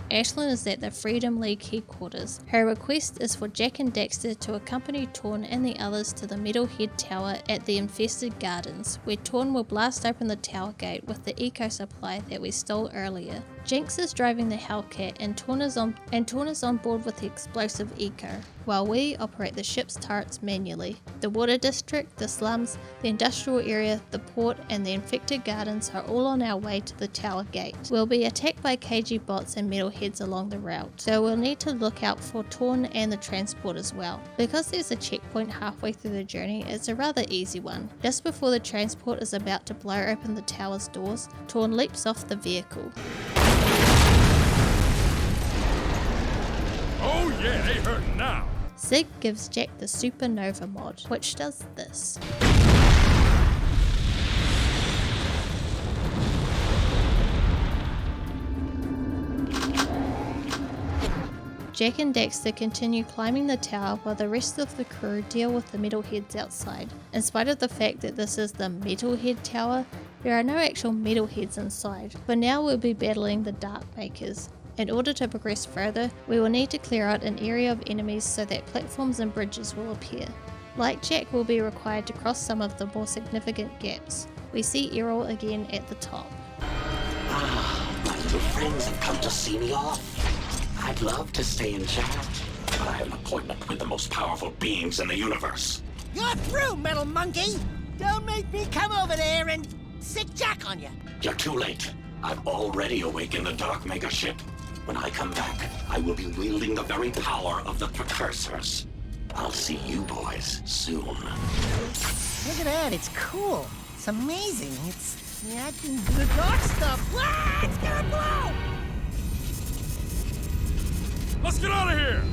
S2: Ashlyn is at the Freedom League headquarters. Her request is for Jak and Daxter to accompany Torn and the others to the Metalhead Tower at the Infested Gardens, where Torn will blast open the tower gate with the eco supply that we stole earlier. Jinx is driving the Hellcat and Torn is on board with the explosive eco, while we operate the ship's turrets manually. The water district, the slums, the industrial area, the port and the infected gardens are all on our way to the tower gate. We'll be attacked by KG bots and metalheads along the route, so we'll need to look out for Torn and the transport as well. Because there's a checkpoint halfway through the journey, it's a rather easy one. Just before the transport is about to blow open the tower's doors, Torn leaps off the vehicle.
S14: Oh yeah, they hurting now.
S2: Sig gives Jak the Supernova mod, which does this. Jak and Daxter continue climbing the tower while the rest of the crew deal with the metalheads outside. In spite of the fact that this is the Metalhead Tower, there are no actual metalheads inside. For now we'll be battling the Dark Makers. In order to progress further, we will need to clear out an area of enemies so that platforms and bridges will appear. Like Jak, we'll be required to cross some of the more significant gaps. We see Errol again at the top.
S10: My little friends have come to see me off. I'd love to stay and chat, but I have an appointment with the most powerful beings in the universe.
S5: You're through, metal monkey! Don't make me come over there and sick Jak on you.
S10: You're too late. I've already awakened the Dark Mega ship. When I come back, I will be wielding the very power of the Precursors. I'll see you boys soon.
S5: Look at that, it's cool. It's amazing. It's reacting to the dark stuff. Ah, it's gonna blow!
S14: Let's get out of here!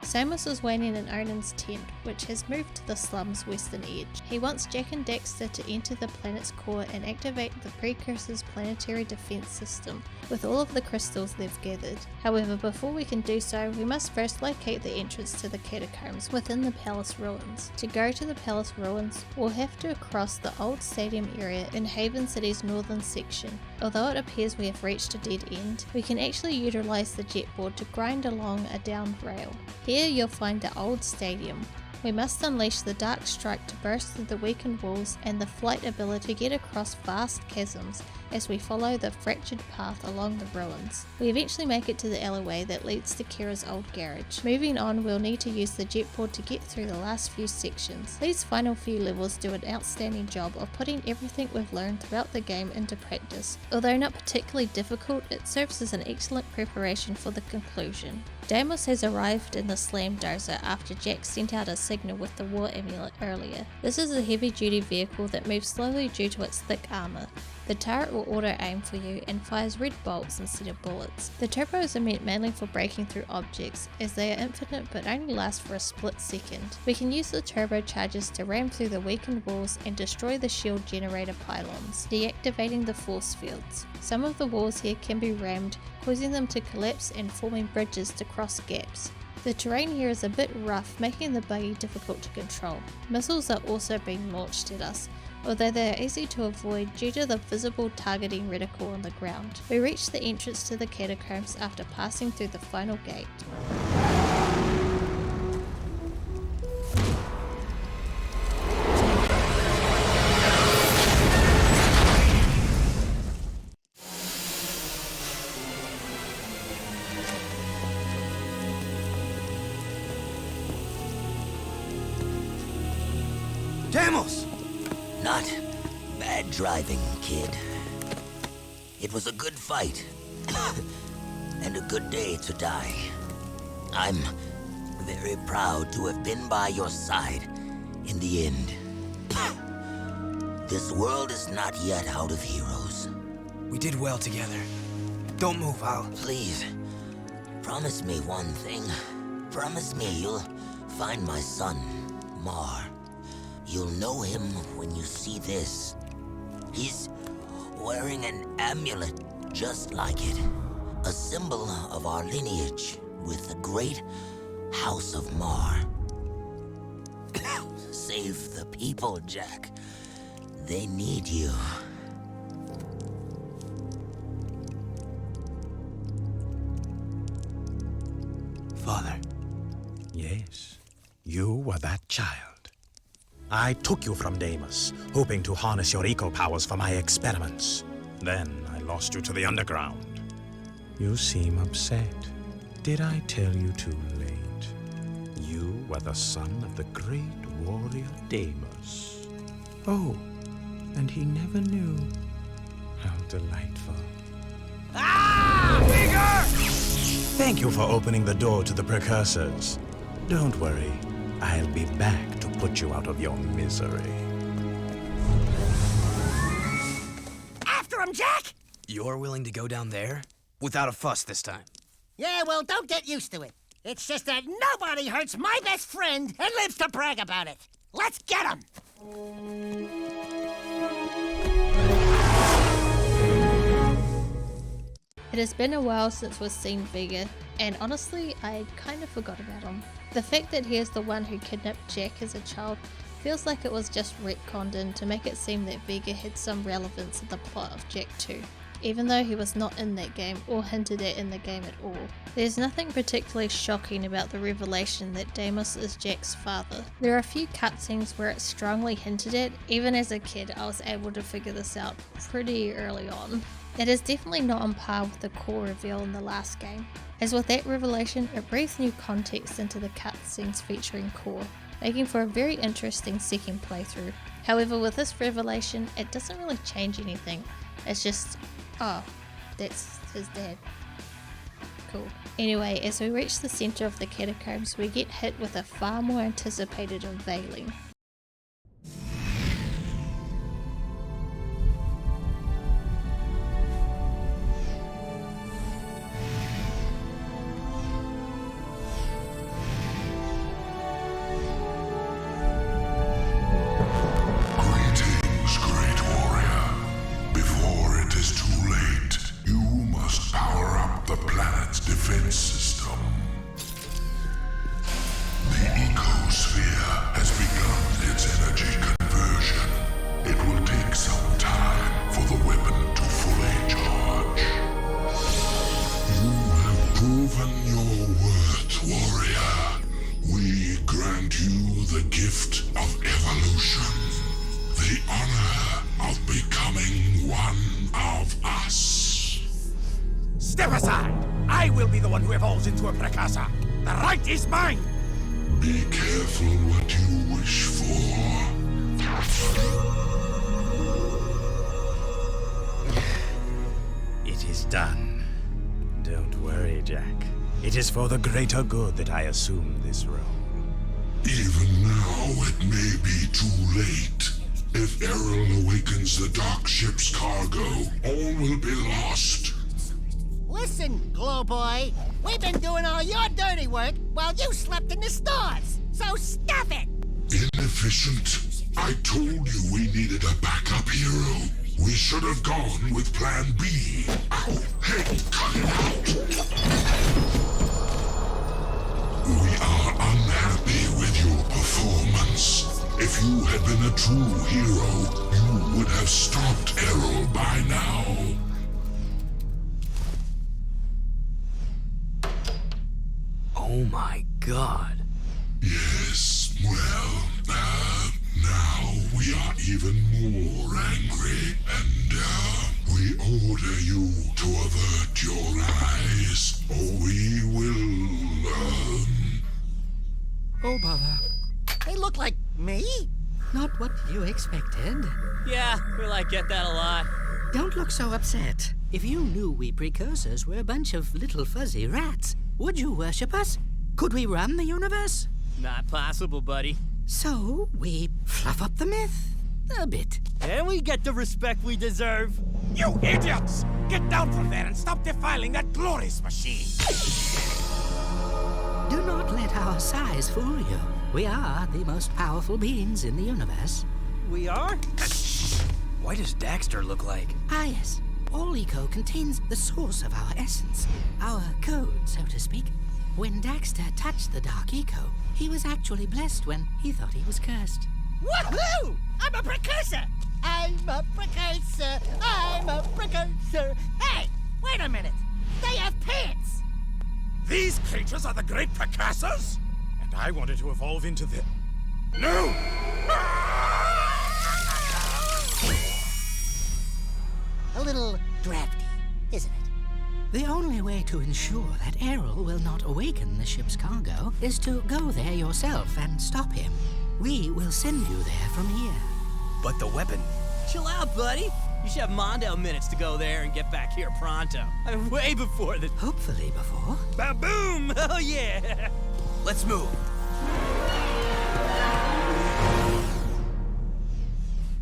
S2: Samus is waiting in Onan's tent, which has moved to the slum's western edge. He wants Jak and Daxter to enter the planet's core and activate the Precursor's planetary defense system with all of the crystals they've gathered. However, before we can do so, we must first locate the entrance to the catacombs within the palace ruins. To go to the palace ruins, we'll have to cross the old stadium area in Haven City's northern section. Although it appears we have reached a dead end, we can actually utilize the jetboard to grind along a downed rail. Here you'll find the old stadium. We must unleash the Dark Strike to burst through the weakened walls and the flight ability to get across vast chasms as we follow the fractured path along the ruins. We eventually make it to the alleyway that leads to Kira's old garage. Moving on, we'll need to use the jetboard to get through the last few sections. These final few levels do an outstanding job of putting everything we've learned throughout the game into practice. Although not particularly difficult, it serves as an excellent preparation for the conclusion. Deimos has arrived in the Slam Dozer after Jak sent out a signal with the war amulet earlier. This is a heavy-duty vehicle that moves slowly due to its thick armor. The turret will auto-aim for you and fires red bolts instead of bullets. The turbos are meant mainly for breaking through objects, as they are infinite but only last for a split second. We can use the turbochargers to ram through the weakened walls and destroy the shield generator pylons, deactivating the force fields. Some of the walls here can be rammed, causing them to collapse and forming bridges to cross gaps. The terrain here is a bit rough, making the buggy difficult to control. Missiles are also being launched at us, although they are easy to avoid due to the visible targeting reticle on the ground. We reach the entrance to the catacombs after passing through the final gate.
S10: Not bad driving, kid. It was a good fight. And a good day to die. I'm very proud to have been by your side in the end. This world is not yet out of heroes.
S22: We did well together. Don't move, Al.
S10: Please, promise me one thing. Promise me you'll find my son, Mar. You'll know him when you see this. He's wearing an amulet just like it. A symbol of our lineage with the great House of Mar. Save the people, Jak. They need you.
S9: Father. Yes, you were that child. I took you from Deimos, hoping to harness your eco powers for my experiments. Then I lost you to the underground. You seem upset. Did I tell you too late? You were the son of the great warrior Deimos. Oh, and he never knew. How delightful.
S22: Ah! Bigger!
S9: Thank you for opening the door to the Precursors. Don't worry, I'll be back to put you out of your misery.
S5: After him, Jak!
S22: You're willing to go down there? Without a fuss this time.
S5: Yeah, well, don't get used to it. It's just that nobody hurts my best friend and lives to brag about it. Let's get him!
S2: It has been a while since we've seen Vega, and honestly, I kind of forgot about him. The fact that he is the one who kidnapped Jak as a child feels like it was just retconned in to make it seem that Vega had some relevance in the plot of Jak 2. Even though he was not in that game or hinted at in the game at all. There's nothing particularly shocking about the revelation that Deimos is Jak's father. There are a few cutscenes where it's strongly hinted at. Even as a kid, I was able to figure this out pretty early on. It is definitely not on par with the core reveal in the last game. As with that revelation, it breathes new context into the cutscenes featuring Core, making for a very interesting second playthrough. However, with this revelation, it doesn't really change anything. It's just, oh, that's his dad. Cool. Anyway, as we reach the center of the catacombs, we get hit with a far more anticipated unveiling.
S17: Step aside! I will be the one who evolves into a Precursor. The right is mine!
S8: Be careful what you wish for.
S9: It is done. Don't worry, Jak. It is for the greater good that I assume this role.
S8: Even now, it may be too late. If Errol awakens the dark ship's cargo, all will be lost.
S5: Listen, Glow Boy, we've been doing all your dirty work while you slept in the stars, so stop it!
S8: Inefficient. I told you we needed a backup hero. We should have gone with Plan B. Ow! Hey, cut it out! We are unhappy with your performance. If you had been a true hero, you would have stopped Errol by now.
S22: Oh my god.
S8: Yes, well, now we are even more angry, and we order you to avert your eyes, or we will,
S5: Oh, bother. They look like me?
S1: Not what you expected.
S21: Yeah, we get that a lot.
S1: Don't look so upset. If you knew we Precursors were a bunch of little fuzzy rats, would you worship us? Could we run the universe?
S21: Not possible, buddy.
S1: So, we fluff up the myth a bit.
S21: And we get the respect we deserve.
S17: You idiots! Get down from there and stop defiling that glorious machine!
S1: Do not let our size fool you. We are the most powerful beings in the universe.
S21: We are?
S22: Why does Daxter look like?
S1: Ah, yes. All eco contains the source of our essence, our code, so to speak. When Daxter touched the dark eco, he was actually blessed when he thought he was cursed.
S5: Woohoo! I'm a precursor! I'm a precursor! I'm a precursor! Hey, wait a minute! They have pants!
S17: These creatures are the great precursors? And I wanted to evolve into the... No!
S5: A little drafty, isn't it?
S1: The only way to ensure that Errol will not awaken the ship's cargo is to go there yourself and stop him. We will send you there from here.
S22: But the weapon...
S21: Chill out, buddy. You should have Mondale minutes to go there and get back here pronto. I mean, way before the...
S1: Hopefully before.
S21: Ba-boom! Oh, yeah!
S22: Let's move.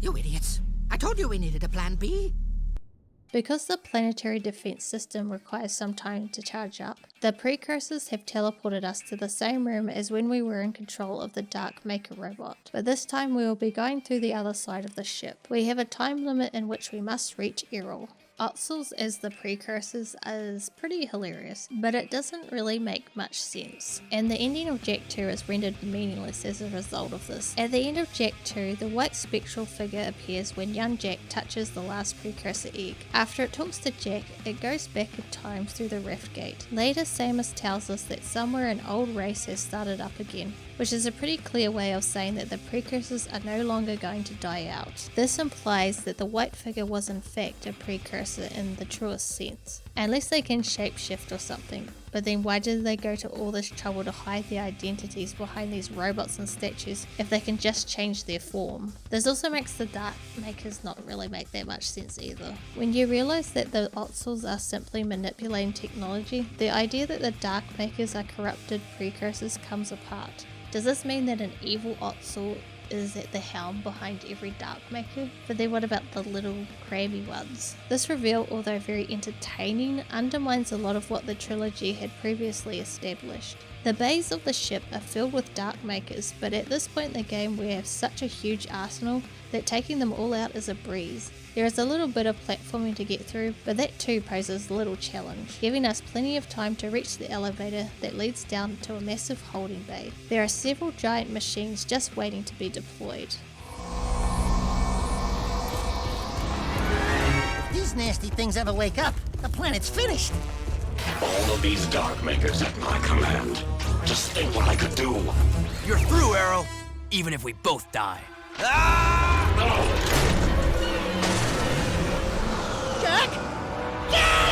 S1: You idiots. I told you we needed a plan B.
S2: Because the planetary defense system requires some time to charge up, the Precursors have teleported us to the same room as when we were in control of the Dark Maker robot, but this time we will be going through the other side of the ship. We have a time limit in which we must reach Errol. Otzels as the Precursors is pretty hilarious, but it doesn't really make much sense, and the ending of Jak 2 is rendered meaningless as a result of this. At the end of Jak 2, the white spectral figure appears when young Jak touches the last Precursor egg. After it talks to Jak, it goes back in time through the Rift Gate. Later, Samus tells us that somewhere an old race has started up again, which is a pretty clear way of saying that the Precursors are no longer going to die out. This implies that the white figure was in fact a Precursor in the truest sense, unless they can shapeshift or something. But then why did they go to all this trouble to hide the identities behind these robots and statues if they can just change their form? This also makes the Dark Makers not really make that much sense either. When you realize that the Otzels are simply manipulating technology, the idea that the Dark Makers are corrupted Precursors comes apart. Does this mean that an evil Otzel is at the helm behind every Dark Maker? But then what about the little crabby ones? This reveal, although very entertaining, undermines a lot of what the trilogy had previously established. The bays of the ship are filled with Dark Makers, but at this point in the game we have such a huge arsenal that taking them all out is a breeze. There is a little bit of platforming to get through, but that too poses a little challenge, giving us plenty of time to reach the elevator that leads down to a massive holding bay. There are several giant machines just waiting to be deployed.
S5: If these nasty things ever wake up, the planet's finished.
S19: All of these Dark Makers at my command. Just think what I could do.
S22: You're through, Arrow. Even if we both die.
S5: Jak? Jak!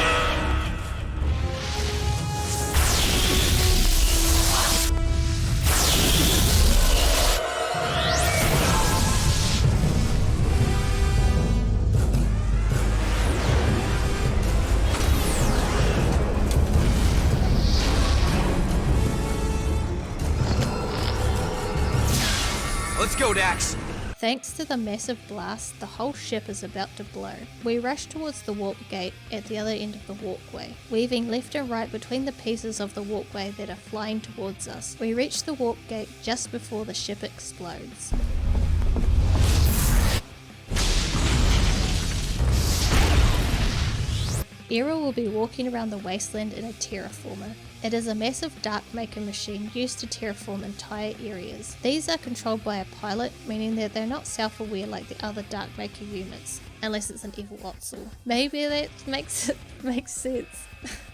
S22: Let's go, Dax.
S2: Thanks to the massive blast, the whole ship is about to blow. We rush towards the warp gate at the other end of the walkway, weaving left and right between the pieces of the walkway that are flying towards us. We reach the warp gate just before the ship explodes. Errol will be walking around the wasteland in a terraformer. It is a massive Dark Maker machine used to terraform entire areas. These are controlled by a pilot, meaning that they're not self-aware like the other Dark Maker units, unless it's an evil Otzel. Maybe that makes sense.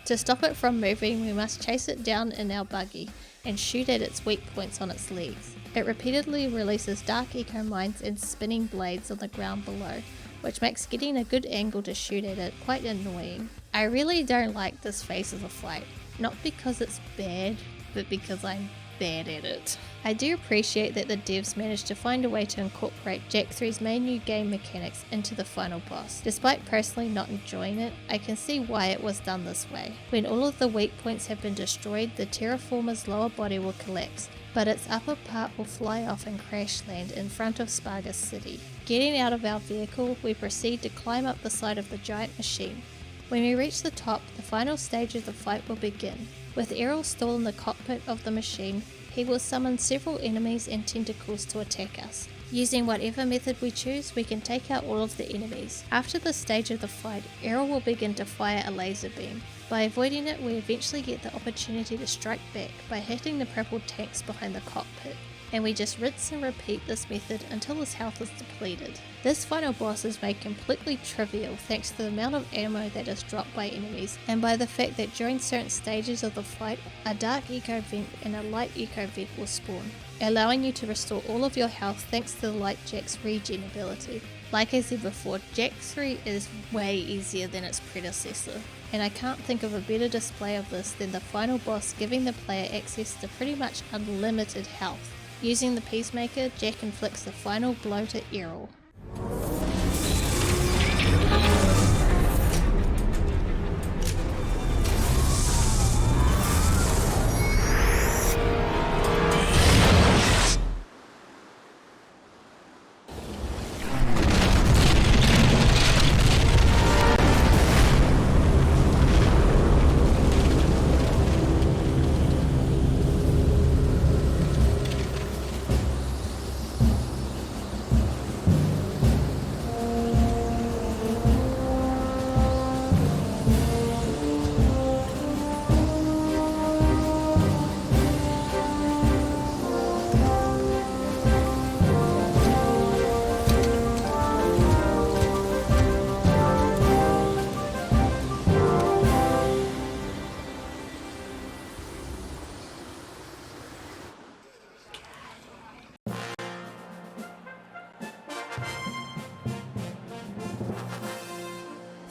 S2: To stop it from moving, we must chase it down in our buggy and shoot at its weak points on its legs. It repeatedly releases dark eco mines and spinning blades on the ground below, which makes getting a good angle to shoot at it quite annoying. I really don't like this phase of the fight, not because it's bad, but because I'm bad at it. I do appreciate that the devs managed to find a way to incorporate Jak 3's main new game mechanics into the final boss. Despite personally not enjoying it, I can see why it was done this way. When all of the weak points have been destroyed, the terraformer's lower body will collapse, but its upper part will fly off and crash land in front of Spargus City. Getting out of our vehicle, we proceed to climb up the side of the giant machine. When we reach the top, the final stage of the fight will begin. With Errol still in the cockpit of the machine, he will summon several enemies and tentacles to attack us. Using whatever method we choose, we can take out all of the enemies. After this stage of the fight, Errol will begin to fire a laser beam. By avoiding it, we eventually get the opportunity to strike back by hitting the purple tanks behind the cockpit, and we just rinse and repeat this method until his health is depleted. This final boss is made completely trivial thanks to the amount of ammo that is dropped by enemies, and by the fact that during certain stages of the fight, a dark eco vent and a light eco vent will spawn, allowing you to restore all of your health thanks to the Light Jak's regen ability. Like I said before, Jak 3 is way easier than its predecessor, and I can't think of a better display of this than the final boss giving the player access to pretty much unlimited health. Using the Peacemaker, Jak inflicts the final blow to Errol.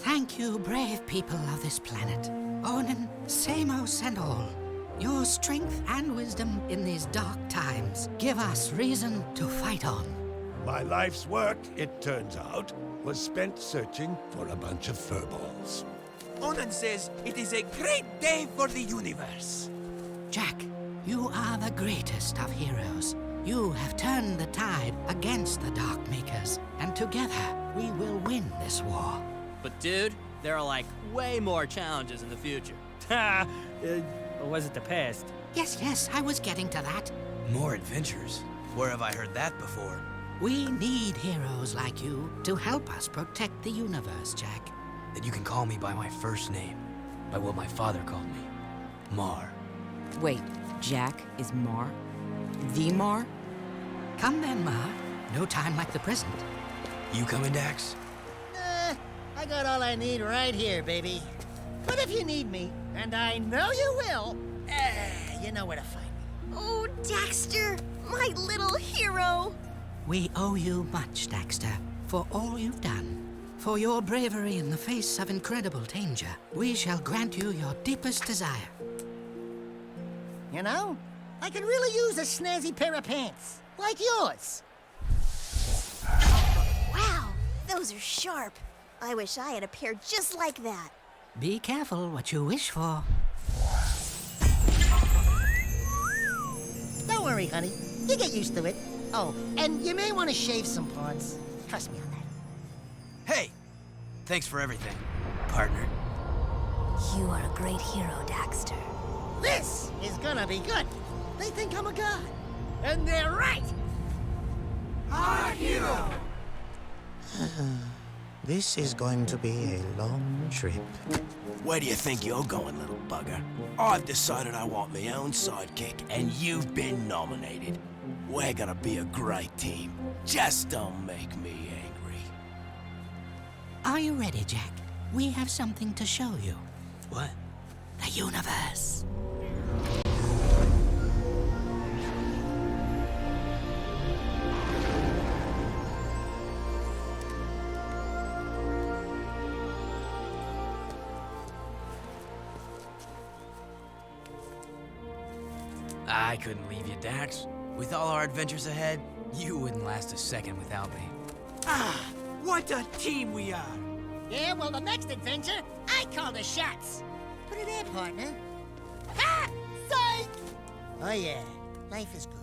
S1: Thank you, brave people of this planet. Onin, Samos and all. Your strength and wisdom in these dark times give us reason to fight on.
S3: My life's work, it turns out, was spent searching for a bunch of furballs.
S17: Onan says it is a great day for the universe.
S1: Jak, you are the greatest of heroes. You have turned the tide against the Dark Makers, and together we will win this war.
S21: But dude, there are like way more challenges in the future.
S11: Or was it the past?
S1: Yes, I was getting to that.
S22: More adventures? Where have I heard that before?
S1: We need heroes like you to help us protect the universe, Jak.
S22: Then you can call me by my first name, by what my father called me, Mar.
S4: Wait, Jak is Mar? The Mar?
S1: Come then, Mar. No time like the present.
S22: You coming, Dax?
S5: I got all I need right here, baby. But if you need me, and I know you will, you know where to find me.
S7: Oh, Daxter, my little hero.
S1: We owe you much, Daxter, for all you've done. For your bravery in the face of incredible danger, we shall grant you your deepest desire.
S5: You know, I could really use a snazzy pair of pants, like yours.
S7: Wow, those are sharp. I wish I had a pair just like that.
S1: Be careful what you wish for.
S5: Don't worry, honey. You get used to it. Oh, and you may want to shave some parts. Trust me on that.
S22: Hey! Thanks for everything, partner.
S6: You are a great hero, Daxter.
S5: This is gonna be good. They think I'm a god. And they're right!
S18: Our hero! This is going to be a long trip.
S17: Where do you think you're going, little bugger? I've decided I want my own sidekick, and you've been nominated. We're gonna be a great team. Just don't make me angry.
S1: Are you ready, Jak? We have something to show you.
S22: What?
S1: The universe.
S21: I couldn't leave you, Dax. With all our adventures ahead, you wouldn't last a second without me.
S20: Ah, what a team we are!
S5: Yeah, well, the next adventure, I call the shots. Put it in, partner. Ha! Psych! Oh yeah, life is good.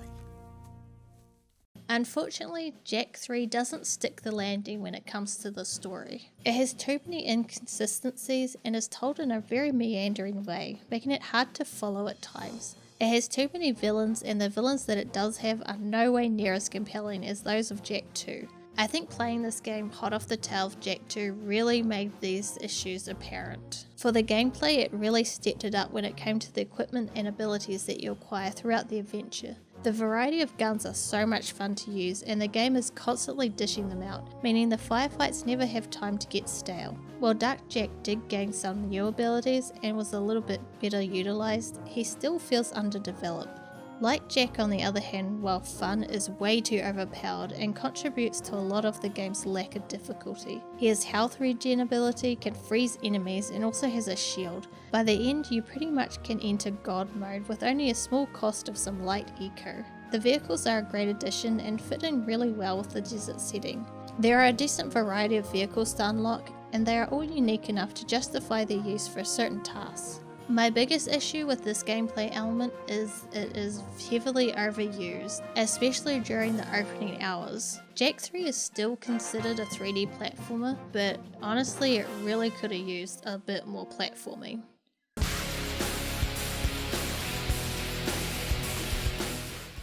S2: Unfortunately, Jak 3 doesn't stick the landing when it comes to the story. It has too many inconsistencies and is told in a very meandering way, making it hard to follow at times. It has too many villains, and the villains that it does have are no way near as compelling as those of Jak 2. I think playing this game hot off the tail of Jak 2 really made these issues apparent. For the gameplay, it really stepped it up when it came to the equipment and abilities that you acquire throughout the adventure. The variety of guns are so much fun to use, and the game is constantly dishing them out, meaning the firefights never have time to get stale. While Dark Jak did gain some new abilities and was a little bit better utilised, he still feels underdeveloped. Like Jak, on the other hand, while fun, is way too overpowered and contributes to a lot of the game's lack of difficulty. He has health regen ability, can freeze enemies, and also has a shield. By the end, you pretty much can enter God mode with only a small cost of some light eco. The vehicles are a great addition and fit in really well with the desert setting. There are a decent variety of vehicles to unlock, and they are all unique enough to justify their use for certain tasks. My biggest issue with this gameplay element is it is heavily overused, especially during the opening hours. Jak 3 is still considered a 3D platformer, but honestly it really could have used a bit more platforming.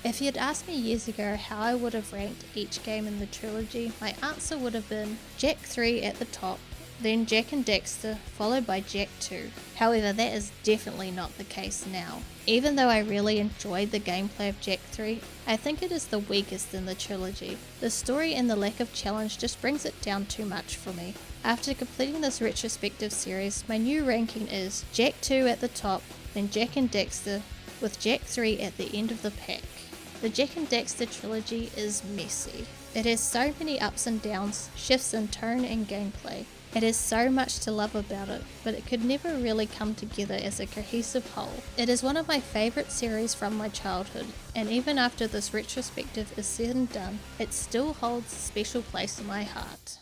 S2: If you'd asked me years ago how I would have ranked each game in the trilogy, my answer would have been Jak 3 at the top, then Jak and Daxter, followed by Jak 2. However, that is definitely not the case now. Even though I really enjoyed the gameplay of Jak 3, I think it is the weakest in the trilogy. The story and the lack of challenge just brings it down too much for me. After completing this retrospective series, my new ranking is Jak 2 at the top, then Jak and Daxter, with Jak 3 at the end of the pack. The Jak and Daxter Trilogy is messy. It has so many ups and downs, shifts in tone and gameplay. It has so much to love about it, but it could never really come together as a cohesive whole. It is one of my favourite series from my childhood, and even after this retrospective is said and done, it still holds a special place in my heart.